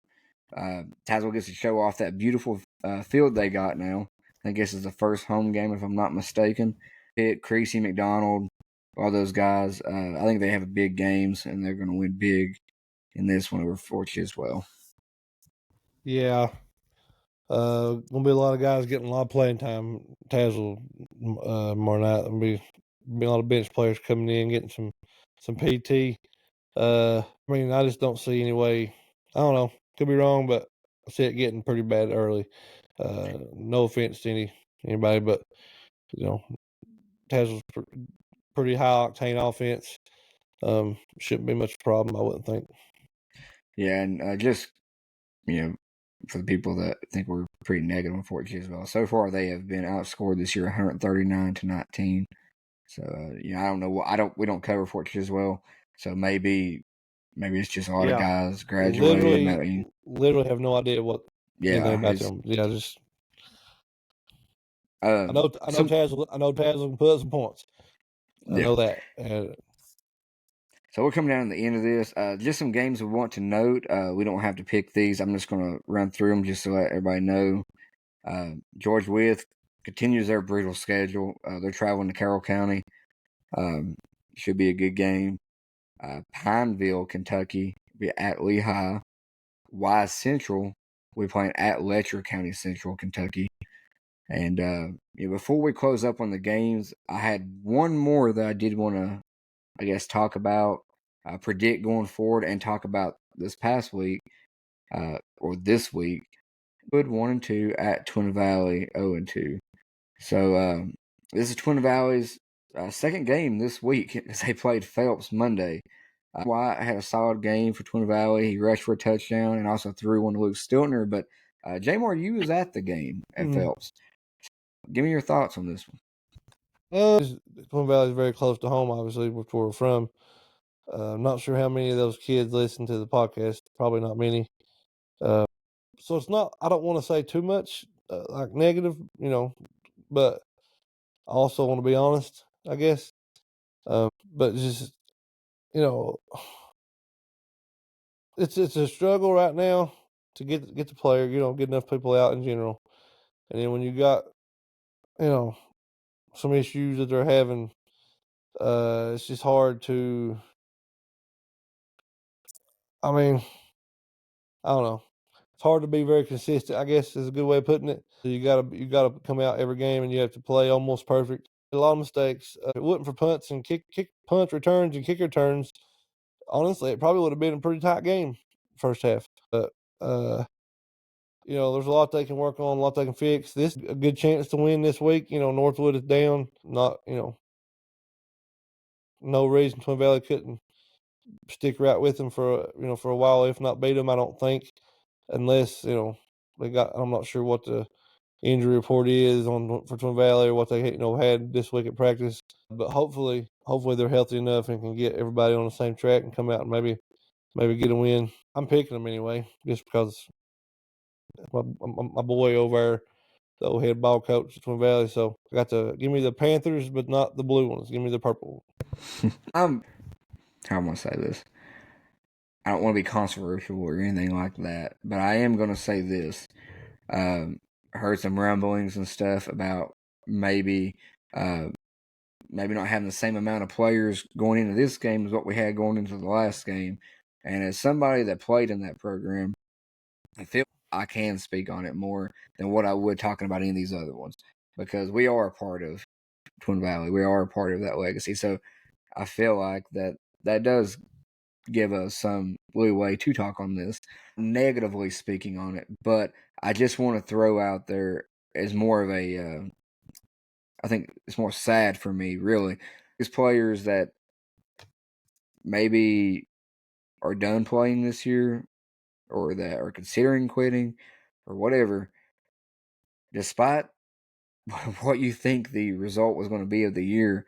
Speaker 1: Tazewell gets to show off that beautiful field they got now. I think this is the first home game, if I'm not mistaken. Pitt, Creasy, McDonald, all those guys. I think they have big games, and they're going to win big in this one over Fort Chiswell.
Speaker 3: Yeah. Gonna be a lot of guys getting a lot of playing time. Tazewell tomorrow night. There'll be a lot of bench players coming in, getting some PT. I mean, I just don't see any way. I don't know. Could be wrong, but I see it getting pretty bad early. No offense to anybody, but Tazewell's pretty high octane offense. Shouldn't be much of a problem, I wouldn't think.
Speaker 1: Yeah, and just for the people that think we're pretty negative on Fort Chiswell, so far they have been outscored this year 139-19. So I don't know we don't cover Fort Chiswell, so maybe it's just a lot of guys graduating.
Speaker 3: Literally have no idea what anything about them. Yeah, just I know Tazewell can put some points. I know that.
Speaker 1: So we're coming down to the end of this. Just some games we want to note. We don't have to pick these. I'm just going to run through them just to let everybody know. George Wythe continues their brutal schedule. They're traveling to Carroll County. Should be a good game. Pineville, Kentucky, be at Lehigh. Wise Central, we're playing at Letcher County Central, Kentucky. And before we close up on the games, I had one more that I did want to, I guess, talk about, predict going forward, and talk about this past week, or this week. Good 1-2 at Twin Valley, 0-2. So this is Twin Valley's second game this week as they played Phelps Monday. White had a solid game for Twin Valley. He rushed for a touchdown and also threw one to Luke Stiltner. But Jamar, you was at the game at Phelps. Give me your thoughts on this one.
Speaker 3: Twin Valley is very close to home, obviously, where we're from. I'm not sure how many of those kids listen to the podcast. Probably not many. So it's not. I don't want to say too much like negative, but I also want to be honest, I guess. But just it's a struggle right now to get the player, get enough people out in general. And then when you got some issues that they're having, it's just hard to. I mean, I don't know. It's hard to be very consistent, I guess is a good way of putting it. So you gotta come out every game and you have to play almost perfect. A lot of mistakes. If it wasn't for punts and kick punt returns and kick returns, honestly, it probably would have been a pretty tight game first half. But there's a lot they can work on, a lot they can fix. This is a good chance to win this week. Northwood is down. Not no reason Twin Valley couldn't stick right with them for a while, if not beat them. I don't think, unless they got. I'm not sure what the injury report is for Twin Valley or what they had this week at practice. But hopefully they're healthy enough and can get everybody on the same track and come out and maybe get a win. I'm picking them anyway, just because my boy over there, the old head ball coach at Twin Valley. So I got to give me the Panthers, but not the blue ones. Give me the purple ones.
Speaker 1: How am I going to say this? I don't want to be controversial or anything like that, but I am going to say this. I heard some rumblings and stuff about maybe not having the same amount of players going into this game as what we had going into the last game. And as somebody that played in that program, I feel I can speak on it more than what I would talking about any of these other ones, because we are a part of Twin Valley. We are a part of that legacy. So I feel like that does give us some leeway to talk on this, negatively speaking on it. But I just want to throw out there as more of a, I think it's more sad for me, really. These players that maybe are done playing this year or that are considering quitting or whatever, despite what you think the result was going to be of the year,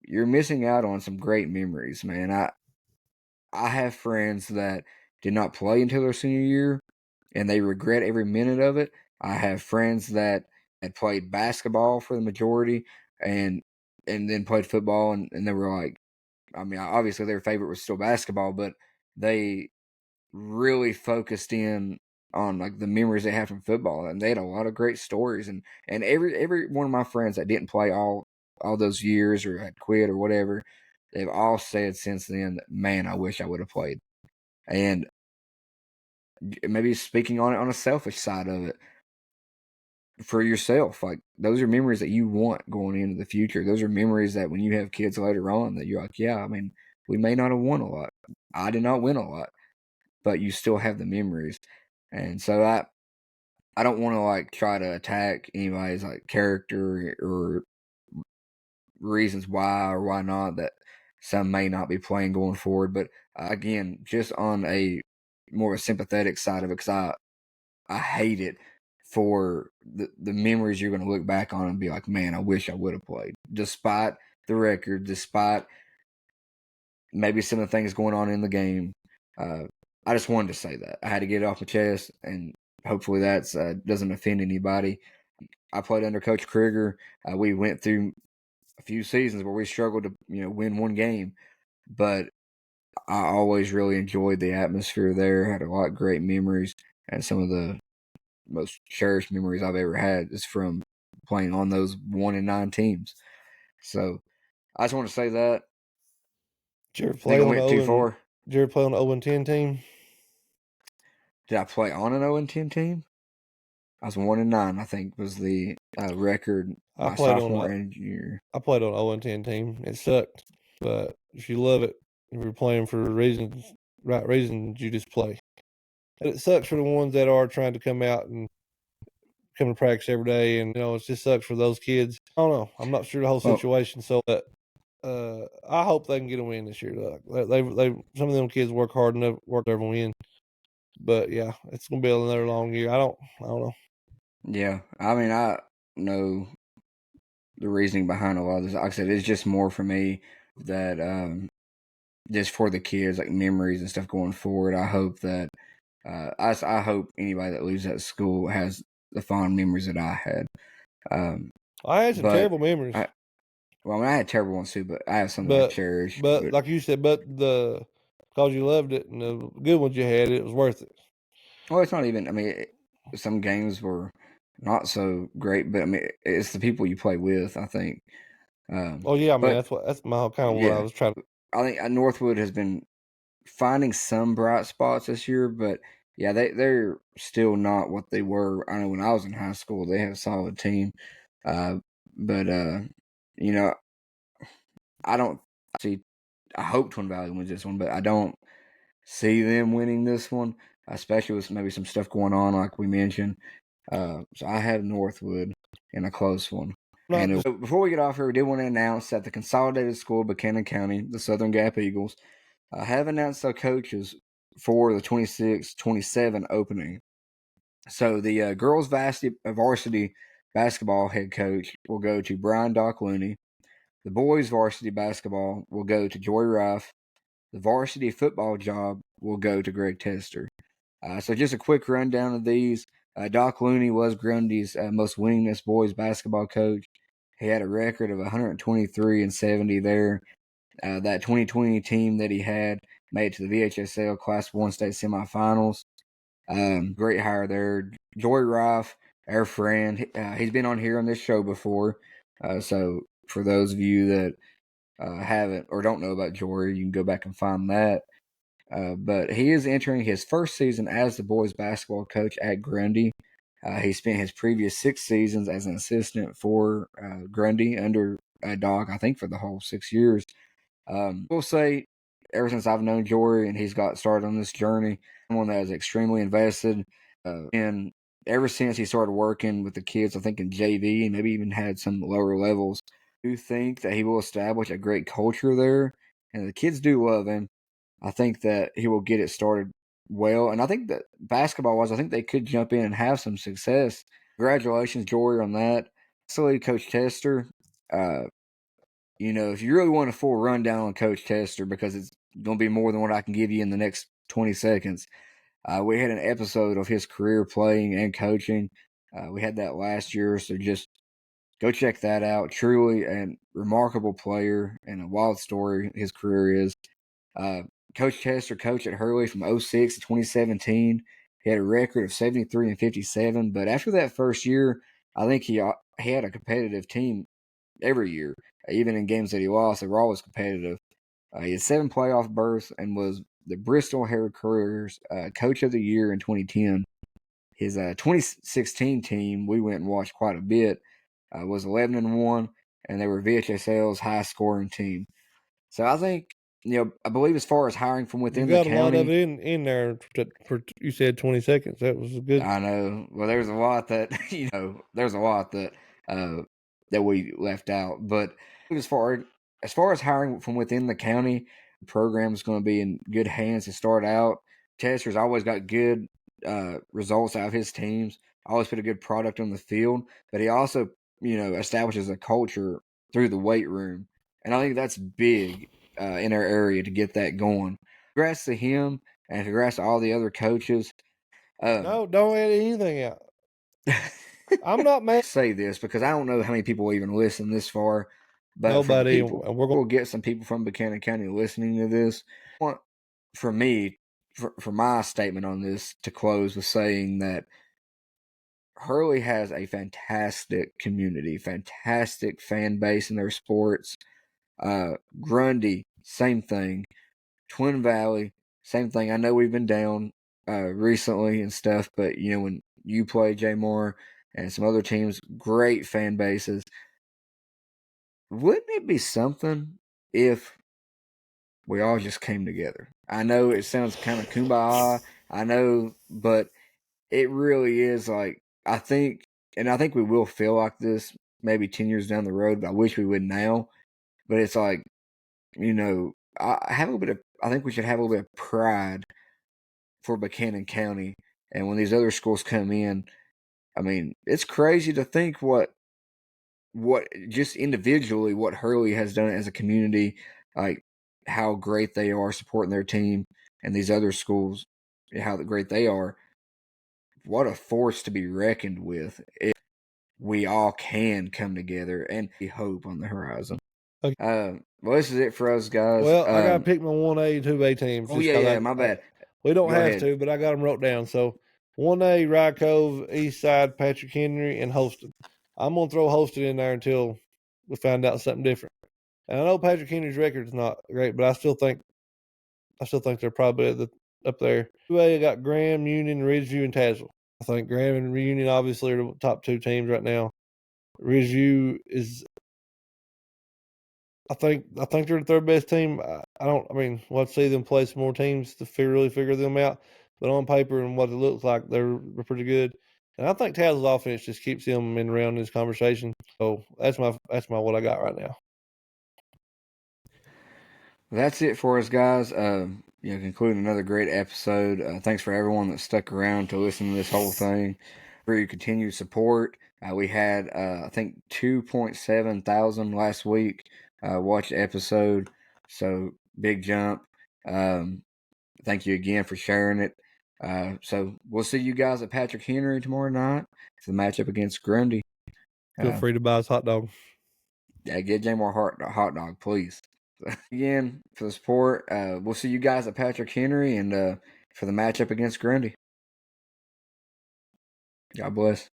Speaker 1: you're missing out on some great memories, man. I have friends that did not play until their senior year, and they regret every minute of it. I have friends that had played basketball for the majority, and then played football, and they were like, I mean, obviously their favorite was still basketball, but they really focused in on like the memories they have from football, and they had a lot of great stories. And every one of my friends that didn't play all those years or had quit or whatever, they've all said since then that, man, I wish I would have played. And maybe speaking on it on a selfish side of it, for yourself, like those are memories that you want going into the future. Those are memories that when you have kids later on, that you're like, yeah, I mean, we may not have won a lot. I did not win a lot, but you still have the memories. And so I don't want to like try to attack anybody's like character or reasons why or why not that some may not be playing going forward. But again, just on a more a sympathetic side of it, because I hate it for the memories you're going to look back on and be like, man, I wish I would have played, despite the record, despite maybe some of the things going on in the game. I just wanted to say that. I had to get it off my chest, and hopefully that doesn't offend anybody. I played under Coach Krieger. We went through a few seasons where we struggled to win one game, but I always really enjoyed the atmosphere there. Had a lot of great memories, and some of the most cherished memories I've ever had is from playing on those 1-9 teams. So I just want to say that.
Speaker 3: Did you ever
Speaker 1: Think
Speaker 3: play
Speaker 1: I
Speaker 3: on
Speaker 1: went too far?
Speaker 3: Did you ever play on the 0-10 team?
Speaker 1: Did I play on an 0-10 team? I was 1-9. I think was the record
Speaker 3: I
Speaker 1: my
Speaker 3: played on
Speaker 1: sophomore
Speaker 3: a
Speaker 1: and junior.
Speaker 3: I played on an 0-10 team. It sucked, but if you love it, if you're playing for right reasons, you just play. And it sucks for the ones that are trying to come out and come to practice every day, and it just sucks for those kids. I don't know. I'm not sure the whole
Speaker 1: Well,
Speaker 3: situation, so but I hope they can get a win this year. They some of them kids work hard enough, work to win. But yeah, it's gonna be another long year. I don't know.
Speaker 1: yeah. I mean, I know the reasoning behind a lot of this. Like I said, it's just more for me that just for the kids, like memories and stuff going forward. I hope that I hope anybody that leaves that school has the fond memories that I had.
Speaker 3: I had some
Speaker 1: But
Speaker 3: terrible memories,
Speaker 1: I I had terrible ones too, but I have some that I
Speaker 3: but
Speaker 1: cherish.
Speaker 3: but like you said, because you loved it and the good ones you had, it was worth it.
Speaker 1: Well, it's not even. I mean, some games were not so great, but I mean, it's the people you play with. I think.
Speaker 3: Oh yeah, I mean
Speaker 1: But
Speaker 3: that's my kind of what I
Speaker 1: yeah,
Speaker 3: was trying.
Speaker 1: I think Northwood has been finding some bright spots this year, but yeah, they're still not what they were. I know when I was in high school, they had a solid team, uh, but you know, I don't see. I hope Twin Valley wins this one, but I don't see them winning this one, especially with maybe some stuff going on, like we mentioned. So I have Northwood in a close one. And so before we get off here, we did want to announce that the Consolidated School of Buchanan County, the Southern Gap Eagles, have announced their coaches for the 26-27 opening. So the girls varsity basketball head coach will go to Brian Doc Looney. The boys varsity basketball will go to Joy Rife. The varsity football job will go to Greg Tester. So just a quick rundown of these. Doc Looney was Grundy's most winningest boys basketball coach. He had a record of 123-70 there. That 2020 team that he had made it to the VHSL Class 1 state semifinals. Great hire there. Joy Rife, our friend, he's been on here on this show before. So for those of you that haven't or don't know about Jory, you can go back and find that. But he is entering his first season as the boys basketball coach at Grundy. He spent his previous 6 seasons as an assistant for Grundy under Doc, I think for the whole 6 years. We'll say, ever since I've known Jory and he's got started on this journey, someone that is extremely invested. And ever since he started working with the kids, I think in JV and maybe even had some lower levels, I do think that he will establish a great culture there. And the kids do love him. I think that he will get it started well. And I think that basketball wise, I think they could jump in and have some success. Congratulations, Jory, on that. Absolutely, Coach Tester. If you really want a full rundown on Coach Tester, because it's going to be more than what I can give you in the next 20 seconds, we had an episode of his career playing and coaching. We had that last year, so just go check that out. Truly a remarkable player and a wild story his career is. Coach Tester coached at Hurley from 06 to 2017. He had a record of 73-57, but after that first year, I think he had a competitive team every year. Even in games that he lost, they were always competitive. He had 7 playoff berths and was the Bristol Herald Couriers Coach of the Year in 2010. His 2016 team, we went and watched quite a bit, was 11-1, and they were VHSL's high scoring team. So I think, I believe as far as hiring from
Speaker 3: You
Speaker 1: within the
Speaker 3: got a lot of
Speaker 1: county,
Speaker 3: it in there for you said 20 seconds. That was good.
Speaker 1: I know. Well, there's a lot that there's a lot that that we left out. But as far as hiring from within the county, the program is going to be in good hands to start out. Chester's always got good results out of his teams. Always put a good product on the field, but he also establishes a culture through the weight room, and I think that's big in our area to get that going. Congrats to him, and congrats to all the other coaches.
Speaker 3: No, don't edit anything out. I'm not mad.
Speaker 1: Say this because I don't know how many people even listen this far, But
Speaker 3: Nobody,
Speaker 1: for the people,
Speaker 3: and we're going.
Speaker 1: we'll get some people from Buchanan County listening to this. I want, for me, for my statement on this to close with saying that Hurley has a fantastic community, fantastic fan base in their sports. Grundy, same thing. Twin Valley, same thing. I know we've been down recently and stuff, but you know when you play Jay Moore and some other teams, great fan bases. Wouldn't it be something if we all just came together? I know it sounds kind of kumbaya. I know, but it really is like I think we will feel like this maybe 10 years down the road, but I wish we would now. But it's like, you know, I think we should have a little bit of pride for Buchanan County. And when these other schools come in, I mean, it's crazy to think what just individually what Hurley has done as a community, like how great they are supporting their team, and these other schools, how great they are. What a force to be reckoned with if we all can come together and hope on the horizon.
Speaker 3: Okay.
Speaker 1: Well, this is it for us, guys.
Speaker 3: Well, I gotta pick my 1A, 2A teams.
Speaker 1: Oh yeah, my bad.
Speaker 3: We don't
Speaker 1: Go
Speaker 3: have
Speaker 1: ahead.
Speaker 3: to, but I got them wrote down. So 1A, Rye Cove, East Side, Patrick Henry, and Holston. I'm gonna throw Holston in there until we find out something different. And I know Patrick Henry's record's not great, but I still think they're probably up there. 2A, I got Graham, Union, Ridgeview, and Tazewell. I think Graham and Union obviously are the top two teams right now. Ridgeview is, I think they're the third best team. I mean, let's see them play some more teams to really figure them out. But on paper and what it looks like, they're pretty good. And I think Taz's offense just keeps them in around this conversation. So that's my what I got right now.
Speaker 1: That's it for us, guys. Concluding another great episode. Thanks for everyone that stuck around to listen to this whole thing. For your continued support. We had, I think, 2.7 thousand last week watch the episode. So, big jump. Thank you again for sharing it. So, we'll see you guys at Patrick Henry tomorrow night for the matchup against Grundy.
Speaker 3: Feel free to buy us hot dog.
Speaker 1: Yeah, get Jay Moore hot dog, please. Again, for the support. We'll see you guys at Patrick Henry and for the matchup against Grundy. God bless.